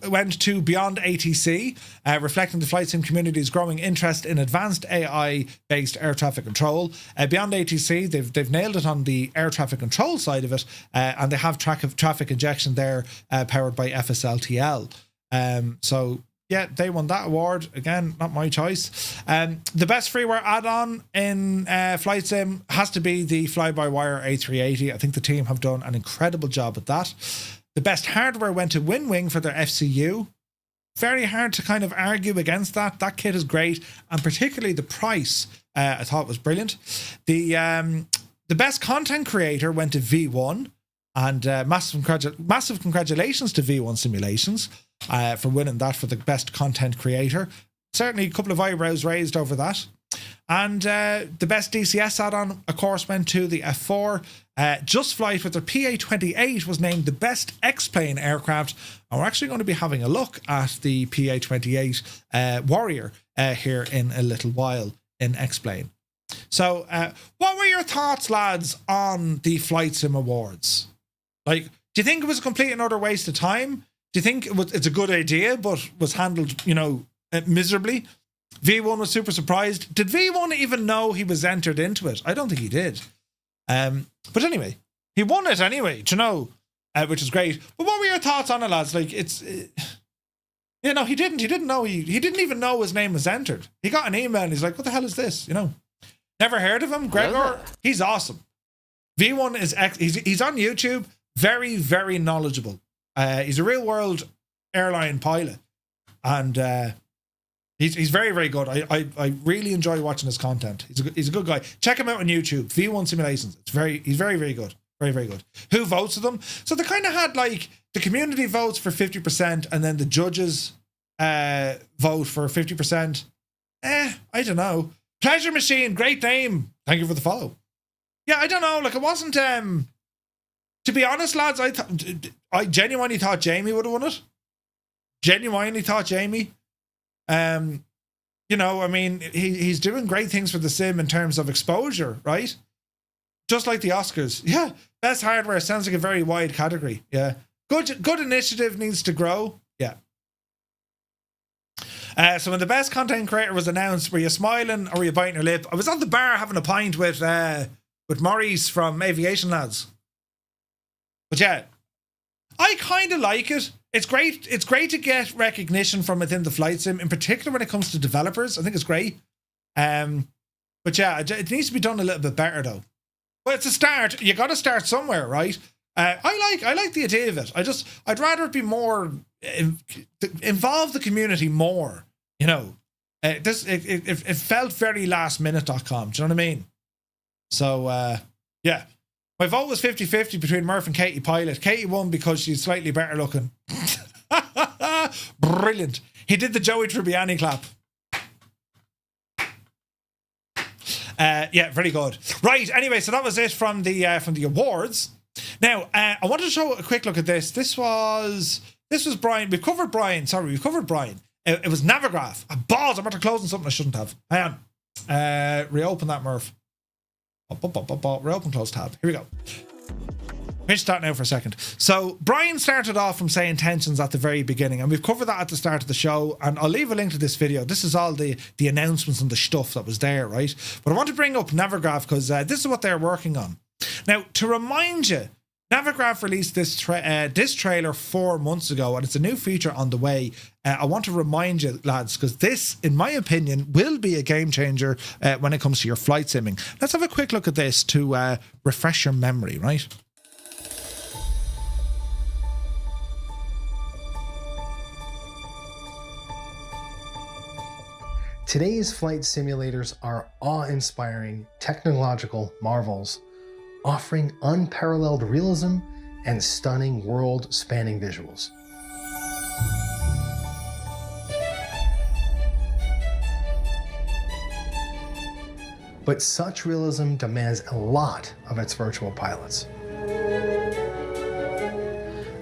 Speaker 1: went to Beyond ATC, reflecting the flight sim community's growing interest in advanced AI-based air traffic control. Beyond ATC, they've nailed it on the air traffic control side of it, and they have traffic injection there, powered by FSLTL. So yeah, they won that award. Again, not my choice. The best freeware add-on in Flight Sim has to be the fly-by-wire A380. I think the team have done an incredible job at that. The best hardware went to WinWing for their FCU. Very hard to kind of argue against that. That kit is great, and particularly the price, I thought was brilliant. The best content creator went to V1, and massive congratulations to V1 Simulations for winning that for the best content creator. Certainly a couple of eyebrows raised over that. And the best DCS add-on, of course, went to the F4. Just Flight with their PA-28 was named the best X-Plane aircraft. And we're actually going to be having a look at the PA-28 Warrior here in a little while in X-Plane. So what were your thoughts, lads, on the Flight Sim Awards? Like, do you think it was a complete and utter waste of time? Do you think it's a good idea, but was handled, you know, miserably? V1 was super surprised. Did V1 even know he was entered into it? I don't think he did. But anyway, he won it anyway, do you know, which is great. But what were your thoughts on it, lads? Like, it's, you know, he didn't know, he didn't even know his name was entered. He got an email and he's like, what the hell is this? You know, never heard of him. Gregor, he's awesome. V1 is, he's on YouTube, very, very knowledgeable. He's a real world airline pilot, and he's very, very good. I really enjoy watching his content. He's a good guy. Check him out on YouTube. V1 Simulations. He's very, very good. Very, very good. Who votes with them? So they kind of had like the community votes for 50%, and then the judges vote for 50%. I don't know. Pleasure Machine, great name. Thank you for the follow. Yeah, I don't know. Like, it wasn't. To be honest, lads, I genuinely thought Jamie would have won it. Genuinely thought Jamie. You know, I mean, he's doing great things for the sim in terms of exposure, right? Just like the Oscars. Yeah, best hardware sounds like a very wide category. Yeah, good initiative, needs to grow. Yeah. So when the best content creator was announced, were you smiling or were you biting your lip? I was at the bar having a pint with Maurice from Aviation lads. But yeah, I kind of like it. It's great. It's great to get recognition from within the flight sim, in particular when it comes to developers. I think it's great. But yeah, it needs to be done a little bit better though. Well, it's a start. You got to start somewhere, right? I like the idea of it. I'd rather it be more involve the community more. You know, It felt very lastminute.com. Do you know what I mean? So, yeah. My vote was 50-50 between Murph and Katie Pilot. Katie won because she's slightly better looking. Brilliant. He did the Joey Tribbiani clap. Yeah, very good. Right, anyway, so that was it from the awards. Now, I wanted to show a quick look at this. This was Brian. We've covered Brian. It was Navigraph. Balls, I'm about to close on something I shouldn't have. Hang on. Reopen that, Murph. Reopen, close tab. Here we go. Pitch that now for a second. So Brian started off from SayIntentions at the very beginning, and we've covered that at the start of the show, and I'll leave a link to this video. This is all the announcements and the stuff that was there, right? But I want to bring up Navigraph because this is what they're working on. Now, to remind you, Navigraph released this trailer 4 months ago, and it's a new feature on the way. I want to remind you, lads, because this, in my opinion, will be a game changer when it comes to your flight simming. Let's have a quick look at this to refresh your memory, right?
Speaker 7: Today's flight simulators are awe-inspiring technological marvels, offering unparalleled realism and stunning world-spanning visuals. But such realism demands a lot of its virtual pilots.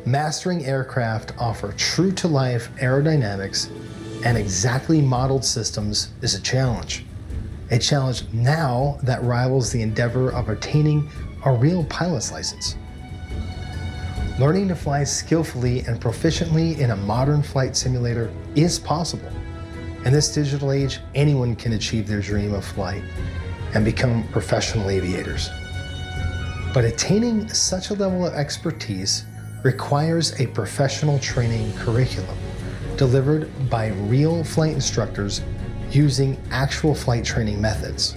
Speaker 7: Mastering aircraft offer true-to-life aerodynamics and exactly modeled systems is a challenge. A challenge now that rivals the endeavor of obtaining a real pilot's license. Learning to fly skillfully and proficiently in a modern flight simulator is possible. In this digital age, anyone can achieve their dream of flight and become professional aviators. But attaining such a level of expertise requires a professional training curriculum delivered by real flight instructors using actual flight training methods.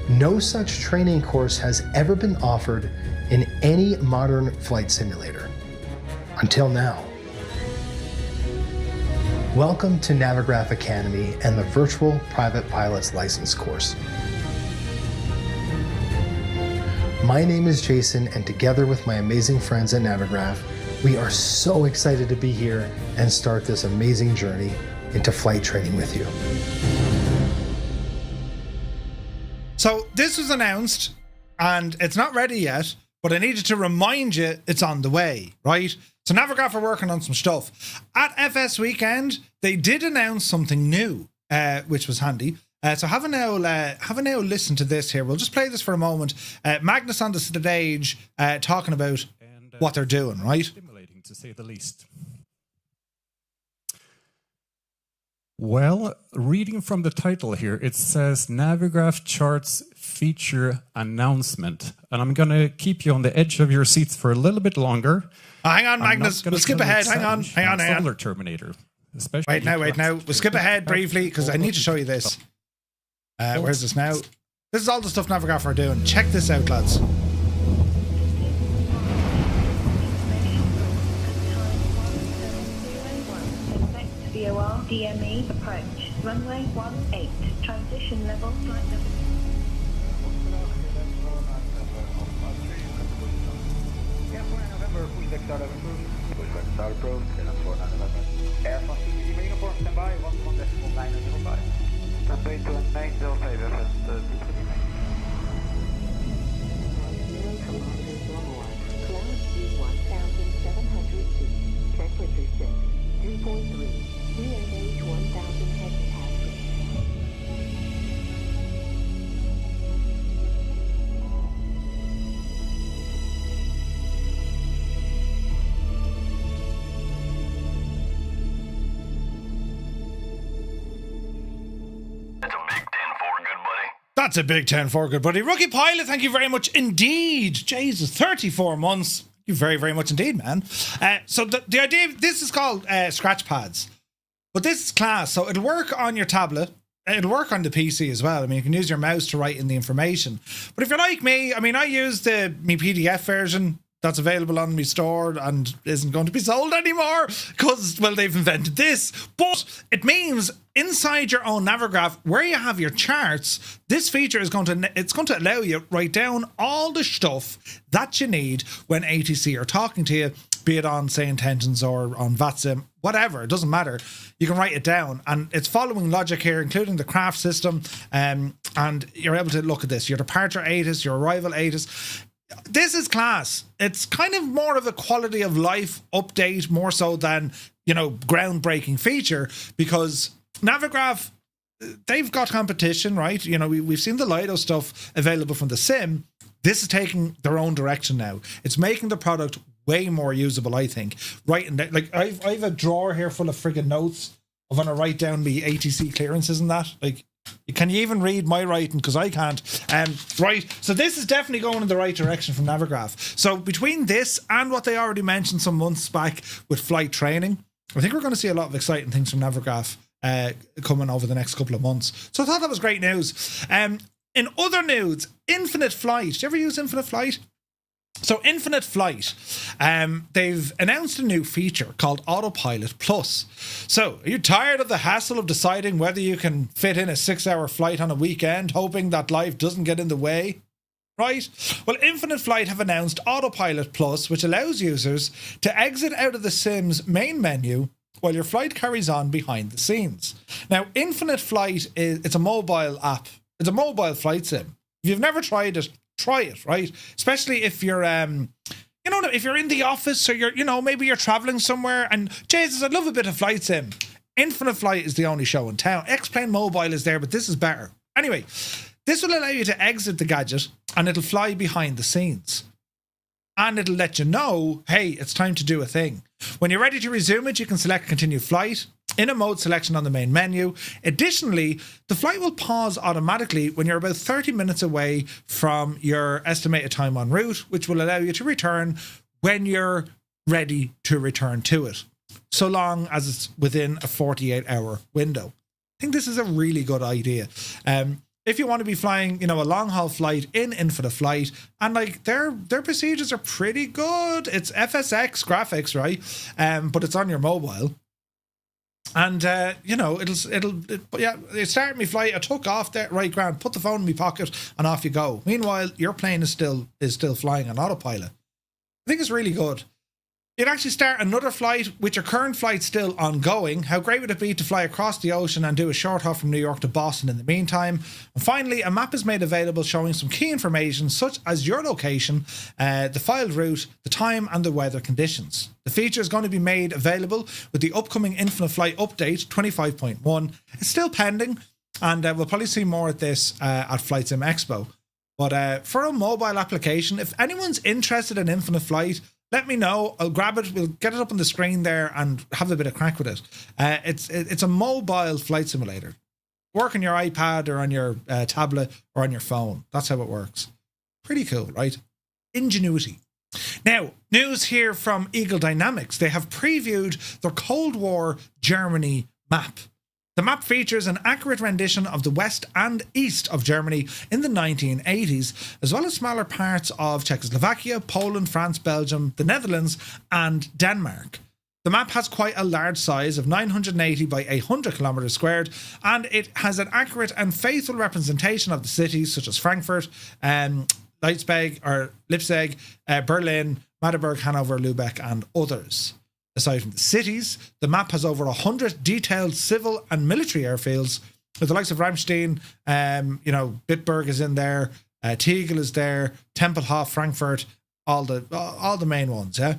Speaker 7: No such training course has ever been offered in any modern flight simulator, until now. Welcome to Navigraph Academy and the Virtual Private Pilot's License course. My name is Jason, and together with my amazing friends at Navigraph, we are so excited to be here and start this amazing journey into flight training with you.
Speaker 1: So this was announced, and it's not ready yet, but I needed to remind you it's on the way, right? So Navigraph are working on some stuff. At FSWeekend, they did announce something new, which was handy. So have a now listen to this here. We'll just play this for a moment. Magnus on the stage talking about what they're doing, right?
Speaker 8: Stimulating, to say the least. Well, reading from the title here, it says Navigraph Charts Feature Announcement. And I'm going to keep you on the edge of your seats for a little bit longer.
Speaker 1: Hang on, Magnus. We'll skip ahead. Hang on.
Speaker 8: Solar Terminator. Especially
Speaker 1: wait now. We'll skip ahead briefly because I need to show you this. Where's this now? This is all the stuff Navigraph are doing. Check this out, lads.
Speaker 9: VOR DME approach. Runway 18. Transition level flight level.
Speaker 5: Start approved. Air from CTC Singapore, stand by. 1.905. Stand by to 905 FS.
Speaker 9: 0 kilometers northward. Cloud speed 1,700 feet. Temperature 6. 3.3. VNH 1,000 hectopascals.
Speaker 1: That's a big 10-4, good buddy. Rookie Pilot, thank you very much indeed. Jesus, 34 months. Thank you very, very much indeed, man. So the idea, this is called scratch pads. But this is class, so it'll work on your tablet. It'll work on the PC as well. I mean, you can use your mouse to write in the information. But if you're like me, I mean, I use my PDF version that's available on my store and isn't going to be sold anymore because, well, they've invented this. But it means inside your own Navigraph, where you have your charts, this feature is going to allow you to write down all the stuff that you need when ATC are talking to you, be it on SayIntentions or on VATSIM, whatever, it doesn't matter. You can write it down, and it's following logic here, including the craft system, and you're able to look at this. Your departure ATIS, your arrival ATIS. This is class. It's kind of more of a quality of life update, more so than, you know, groundbreaking feature, because Navigraph, they've got competition, right? You know, we've seen the Lido stuff available from the sim. This is taking their own direction now. It's making the product way more usable, I think. Writing down, like I've a drawer here full of friggin' notes. I'm gonna write down the ATC clearances and that. Like, can you even read my writing? Because I can't. Right. So this is definitely going in the right direction from Navigraph. So between this and what they already mentioned some months back with flight training, I think we're going to see a lot of exciting things from Navigraph coming over the next couple of months. So I thought that was great news. In other news, Infinite Flight. Did you ever use Infinite Flight? So Infinite Flight, they've announced a new feature called Autopilot Plus. So are you tired of the hassle of deciding whether you can fit in a 6-hour flight on a weekend, hoping that life doesn't get in the way? Right? Well, Infinite Flight have announced Autopilot Plus, which allows users to exit out of the sim's main menu while your flight carries on behind the scenes. Now, Infinite Flight it's a mobile app. It's a mobile flight sim. If you've never tried it, try it, right? Especially if you're, you know, if you're in the office or you're, you know, maybe you're traveling somewhere and, Jesus, I'd love a bit of flight sim. Infinite Flight is the only show in town. X-Plane Mobile is there, but this is better. Anyway, this will allow you to exit the gadget and it'll fly behind the scenes. And it'll let you know, hey, it's time to do a thing. When you're ready to resume it, you can select continue flight in a mode selection on the main menu. Additionally, the flight will pause automatically when you're about 30 minutes away from your estimated time en route, which will allow you to return when you're ready to return to it, so long as it's within a 48-hour window. I think this is a really good idea. If you want to be flying, you know, a long haul flight in Infinite Flight, and like their procedures are pretty good. It's FSX graphics, right? But it's on your mobile. And you know, it started me flight. I took off there, right, grand, put the phone in my pocket, and off you go. Meanwhile, your plane is still flying on autopilot. I think it's really good. You'd actually start another flight with your current flight still ongoing. How great would it be to fly across the ocean and do a short haul from New York to Boston in the meantime? And finally, a map is made available showing some key information such as your location, the filed route, the time and the weather conditions. The feature is going to be made available with the upcoming Infinite Flight update 25.1. It's still pending, and we'll probably see more at this at Flight Sim Expo. But for a mobile application, if anyone's interested in Infinite Flight, let me know. I'll grab it. We'll get it up on the screen there and have a bit of crack with it. It's a mobile flight simulator. Work on your iPad or on your tablet or on your phone. That's how it works. Pretty cool, right? Ingenuity. Now, news here from Eagle Dynamics. They have previewed their Cold War Germany map. The map features an accurate rendition of the west and east of Germany in the 1980s, as well as smaller parts of Czechoslovakia, Poland, France, Belgium, the Netherlands, and Denmark. The map has quite a large size of 980 by 800 kilometers squared, and it has an accurate and faithful representation of the cities such as Frankfurt, Leipzig, Berlin, Magdeburg, Hanover, Lübeck, and others. Aside from the cities, the map has over 100 detailed civil and military airfields, with the likes of Ramstein, Bitburg is in there, Tegel is there, Tempelhof, Frankfurt, all the main ones, yeah?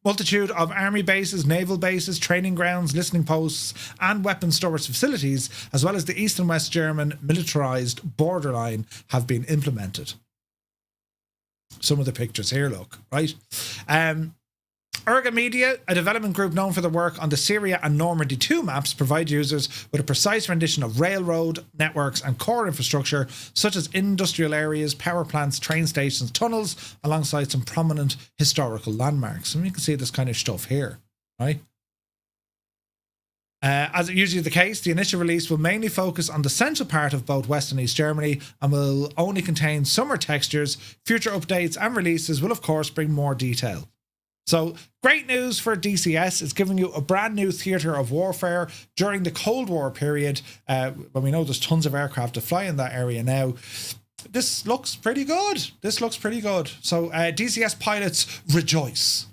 Speaker 1: Multitude of army bases, naval bases, training grounds, listening posts, and weapons storage facilities, as well as the East and West German militarized borderline, have been implemented. Some of the pictures here, look, right? Erga Media, a development group known for their work on the Syria and Normandy 2 maps, provide users with a precise rendition of railroad networks and core infrastructure, such as industrial areas, power plants, train stations, tunnels, alongside some prominent historical landmarks. And you can see this kind of stuff here, right? As is usually the case, the initial release will mainly focus on the central part of both West and East Germany and will only contain summer textures. Future updates and releases will, of course, bring more detail. So, great news for DCS. It's giving you a brand new theatre of warfare during the Cold War period, when we know there's tons of aircraft to fly in that area now. This looks pretty good. So, DCS pilots rejoice.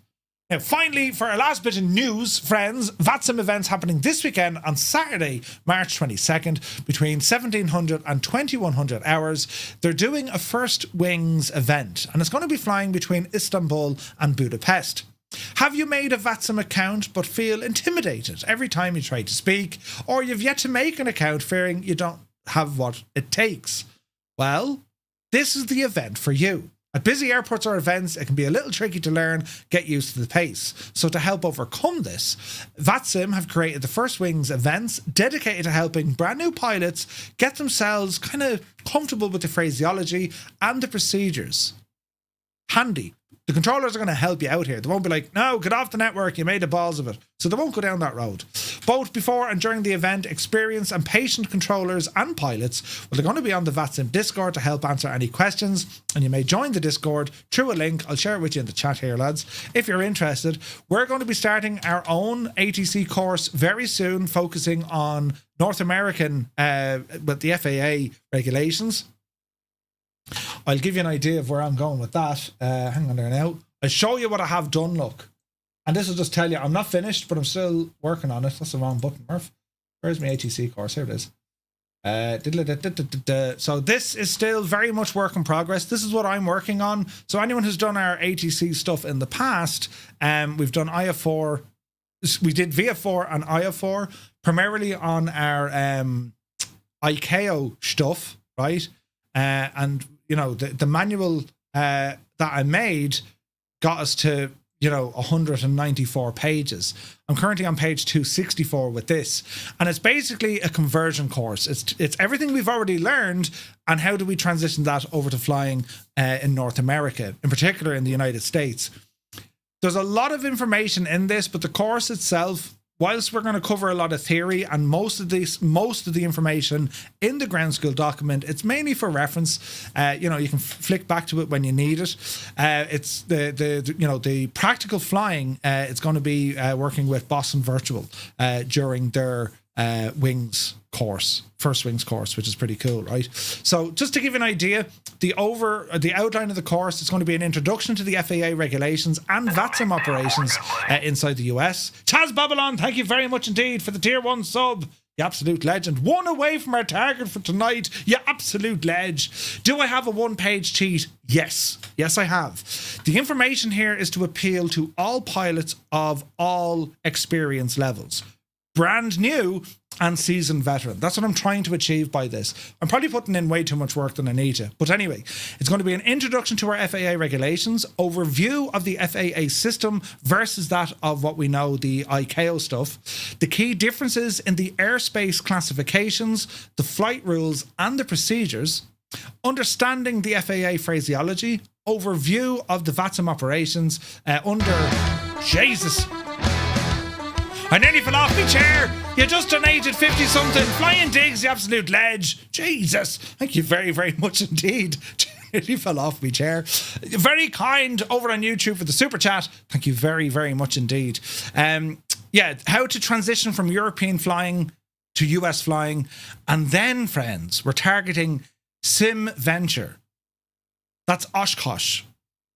Speaker 1: Now, finally, for our last bit of news, friends, VATSIM events happening this weekend on Saturday, March 22nd, between 1700 and 2100 hours. They're doing a First Wings event, and it's going to be flying between Istanbul and Budapest. Have you made a VATSIM account but feel intimidated every time you try to speak, or you've yet to make an account fearing you don't have what it takes? Well, this is the event for you. At busy airports or events, it can be a little tricky to learn, get used to the pace. So to help overcome this, VATSIM have created the First Wings events dedicated to helping brand new pilots get themselves kind of comfortable with the phraseology and the procedures. Handy. The controllers are going to help you out here. They won't be like, no, get off the network, you made the balls of it. So they won't go down that road. Both before and during the event, experienced and patient controllers and pilots, well, they're going to be on the VATSIM Discord to help answer any questions. And you may join the Discord through a link. I'll share it with you in the chat here, lads, if you're interested. We're going to be starting our own ATC course very soon, focusing on North American, with the FAA regulations. I'll give you an idea of where I'm going with that. Hang on there now. I'll show you what I have done, look. And this will just tell you I'm not finished, but I'm still working on it. That's the wrong button, Murph. Where's my ATC course? Here it is. So this is still very much work in progress. This is what I'm working on. So anyone who's done our ATC stuff in the past, we've done IF4. We did VF4 and IF4, primarily on our ICAO stuff, right? And you know, the manual that I made got us to, you know, 194 pages. I'm currently on page 264 with this, and it's basically a conversion course. It's everything we've already learned, and how do we transition that over to flying in North America, in particular in the United States. There's a lot of information in this, but the course itself, whilst we're going to cover a lot of theory and most of the information in the ground school document, it's mainly for reference. You know, you can flick back to it when you need it. It's the practical flying. It's going to be working with Boston Virtual during their wings course, First Wings course, which is pretty cool, right? So just to give you an idea, the outline of the course is going to be an introduction to the FAA regulations and VATSIM operations inside the US. Chaz Babylon, thank you very much indeed for the tier 1 sub. You absolute legend. One away from our target for tonight. You absolute ledge. Do I have a one-page cheat? Yes. Yes, I have. The information here is to appeal to all pilots of all experience levels. Brand new and seasoned veteran. That's what I'm trying to achieve by this. I'm probably putting in way too much work than I need to. But anyway, it's going to be an introduction to our FAA regulations, overview of the FAA system versus that of what we know, the ICAO stuff, the key differences in the airspace classifications, the flight rules and the procedures, understanding the FAA phraseology, overview of the VATSIM operations under... Jesus! I nearly fell off my chair. You just donated 50 something. Flying digs, the absolute ledge. Jesus. Thank you very, very much indeed. Nearly fell off my chair. Very kind over on YouTube for the super chat. Thank you very, very much indeed. Yeah, how to transition from European flying to US flying. And then, friends, we're targeting Sim Venture. That's Oshkosh.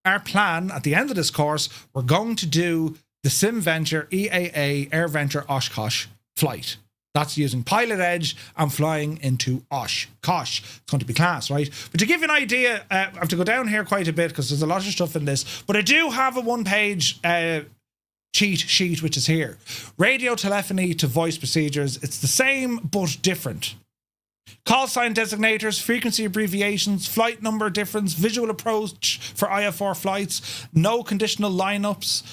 Speaker 1: Our plan at the end of this course, we're going to do the Sim Venture EAA Air Venture Oshkosh flight. That's using Pilot Edge and flying into Oshkosh. It's going to be class, right? But to give you an idea, I have to go down here quite a bit because there's a lot of stuff in this, but I do have a one-page cheat sheet, which is here. Radio telephony to voice procedures. It's the same, but different. Call sign designators, frequency abbreviations, flight number difference, visual approach for IF4 flights, no conditional lineups,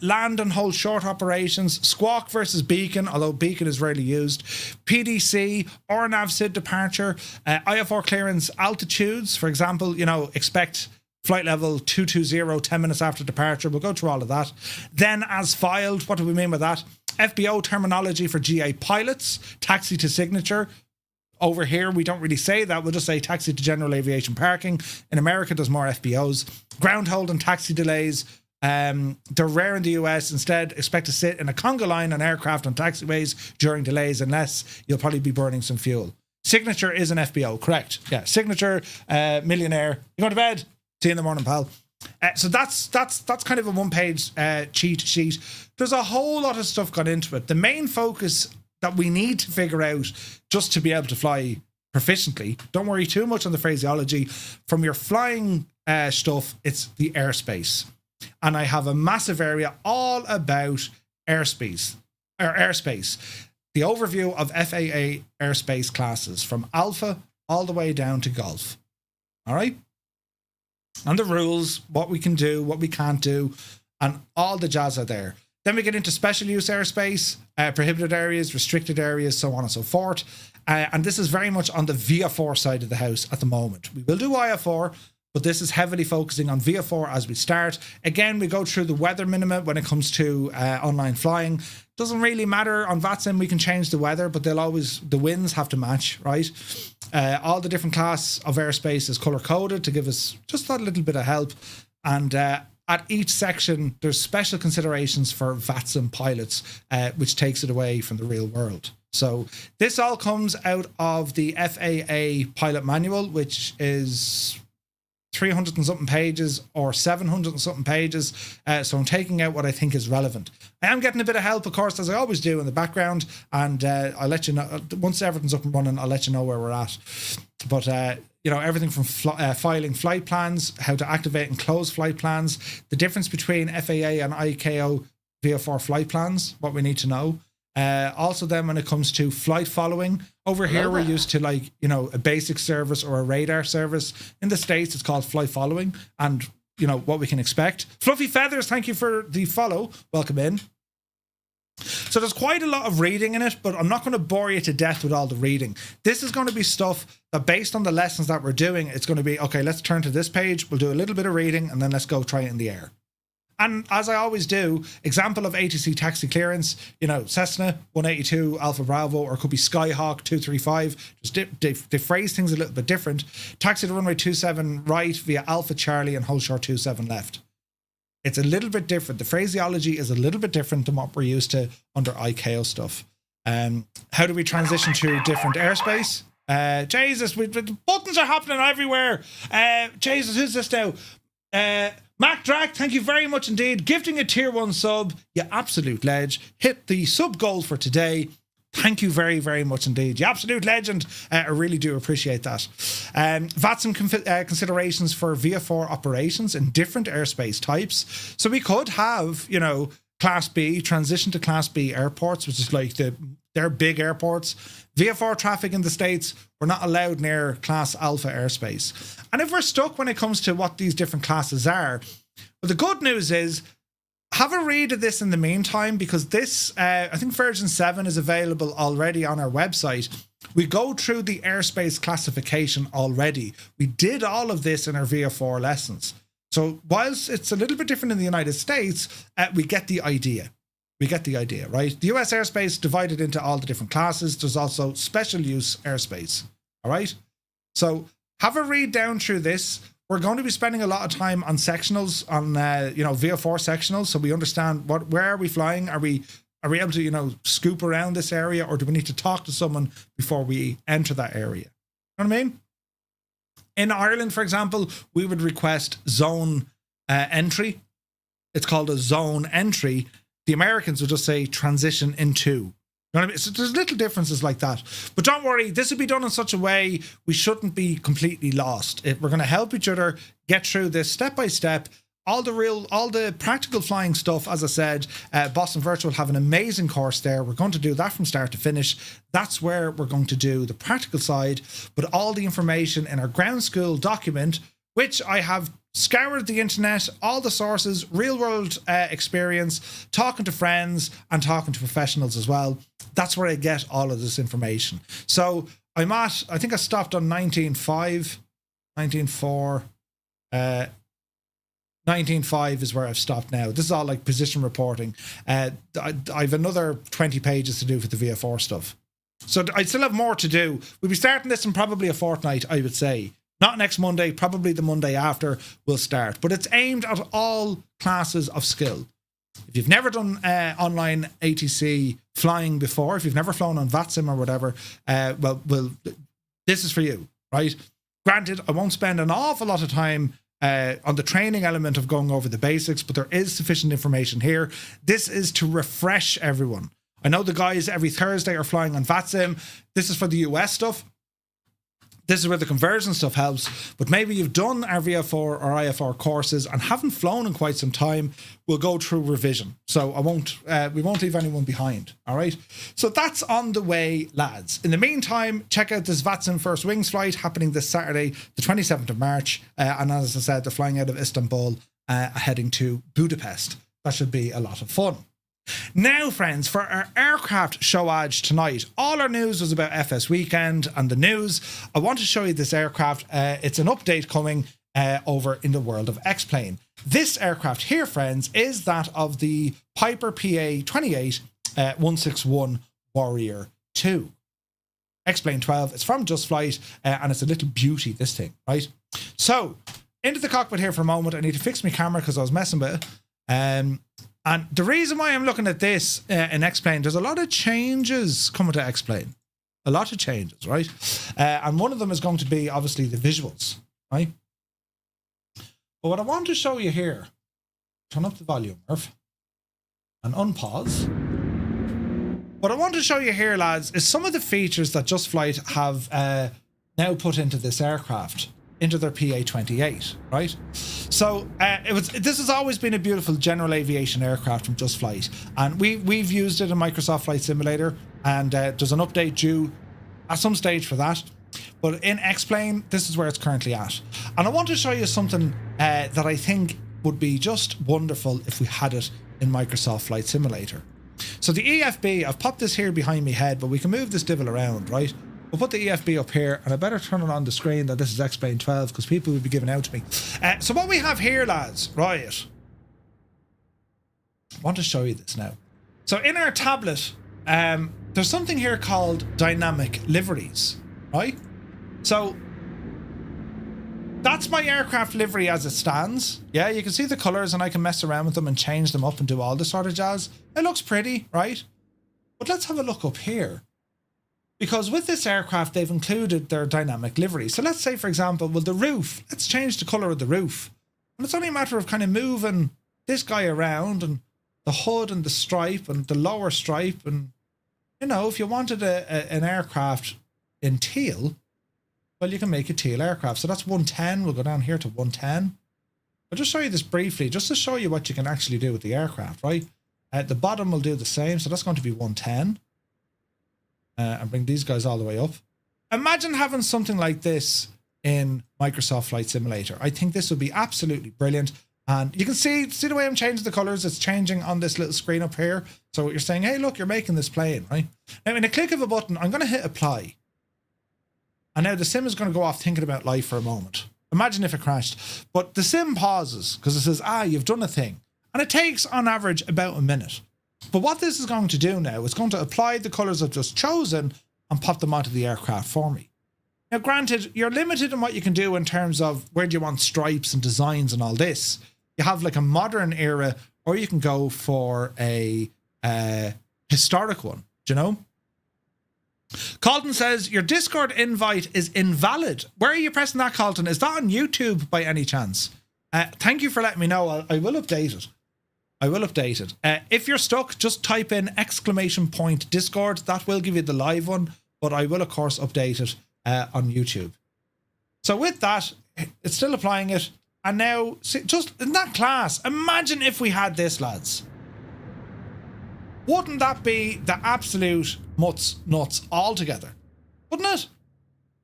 Speaker 1: land and hold short operations, squawk versus beacon, although beacon is rarely used, PDC, RNAV SID departure, IF4 clearance altitudes, for example, you know, expect flight level 220 10 minutes after departure. We'll go through all of that. Then as filed, what do we mean by that? FBO terminology for GA pilots, taxi to signature. Over here, we don't really say that. We'll just say taxi to general aviation parking. In America, there's more FBOs. Ground hold and taxi delays. They're rare in the US. Instead, expect to sit in a conga line on aircraft on taxiways during delays, unless you'll probably be burning some fuel. Signature is an FBO, correct? Yeah, signature, millionaire. You going to bed? See you in the morning, pal. So that's kind of a one-page cheat sheet. There's a whole lot of stuff gone into it. The main focus that we need to figure out just to be able to fly proficiently, don't worry too much on the phraseology. From your flying stuff, it's the airspace. And I have a massive area all about airspace. The overview of FAA airspace classes from Alpha all the way down to Golf. All right? And the rules, what we can do, what we can't do, and all the jazz are there. Then we get into special use airspace, prohibited areas, restricted areas, so on and so forth. And this is very much on the VIA4 side of the house at the moment. We will do IFR, but this is heavily focusing on VIA4 as we start. Again, we go through the weather minima when it comes to online flying. Doesn't really matter on VATSIM, we can change the weather, but the winds have to match, right? All the different class of airspace is color coded to give us just that little bit of help. And at each section, there's special considerations for VATSIM pilots, which takes it away from the real world. So this all comes out of the FAA pilot manual, which is 300 and something pages or 700 and something pages. So I'm taking out what I think is relevant. I am getting a bit of help, of course, as I always do in the background. And I'll let you know, once everything's up and running, I'll let you know where we're at. But, you know, everything from filing flight plans, how to activate and close flight plans, the difference between FAA and ICAO VFR flight plans, what we need to know. Also then when it comes to flight following, over here we're used to, like, you know, a basic service or a radar service. In the States it's called flight following, and you know what we can expect. Fluffy Feathers, thank you for the follow, welcome in. So there's quite a lot of reading in it, but I'm not going to bore you to death with all the reading. This is going to be stuff that, based on the lessons that we're doing, it's going to be, okay, let's turn to this page, we'll do a little bit of reading, and then let's go try it in the air. And as I always do, example of ATC taxi clearance, you know, Cessna 182 Alpha Bravo, or it could be Skyhawk 235. Just they phrase things a little bit different. Taxi to runway 27 right via Alpha Charlie and hold short 27 left. It's a little bit different. The phraseology is a little bit different than what we're used to under ICAO stuff. How do we transition to different airspace? Jesus, the buttons are happening everywhere. Jesus, who's this now? Mac Drac, thank you very much indeed. Gifting a tier 1 sub, you absolute ledge. Hit the sub goal for today. Thank you very, very much indeed. You absolute legend. I really do appreciate that. VATSIM considerations for VFR operations in different airspace types. So we could have, you know, Class B, transition to Class B airports, which is like they're big airports. VFR traffic in the States, we're not allowed near Class Alpha airspace. And if we're stuck when it comes to what these different classes are, well, the good news is, have a read of this in the meantime, because this, I think version 7 is available already on our website. We go through the airspace classification already. We did all of this in our VFR lessons. So whilst it's a little bit different in the United States, we get the idea. We get the idea, right? The US airspace divided into all the different classes. There's also special use airspace. All right. So have a read down through this. We're going to be spending a lot of time on sectionals, on VFR sectionals, so we understand where are we flying. Are we able to, you know, scoop around this area, or do we need to talk to someone before we enter that area? You know what I mean? In Ireland, for example, we would request zone entry. It's called a zone entry. The Americans would just say transition into. You know what I mean? So there's little differences like that. But don't worry, this will be done in such a way we shouldn't be completely lost. We're going to help each other get through this step by step. All the practical flying stuff, as I said, Boston Virtual have an amazing course there. We're going to do that from start to finish. That's where we're going to do the practical side. But all the information in our ground school document, which I have scoured the internet, all the sources, real world experience, talking to friends and talking to professionals as well. That's where I get all of this information. So I think I stopped on 19.5, 19.4. 19.5 is where I've stopped now. This is all like position reporting. I've another 20 pages to do for the VF4 stuff. So I still have more to do. We'll be starting this in probably a fortnight, I would say. Not next Monday, probably the Monday after we'll start. But it's aimed at all classes of skill. If you've never done online ATC flying before, if you've never flown on VATSIM or whatever, well, this is for you, right? Granted, I won't spend an awful lot of time on the training element of going over the basics, but there is sufficient information here. This is to refresh everyone. I know the guys every Thursday are flying on VATSIM. This is for the US stuff. This is where the conversion stuff helps, but maybe you've done our VF4 or IFR courses and haven't flown in quite some time. We'll go through revision. So we won't leave anyone behind. All right. So that's on the way, lads. In the meantime, check out this VATSIM First Wings flight happening this Saturday, the 27th of March. And as I said, they're flying out of Istanbul, heading to Budapest. That should be a lot of fun. Now, friends, for our aircraft show ad tonight, all our news was about FSWeekend and the news. I want to show you this aircraft. It's an update coming over in the world of X-Plane. This aircraft here, friends, is that of the Piper PA-28 161 Warrior 2. X-Plane 12. It's from Just Flight, and it's a little beauty, this thing, right? So, into the cockpit here for a moment. I need to fix my camera because I was messing with it. And the reason why I'm looking at this in X-Plane, there's a lot of changes coming to X-Plane. A lot of changes, right? And one of them is going to be, obviously, the visuals, right? But what I want to show you here, turn up the volume, Murph, and unpause. What I want to show you here, lads, is some of the features that Just Flight have now put into this aircraft, into their PA-28, right? So this has always been a beautiful general aviation aircraft from Just Flight, and we've used it in Microsoft Flight Simulator, and there's an update due at some stage for that. But in X-Plane, this is where it's currently at, and I want to show you something that I think would be just wonderful if we had it in Microsoft Flight Simulator. So the EFB, I've popped this here behind my head, but we can move this divel around, right? We'll put the EFB up here, and I better turn it on the screen that this is X-Plane 12 because people will be giving out to me. So what we have here, lads, right? I want to show you this now. So in our tablet, there's something here called dynamic liveries, right? So that's my aircraft livery as it stands. Yeah, you can see the colors, and I can mess around with them and change them up and do all this sort of jazz. It looks pretty, right? But let's have a look up here. Because with this aircraft, they've included their dynamic livery. So let's say, for example, well, the roof, let's change the color of the roof. And it's only a matter of kind of moving this guy around, and the hood and the stripe and the lower stripe. And, you know, if you wanted an aircraft in teal, well, you can make a teal aircraft. So that's 110. We'll go down here to 110. I'll just show you this briefly, just to show you what you can actually do with the aircraft, right? At the bottom, we'll do the same. So that's going to be 110. And bring these guys all the way up. Imagine having something like this in Microsoft Flight Simulator. I think this would be absolutely brilliant. And you can see the way I'm changing the colors. It's changing on this little screen up here. So you're saying, hey, look, you're making this plane, right? Now, in a click of a button, I'm going to hit apply. And now the sim is going to go off thinking about life for a moment. Imagine if it crashed. But the sim pauses because it says, you've done a thing. And it takes, on average, about a minute. But what this is going to do now is going to apply the colors I've just chosen and pop them onto the aircraft for me. Now, granted, you're limited in what you can do in terms of where do you want stripes and designs and all this. You have like a modern era, or you can go for a historic one, do you know? Colton says, your Discord invite is invalid. Where are you pressing that, Colton? Is that on YouTube by any chance? Thank you for letting me know. I will update it. I will update it. If you're stuck, just type in !Discord. That will give you the live one, but I will, of course, update it on YouTube. So with that, it's still applying it. And now, just in that class, imagine if we had this, lads. Wouldn't that be the absolute nuts altogether? Wouldn't it?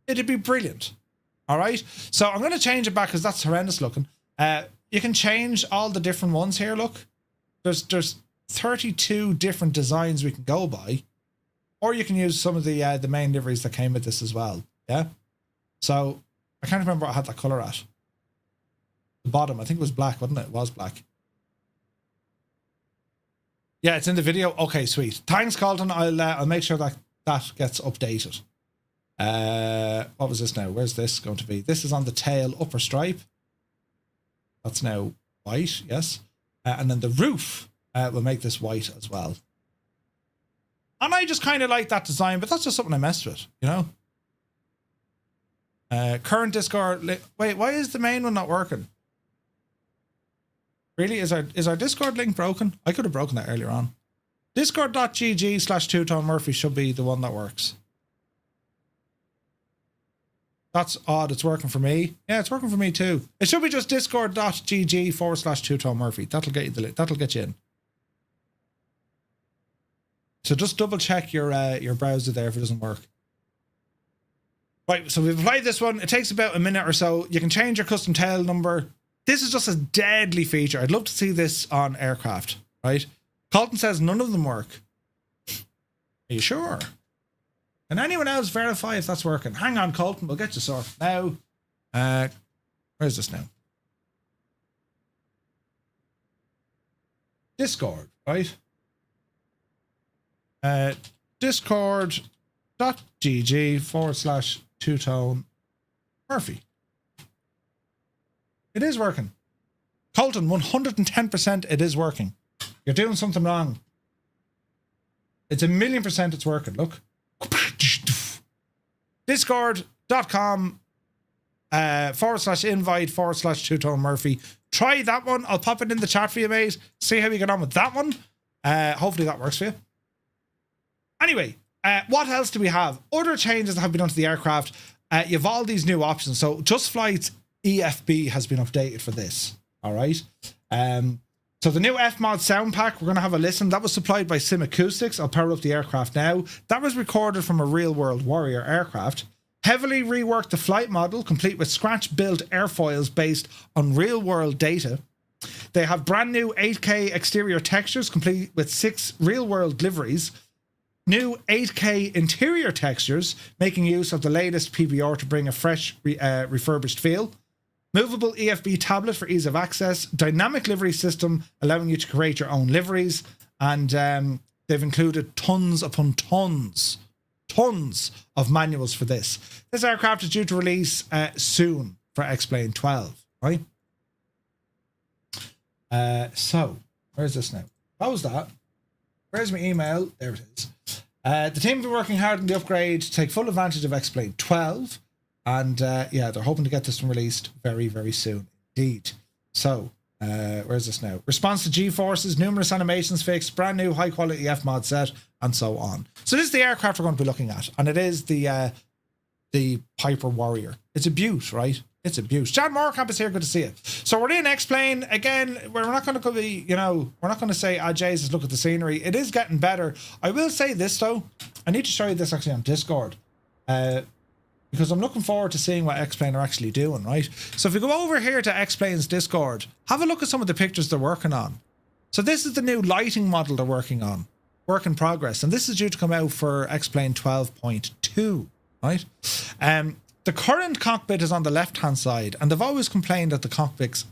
Speaker 1: It'd be brilliant. All right. So I'm going to change it back because that's horrendous looking. You can change all the different ones here. Look. There's 32 different designs we can go by, or you can use some of the main liveries that came with this as well. Yeah. So I can't remember what I had that color at. The bottom, I think it was black, wasn't it? It was black. Yeah, it's in the video. Okay, sweet. Thanks, Colton. I'll make sure that that gets updated. What was this now? Where's this going to be? This is on the tail upper stripe. That's now white, yes. And then the roof will make this white as well. And I just kind of like that design, but that's just something I messed with, you know? Current Discord... Wait, why is the main one not working? Really? Is our Discord link broken? I could have broken that earlier on. Discord.gg/TwoToneMurphy should be the one that works. That's odd. It's working for me. Yeah, it's working for me too. It should be just discord.gg/TwoToneMurphy. That'll get you the link. That'll get you in. So just double check your browser there if it doesn't work. Right, so we've applied this one. It takes about a minute or so. You can change your custom tail number. This is just a deadly feature. I'd love to see this on aircraft, right? Colton says none of them work. Are you sure? Can anyone else verify if that's working? Hang on, Colton. We'll get you sorted now. Where's this now? Discord, right? Discord.gg/TwoToneMurphy. It is working. Colton, 110% it is working. You're doing something wrong. It's 1,000,000% it's working. Look. Discord.com/invite/TwoToneMurphy. Try that one. I'll pop it in the chat for you, mate. See how you get on with that one. Hopefully that works for you. Anyway, what else do we have? Other changes that have been done to the aircraft. You have all these new options. So Just Flight's EFB has been updated for this. All right. So the new F-Mod sound pack, we're going to have a listen. That was supplied by Sim Acoustics. I'll power up the aircraft now. That was recorded from a real-world Warrior aircraft. Heavily reworked the flight model, complete with scratch-built airfoils based on real-world data. They have brand new 8K exterior textures, complete with 6 real-world liveries. New 8K interior textures, making use of the latest PBR to bring a fresh, refurbished feel. Movable EFB tablet for ease of access. Dynamic livery system, allowing you to create your own liveries. And they've included tons upon tons of manuals for this. This aircraft is due to release soon for X-Plane 12, right? So, where's this now? What was that? Where's my email? There it is. The team have been working hard on the upgrade to take full advantage of X-Plane 12. And yeah, they're hoping to get this one released very, very soon indeed. So, where's this now? Response to G-forces, numerous animations fixed, brand new high-quality F-Mod set, and so on. So this is the aircraft we're going to be looking at. And it is the Piper Warrior. It's a beaut, right? It's a beaut. Jan Moorkamp is here. Good to see you. So we're in X-Plane. Again, we're not going to be, you know, we're not going to say, ah, Jesus, look at the scenery. It is getting better. I will say this, though. I need to show you this actually on Discord. Because I'm looking forward to seeing what X-Plane are actually doing, right? So if we go over here to X-Plane's Discord, have a look at some of the pictures they're working on. So this is the new lighting model they're working on. Work in progress. And this is due to come out for X-Plane 12.2, right? The current cockpit is on the left-hand side, and they've always complained that the cockpits,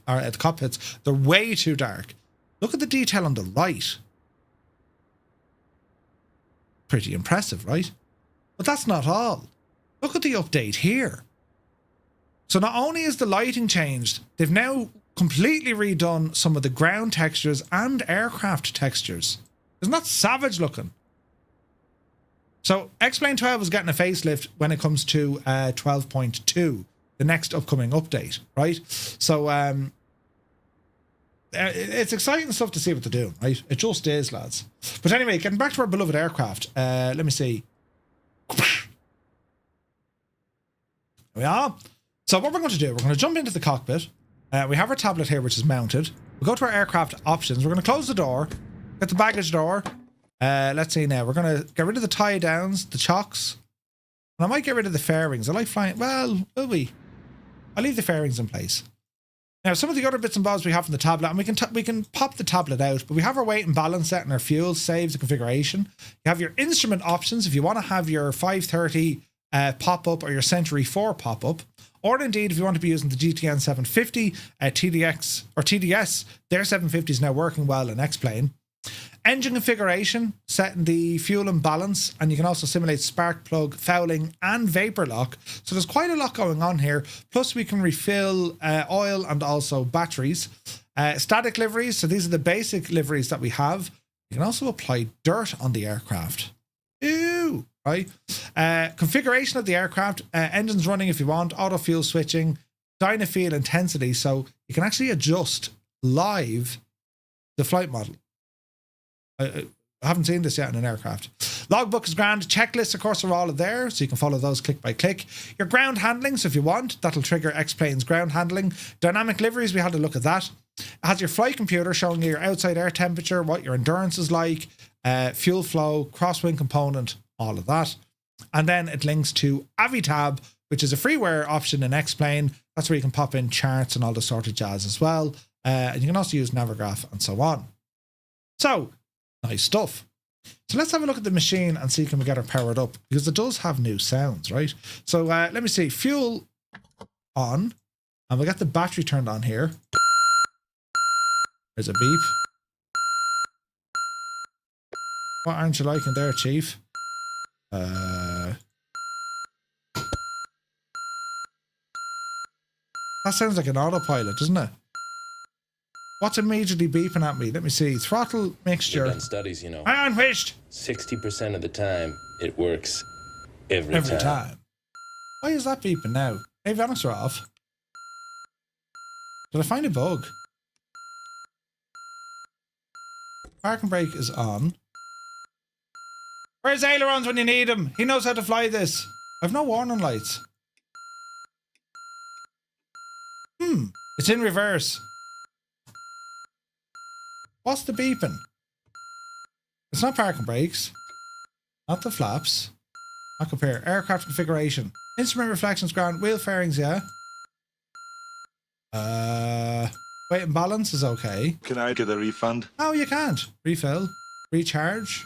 Speaker 1: they're way too dark. Look at the detail on the right. Pretty impressive, right? But that's not all. Look at the update here. So not only is the lighting changed, they've now completely redone some of the ground textures and aircraft textures. Isn't that savage looking? So X-Plane 12 is getting a facelift when it comes to 12.2, the next upcoming update, right? So it's exciting stuff to see what they're doing, right? It just is, lads. But anyway, getting back to our beloved aircraft. Let me see. We are. So what we're going to do, we're going to jump into the cockpit. We have our tablet here, which is mounted. We'll go to our aircraft options. We're going to close the door, get the baggage door. Let's see now. We're going to get rid of the tie downs, the chocks. And I might get rid of the fairings. I like flying. Well, will we? I'll leave the fairings in place. Now, some of the other bits and bobs we have from the tablet, and we can pop the tablet out, but we have our weight and balance set and our fuel saves the configuration. You have your instrument options if you want to have your 530 pop-up or your Century 4 pop-up. or indeed if you want to be using the GTN 750 TDX or TDS, their 750 is now working well in X-Plane. Engine configuration, setting the fuel and balance, and you can also simulate spark plug, fouling and vapor lock. So there's quite a lot going on here. Plus we can refill oil and also batteries. Static liveries, so these are the basic liveries that we have. You can also apply dirt on the aircraft. Ew, right? Configuration of the aircraft, engines running if you want, auto fuel switching, dynafuel intensity, so you can actually adjust live the flight model. I haven't seen this yet in an aircraft. Logbook is grand. Checklists, of course, are all there, so you can follow those click by click. Your ground handling, so if you want, that'll trigger X-Plane's ground handling. Dynamic liveries, we had a look at that. It has your flight computer showing you your outside air temperature, what your endurance is like, fuel flow, crosswind component, all of that. And then it links to AviTab, which is a freeware option in X-Plane. That's where you can pop in charts and all the sort of jazz as well. And you can also use Navigraph and so on. So, nice stuff. So let's have a look at the machine and see can we get her powered up, because it does have new sounds, right? So let me see, fuel on, and we'll get the battery turned on here. There's a beep. What aren't you liking there, Chief? That sounds like an autopilot, doesn't it? What's immediately beeping at me? Let me see. Throttle mixture.
Speaker 10: We've done studies, you know.
Speaker 1: Iron fished.
Speaker 10: 60% of the time, it works every
Speaker 1: time. Why is that beeping now? Avionics are off. Did I find a bug? Parking brake is on. Where's ailerons when you need him? He knows how to fly this. I've no warning lights. It's in reverse. What's the beeping? It's not parking brakes. Not the flaps. Not compare. Aircraft configuration. Instrument reflections ground. Wheel fairings, yeah. Weight and balance is okay.
Speaker 11: Can I get a refund?
Speaker 1: No, you can't. Refill. Recharge.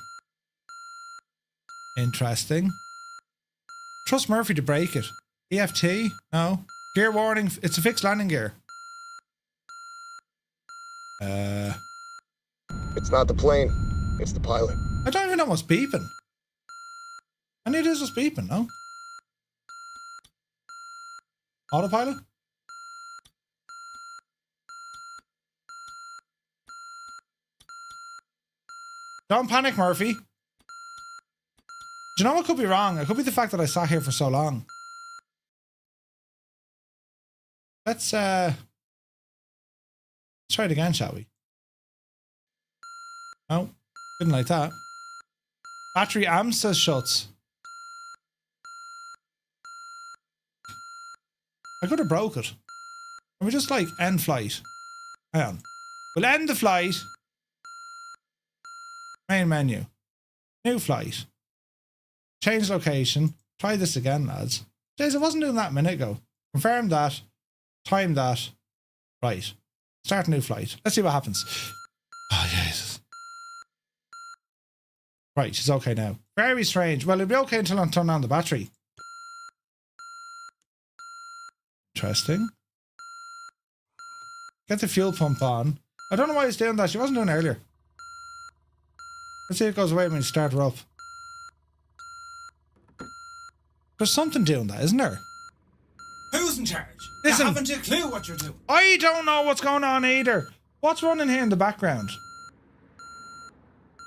Speaker 1: Interesting. Trust Murphy to break it. EFT? No. Gear warning. It's a fixed landing gear.
Speaker 12: It's not the plane. It's the pilot.
Speaker 1: I don't even know what's beeping. I knew this was beeping, no? Autopilot? Don't panic, Murphy. Do you know what could be wrong? It could be the fact that I sat here for so long. Let's try it again, shall we? No, didn't like that. Battery AM says shuts. I could have broke it. Can we just like end flight? Hang on. We'll end the flight. Main menu. New flight. Change location. Try this again, lads. Jeez, I wasn't doing that a minute ago. Confirm that. Time that. Right. Start a new flight. Let's see what happens. Oh, Jesus. Right, she's okay now. Very strange. Well, it'll be okay until I turn on the battery. Interesting. Get the fuel pump on. I don't know why he's doing that. She wasn't doing it earlier. Let's see if it goes away when you start her up. There's something doing that, isn't there?
Speaker 13: Who's in charge?
Speaker 1: Listen,
Speaker 13: You haven't a clue what you're doing.
Speaker 1: I don't know what's going on either. What's running here in the background?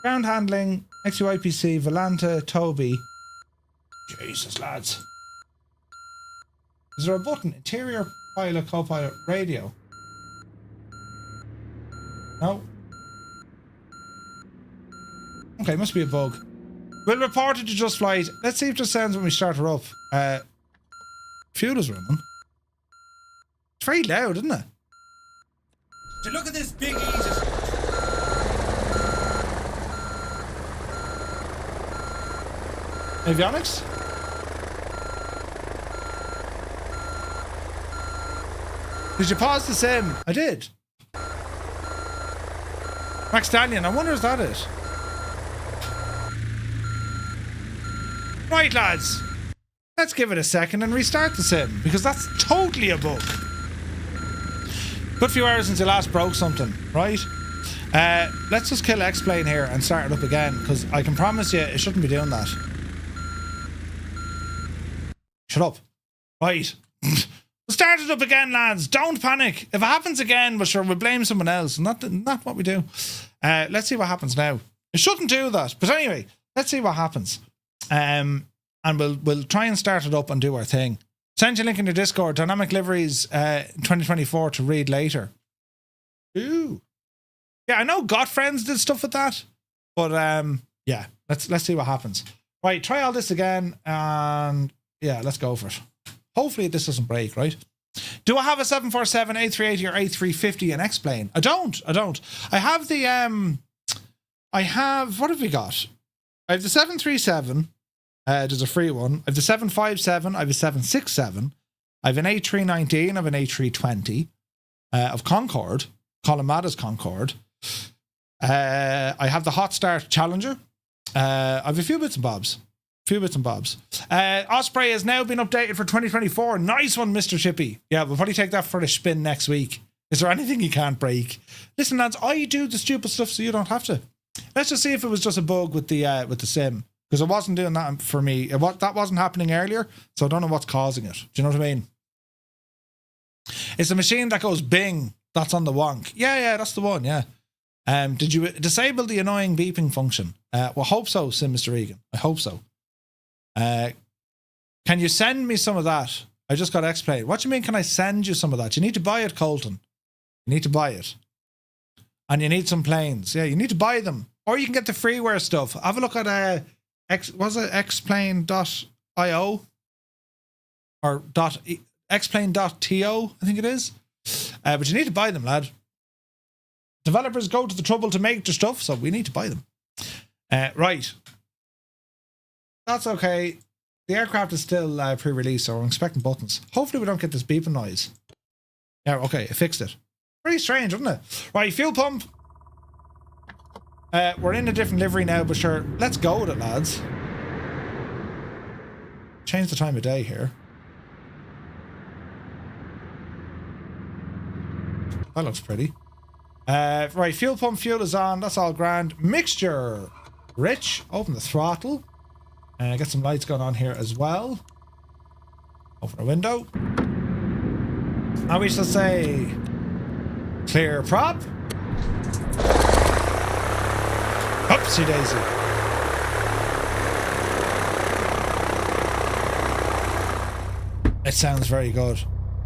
Speaker 1: Ground handling, XUIPC, Volanta, Toby. Jesus, lads. Is there a button? Interior pilot, co-pilot, radio. No. Okay, must be a bug. We'll report it to Just Flight. Let's see if this sounds when we start her up. Fuel is running. It's very loud, isn't it?
Speaker 13: To look at this big eater.
Speaker 1: Avionics? Did you pause the sim? I did. Max Stallion, I wonder if that is. Right, lads. let's give it a second and restart the sim, because that's totally a bug. Good few hours since you last broke something, right? Let's just kill X-Plane here and start it up again, because I can promise you it shouldn't be doing that. Shut up. Right. Start it up again, lads. Don't panic. If it happens again, we'll blame someone else. Not what we do. Let's see what happens now. It shouldn't do that. But anyway, let's see what happens. And we'll try and start it up and do our thing. Send your link in your Discord. Dynamic liveries 2024 to read later. Ooh. Yeah, I know Godfriends did stuff with that. But yeah, let's see what happens. Right, try all this again, and yeah, let's go for it. Hopefully this doesn't break, right? Do I have a 747, A380 or A350 and X-Plane? I don't. I have the what have we got? I have the 737. There's a free one. I have the 757. I have a 767. I have an A319. I have an A320 of Concorde. Colomada's Concorde. I have the Hot Start Challenger. I have a few bits and bobs. Osprey has now been updated for 2024. Nice one, Mr. Chippy. Yeah, we'll probably take that for a spin next week. Is there anything you can't break? Listen, lads, I do the stupid stuff so you don't have to. Let's just see if it was just a bug with the sim, because it wasn't doing that for me. That wasn't happening earlier, so I don't know what's causing it. Do you know what I mean? It's a machine that goes bing. That's on the wonk. Yeah, that's the one. Yeah. Did you disable the annoying beeping function? Well, I hope so, Sim Mr. Egan. I hope so. Can you send me some of that? I just got X-Plane. What do you mean, can I send you some of that? You need to buy it, Colton. You need to buy it. And you need some planes. Yeah, you need to buy them. Or you can get the freeware stuff. Have a look at xplane.io or xplane.to, I think it is. But you need to buy them, lad. Developers go to the trouble to make the stuff, so we need to buy them. Right. That's okay. The aircraft is still pre-release, so I'm expecting buttons. Hopefully we don't get this beeping noise. Yeah, okay, I fixed it. Pretty strange, wasn't it? Right, fuel pump. We're in a different livery now, but sure, let's go with it, lads. Change the time of day here. That looks pretty. Right, fuel pump fuel is on. That's all grand. Mixture. Rich. Open the throttle. Get some lights going on here as well. Open a window. And we shall say... Clear prop. Oopsie daisy. It sounds very good.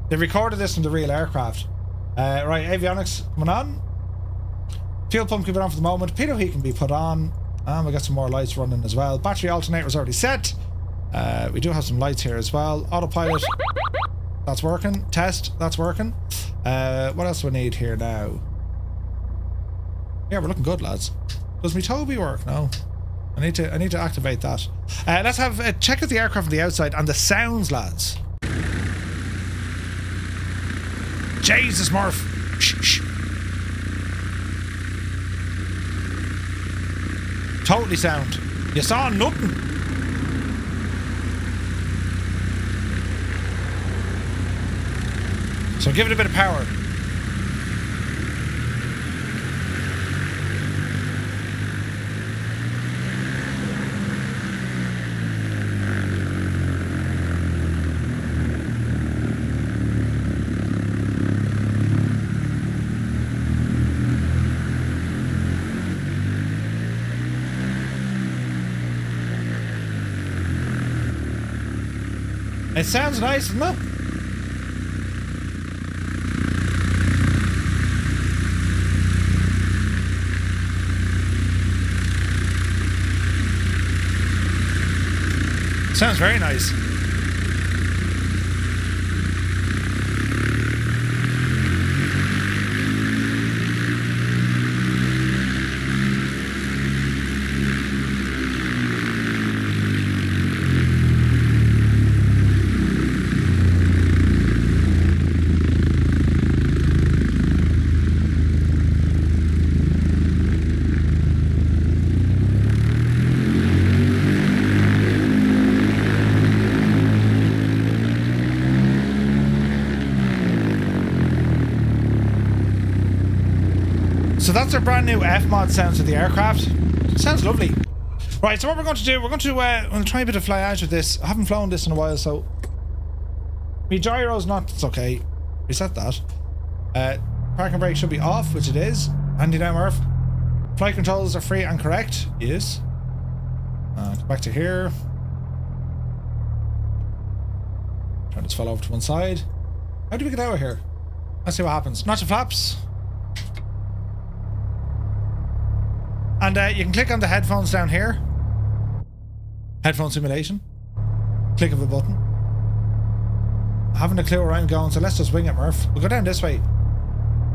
Speaker 1: They recorded this from the real aircraft. Right, avionics coming on. Fuel pump can be on for the moment. Pitot heat can be put on. And we got some more lights running as well. Battery alternator is already set. We do have some lights here as well. Autopilot. That's working. Test. That's working. What else do we need here now? Yeah, we're looking good, lads. Does my Toby work? No. I need to activate that. Let's have a check out the aircraft from the outside and the sounds, lads. Jesus, Murph. Shh. Totally sound. You saw nothing. So give it a bit of power. It sounds nice, doesn't it? Sounds very nice. So that's our brand new F-mod sound to the aircraft. Sounds lovely. Right, so what we're going to do, we're going to try a bit of flyage with this. I haven't flown this in a while, so... My gyro's not... It's okay. Reset that. Park and brake should be off, which it is. Handy now, Murph. Flight controls are free and correct. Yes. Go back to here. Turn this fell over to one side. How do we get out of here? Let's see what happens. Notch the flaps. And you can click on the headphones down here. Headphone simulation. Click of a button. I haven't a clue where I'm going, so let's just wing it, Murph. We'll go down this way.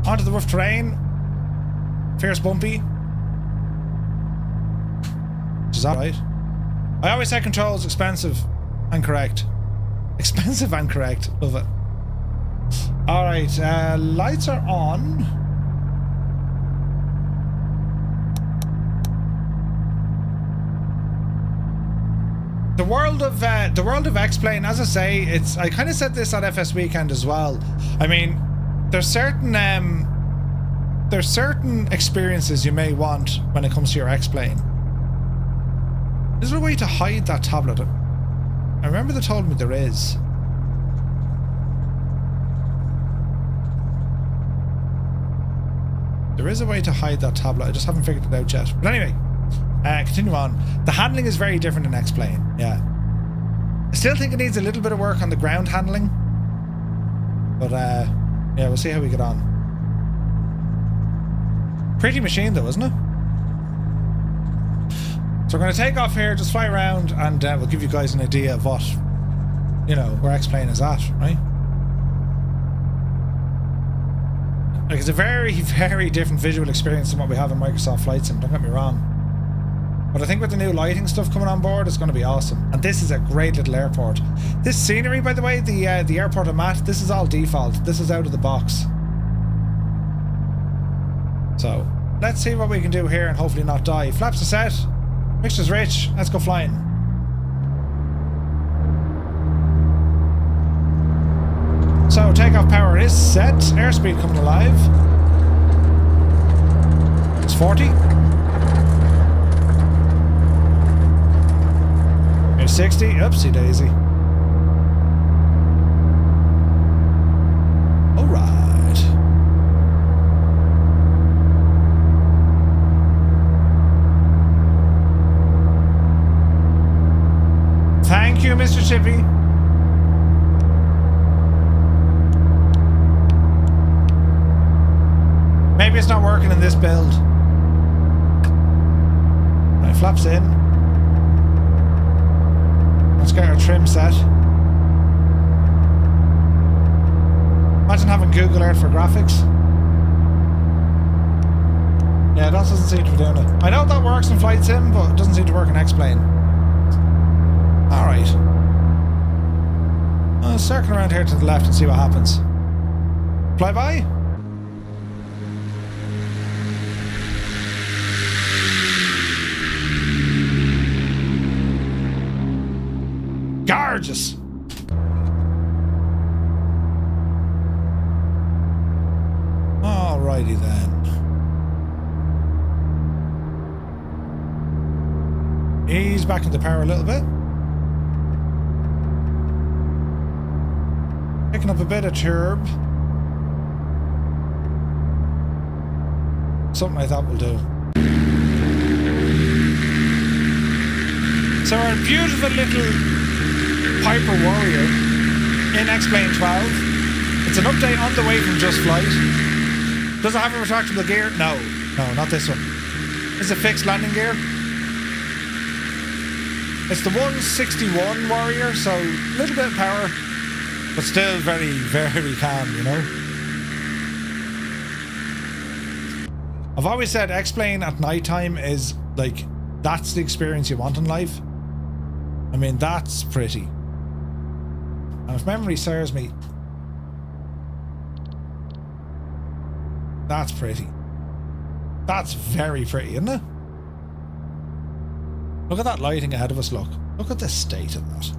Speaker 1: Onto the rough terrain. Fierce bumpy. Is that right? I always say controls expensive and correct. Expensive and correct. Love it. Alright, lights are on. The world of X-Plane, as I say, it's, I kind of said this at FSWeekend as well. I mean, there's certain experiences you may want when it comes to your X-Plane. Is there a way to hide that tablet? I remember they told me there is. There is a way to hide that tablet. I just haven't figured it out yet. But anyway, continue on. The handling is very different in X-Plane. Yeah. I still think it needs a little bit of work on the ground handling. But yeah, we'll see how we get on. Pretty machine though, isn't it? So we're going to take off here, just fly around, and we'll give you guys an idea of what, you know, where X-Plane is at, right? Like, it's a very, very different visual experience than what we have in Microsoft Flight Sim, don't get me wrong. But I think with the new lighting stuff coming on board, it's going to be awesome. And this is a great little airport. This scenery, by the way, the airport I'm at, this is all default. This is out of the box. So, let's see what we can do here and hopefully not die. Flaps are set. Mixture's rich. Let's go flying. So, takeoff power is set. Airspeed coming alive. It's 40. Here's 60. Oopsie daisy. Alright. Thank you, Mr. Chippy. Maybe it's not working in this build. Right, flaps in. Let's get our trim set. Imagine having Google Earth for graphics. Yeah, that doesn't seem to be doing it. I know that works in Flight Sim, but it doesn't seem to work in X-Plane. Alright. I'll circle around here to the left and see what happens. Fly by? Gorgeous! Alrighty then. Ease back into power a little bit. Picking up a bit of turb. Something like that will do. So our beautiful little Piper Warrior in X-Plane 12. It's an update on the way from Just Flight. Does it have a retractable gear? No. No, not this one. It's a fixed landing gear. It's the 161 Warrior, so a little bit of power, but still very, very calm, you know? I've always said X-Plane at nighttime is, like, that's the experience you want in life. I mean, that's pretty. And if memory serves me, that's pretty. That's very pretty, isn't it? Look at that lighting ahead of us, look. Look at the state of that.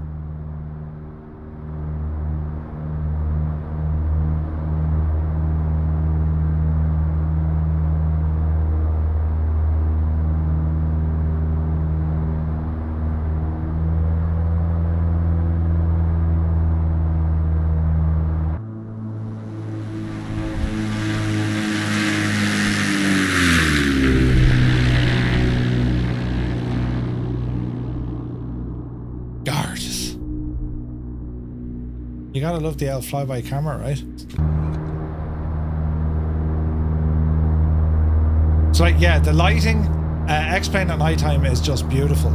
Speaker 1: Gorgeous. You gotta love the L flyby camera, right? So like, yeah, the lighting, X-Plane at nighttime is just beautiful.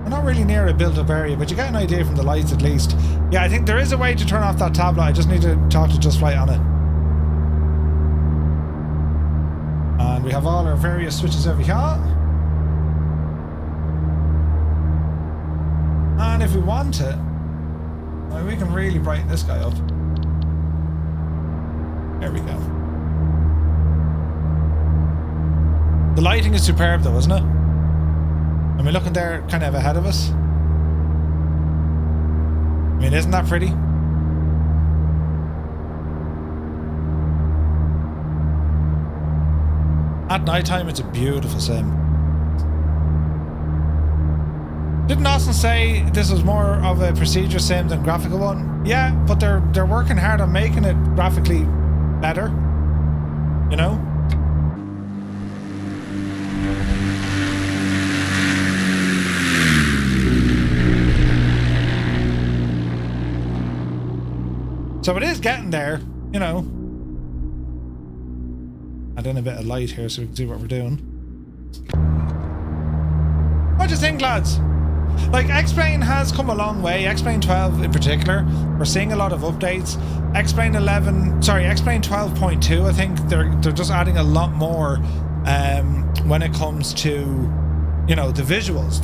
Speaker 1: We're not really near a built-up area, but you get an idea from the lights at least. Yeah, I think there is a way to turn off that tablet. I just need to talk to Just Flight on it. And we have all our various switches over here. And if we want it, well, we can really brighten this guy up. There we go. The lighting is superb though, isn't it? I mean, looking there kind of ahead of us. I mean, isn't that pretty? At nighttime, it's a beautiful sim. Didn't Austin say this was more of a procedure sim than graphical one? Yeah, but they're working hard on making it graphically better. You know? So it is getting there, you know. Add in a bit of light here so we can see what we're doing. What do you think, lads? Like, X-Plane has come a long way. X-Plane 12 in particular. We're seeing a lot of updates. X-Plane 12.2, I think they're just adding a lot more when it comes to, you know, the visuals.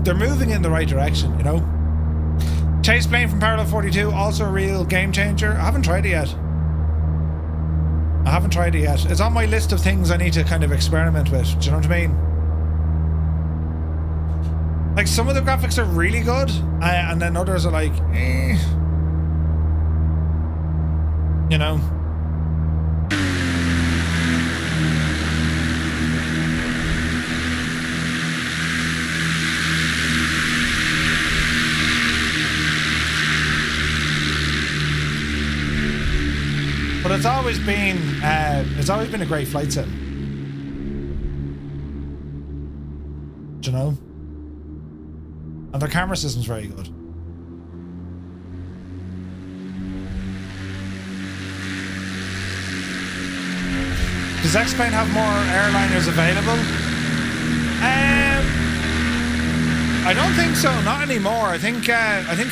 Speaker 1: They're moving in the right direction, you know. Chase plane from Parallel 42, also a real game changer. I haven't tried it yet. It's on my list of things I need to kind of experiment with. Do you know what I mean? Like, some of the graphics are really good, and then others are like, eh. You know? But it's always been a great flight sim. Do you know? And their camera system's very good. Does X-Plane have more airliners available? I don't think so. Not anymore. I think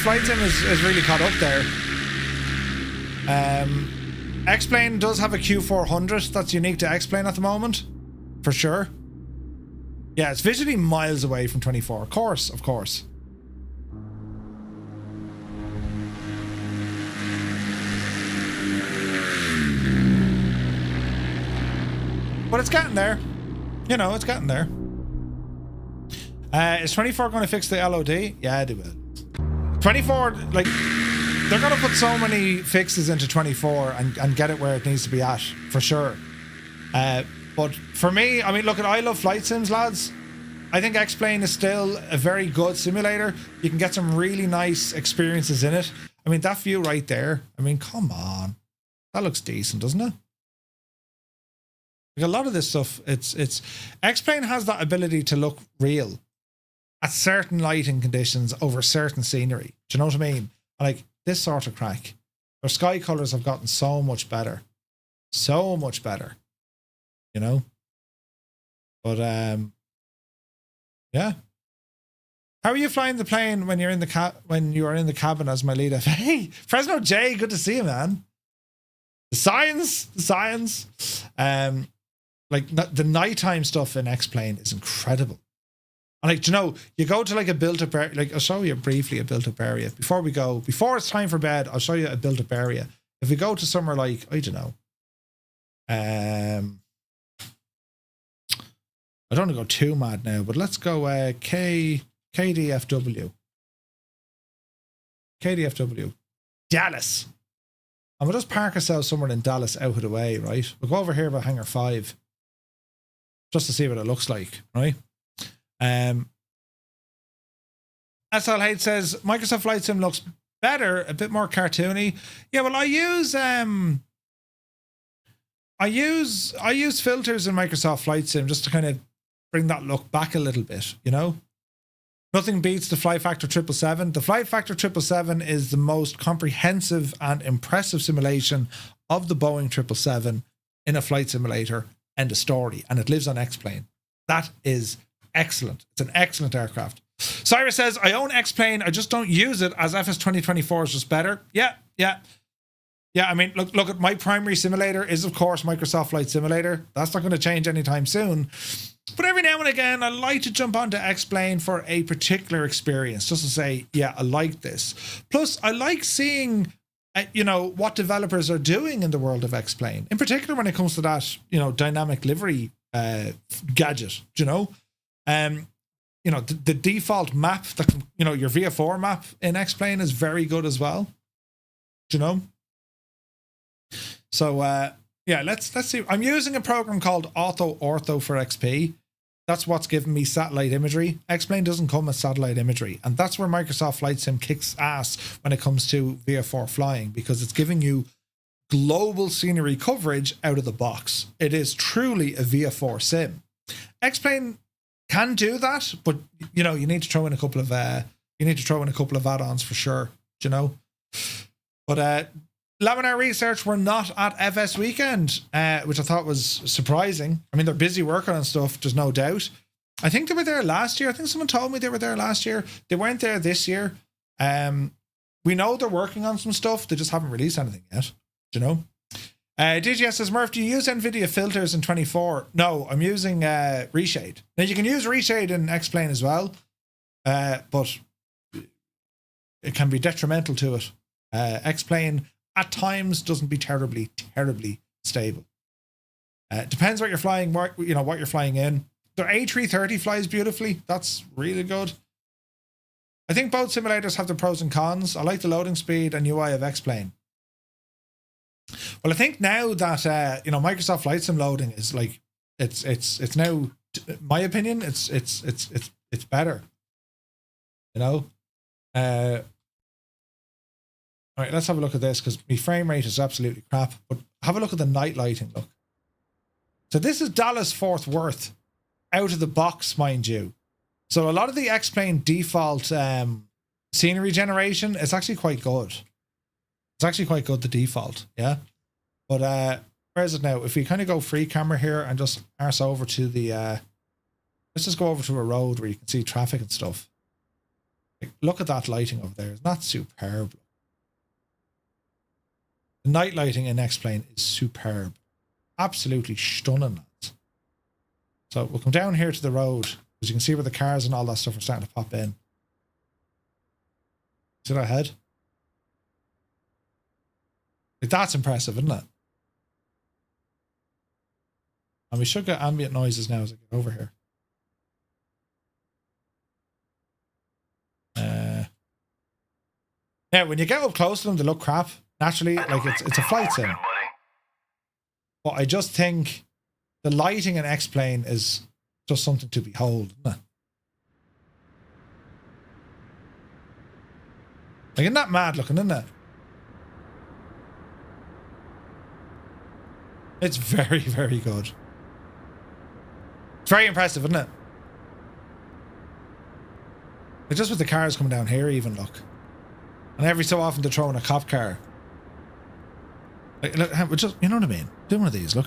Speaker 1: Flight Sim is really caught up there. X-Plane does have a Q400 that's unique to X-Plane at the moment, for sure. Yeah, it's visually miles away from 24. Of course. But it's getting there. You know, it's getting there. Is 24 going to fix the LOD? Yeah, they will. 24, like, they're going to put so many fixes into 24 and get it where it needs to be at, for sure. But for me, I mean, look, I love flight sims, lads. I think X-Plane is still a very good simulator. You can get some really nice experiences in it. I mean, that view right there, I mean, come on. That looks decent, doesn't it? Like, a lot of this stuff, it's X-Plane has that ability to look real at certain lighting conditions over certain scenery. Do you know what I mean? Like, this sort of crack. Their sky colors have gotten so much better. So much better. You know? But, yeah. How are you flying the plane when you're in the when you are in the cabin as my leader? Hey, Fresno J, good to see you, man. The science. Like, the nighttime stuff in X-Plane is incredible. And, like, you know, you go to like a built-up area. Like, I'll show you briefly a built-up area before it's time for bed. I'll show you a built-up area. If we go to somewhere like, I don't know, I don't want to go too mad now, but let's go KDFW, Dallas. And we'll just park ourselves somewhere in Dallas out of the way, right? We'll go over here by Hangar 5 just to see what it looks like, right? SL Hate says Microsoft Flight Sim looks better, a bit more cartoony. Yeah, well, I I use filters in Microsoft Flight Sim just to kind of bring that look back a little bit, you know? Nothing beats the Flight Factor 777. The Flight Factor 777 is the most comprehensive and impressive simulation of the Boeing 777 in a flight simulator. End of story. And it lives on X-Plane. That is excellent. It's an excellent aircraft. Cyrus says, I own X-Plane. I just don't use it, as FS 2024 is just better. Yeah. I mean, look at my primary simulator is, of course, Microsoft Flight Simulator. That's not going to change anytime soon. But every now and again, I like to jump onto X-Plane for a particular experience, just to say, yeah, I like this. Plus, I like seeing, you know, what developers are doing in the world of X-Plane, in particular when it comes to that, you know, dynamic livery gadget, you know? You know, the default map, you know, your VF4 map in X-Plane is very good as well, you know? So, yeah, let's see. I'm using a program called Ortho for XP. That's what's giving me satellite imagery. X-Plane doesn't come with satellite imagery. And that's where Microsoft Flight Sim kicks ass when it comes to VF4 flying, because it's giving you global scenery coverage out of the box. It is truly a VF4 sim. X-Plane can do that, but, you know, you need to throw in a couple of add-ons for sure, you know. But Laminar Research were not at FSWeekend, which I thought was surprising. I mean, they're busy working on stuff, there's no doubt. I think they were there last year. I think someone told me they were there last year. They weren't there this year. We know they're working on some stuff. They just haven't released anything yet, you know. DGS says, Murph, do you use NVIDIA filters in 24? No, I'm using Reshade. Now, you can use Reshade in X-Plane as well, but it can be detrimental to it. X-Plane at times doesn't be terribly stable. Depends what you're flying, what you're flying in. Their A330 flies beautifully. That's really good. I think both simulators have the pros and cons. I like the loading speed and UI of X-Plane. Well, I think now that you know, Microsoft Flight Sim loading is like it's now, in my opinion, it's better. You know. All right, let's have a look at this, because my frame rate is absolutely crap. But have a look at the night lighting. Look. So this is Dallas Fort Worth, out of the box, mind you. So a lot of the X-Plane default scenery generation is actually quite good. It's actually quite good, the default, yeah. But where is it now? If we kind of go free camera here and just arse over to the, let's just go over to a road where you can see traffic and stuff. Like, look at that lighting over there. It's not superb. The night lighting in X-Plane is superb. Absolutely stunning. So we'll come down here to the road, because you can see where the cars and all that stuff are starting to pop in. See that head? Like, that's impressive, isn't it? And we should get ambient noises now as I get over here. Now, when you get up close to them, they look crap. Naturally, like, it's a flight sim. But I just think the lighting in X-Plane is just something to behold, isn't it? Like, isn't that mad looking, isn't it? It's very, very good. It's very impressive, isn't it? Like, just with the cars coming down here, even, look. And every so often they're throwing a cop car. Like, look, just, you know what I mean? Do one of these, look.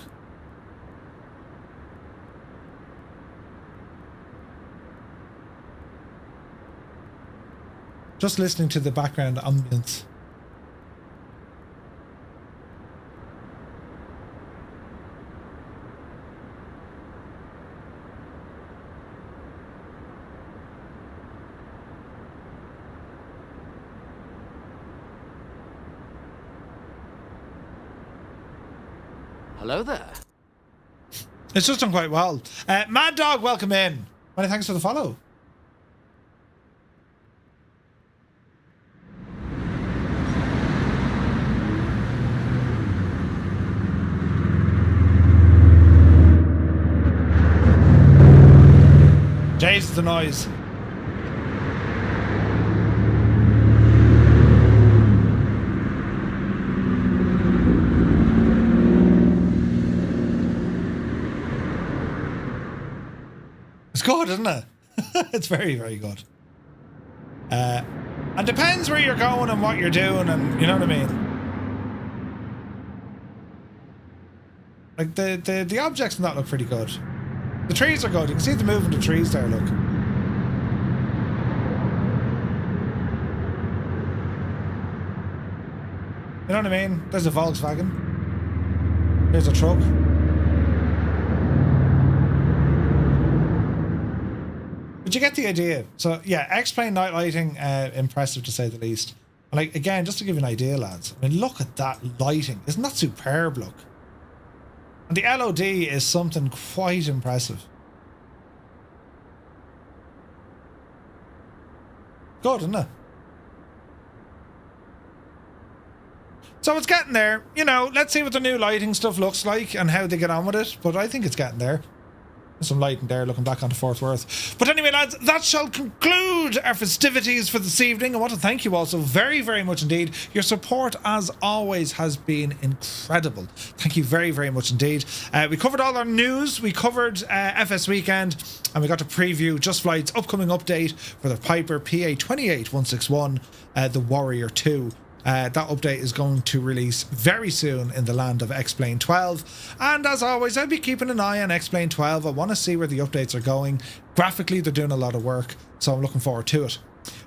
Speaker 1: Just listening to the background ambience.
Speaker 11: Hello there.
Speaker 1: It's just done quite well. Mad Dog, welcome in. Many thanks for the follow. Jesus, the noise. It's good, isn't it? It's very, very good. And depends where you're going and what you're doing, and you know what I mean. Like the objects in that look pretty good. The trees are good. You can see the moving the trees there. Look. You know what I mean? There's a Volkswagen. There's a truck. But you get the idea. So yeah, X-plane night lighting, impressive to say the least. And like again, just to give you an idea, lads. I mean, look at that lighting. Isn't that superb? Look. And the LOD is something quite impressive. Good, isn't it? So it's getting there. You know, let's see what the new lighting stuff looks like and how they get on with it. But I think it's getting there. There's some lighting there looking back onto Fort Worth. But anyway, lads, that shall conclude our festivities for this evening. I want to thank you all so very, very much indeed. Your support, as always, has been incredible. Thank you very, very much indeed. We covered all our news. We covered FS Weekend. And we got to preview Just Flight's upcoming update for the Piper PA-28 161, the Warrior 2. That update is going to release very soon in the land of X-Plane 12. And as always, I'll be keeping an eye on X-Plane 12. I want to see where the updates are going. Graphically, they're doing a lot of work, so I'm looking forward to it.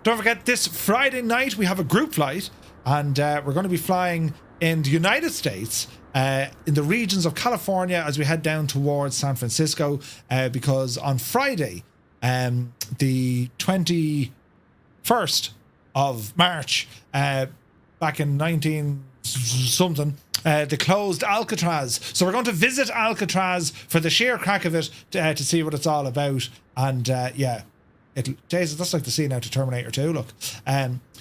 Speaker 1: Don't forget, this Friday night, we have a group flight, and we're going to be flying in the United States, in the regions of California as we head down towards San Francisco, because on Friday, the 21st of March, back in 19-something, they closed Alcatraz. So we're going to visit Alcatraz for the sheer crack of it to see what it's all about. And yeah, Jesus, that's like the scene out to Terminator 2. Look,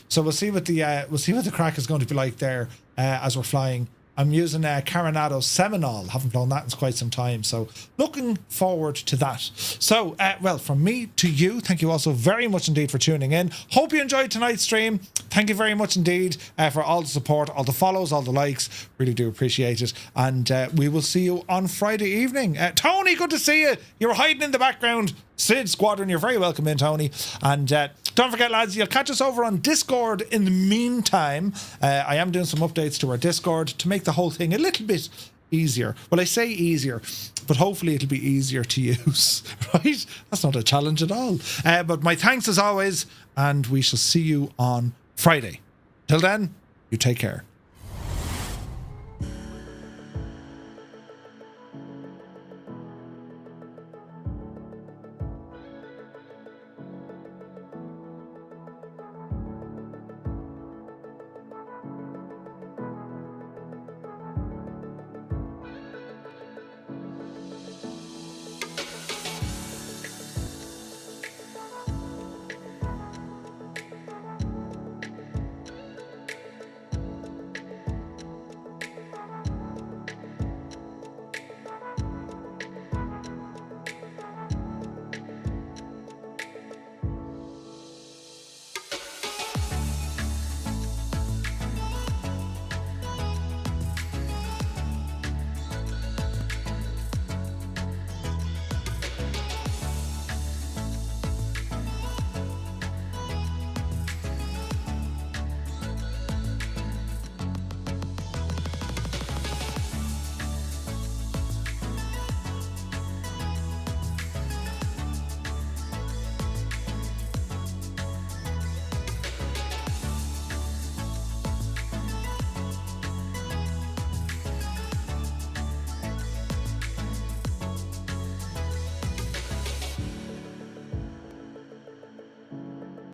Speaker 1: so we'll see what the crack is going to be like there as we're flying. I'm using Coronado Seminole. Haven't flown that in quite some time, so looking forward to that. So, well, from me to you, thank you also very much indeed for tuning in. Hope you enjoyed tonight's stream. Thank you very much indeed for all the support, all the follows, all the likes. Really do appreciate it. And we will see you on Friday evening. Tony, good to see you. You were hiding in the background. Sid Squadron, you're very welcome in, Tony. And don't forget, lads, you'll catch us over on Discord in the meantime. I am doing some updates to our Discord to make the whole thing a little bit easier. Well, I say easier, but hopefully it'll be easier to use, right? That's not a challenge at all. But my thanks as always, and we shall see you on Friday. Till then, you take care.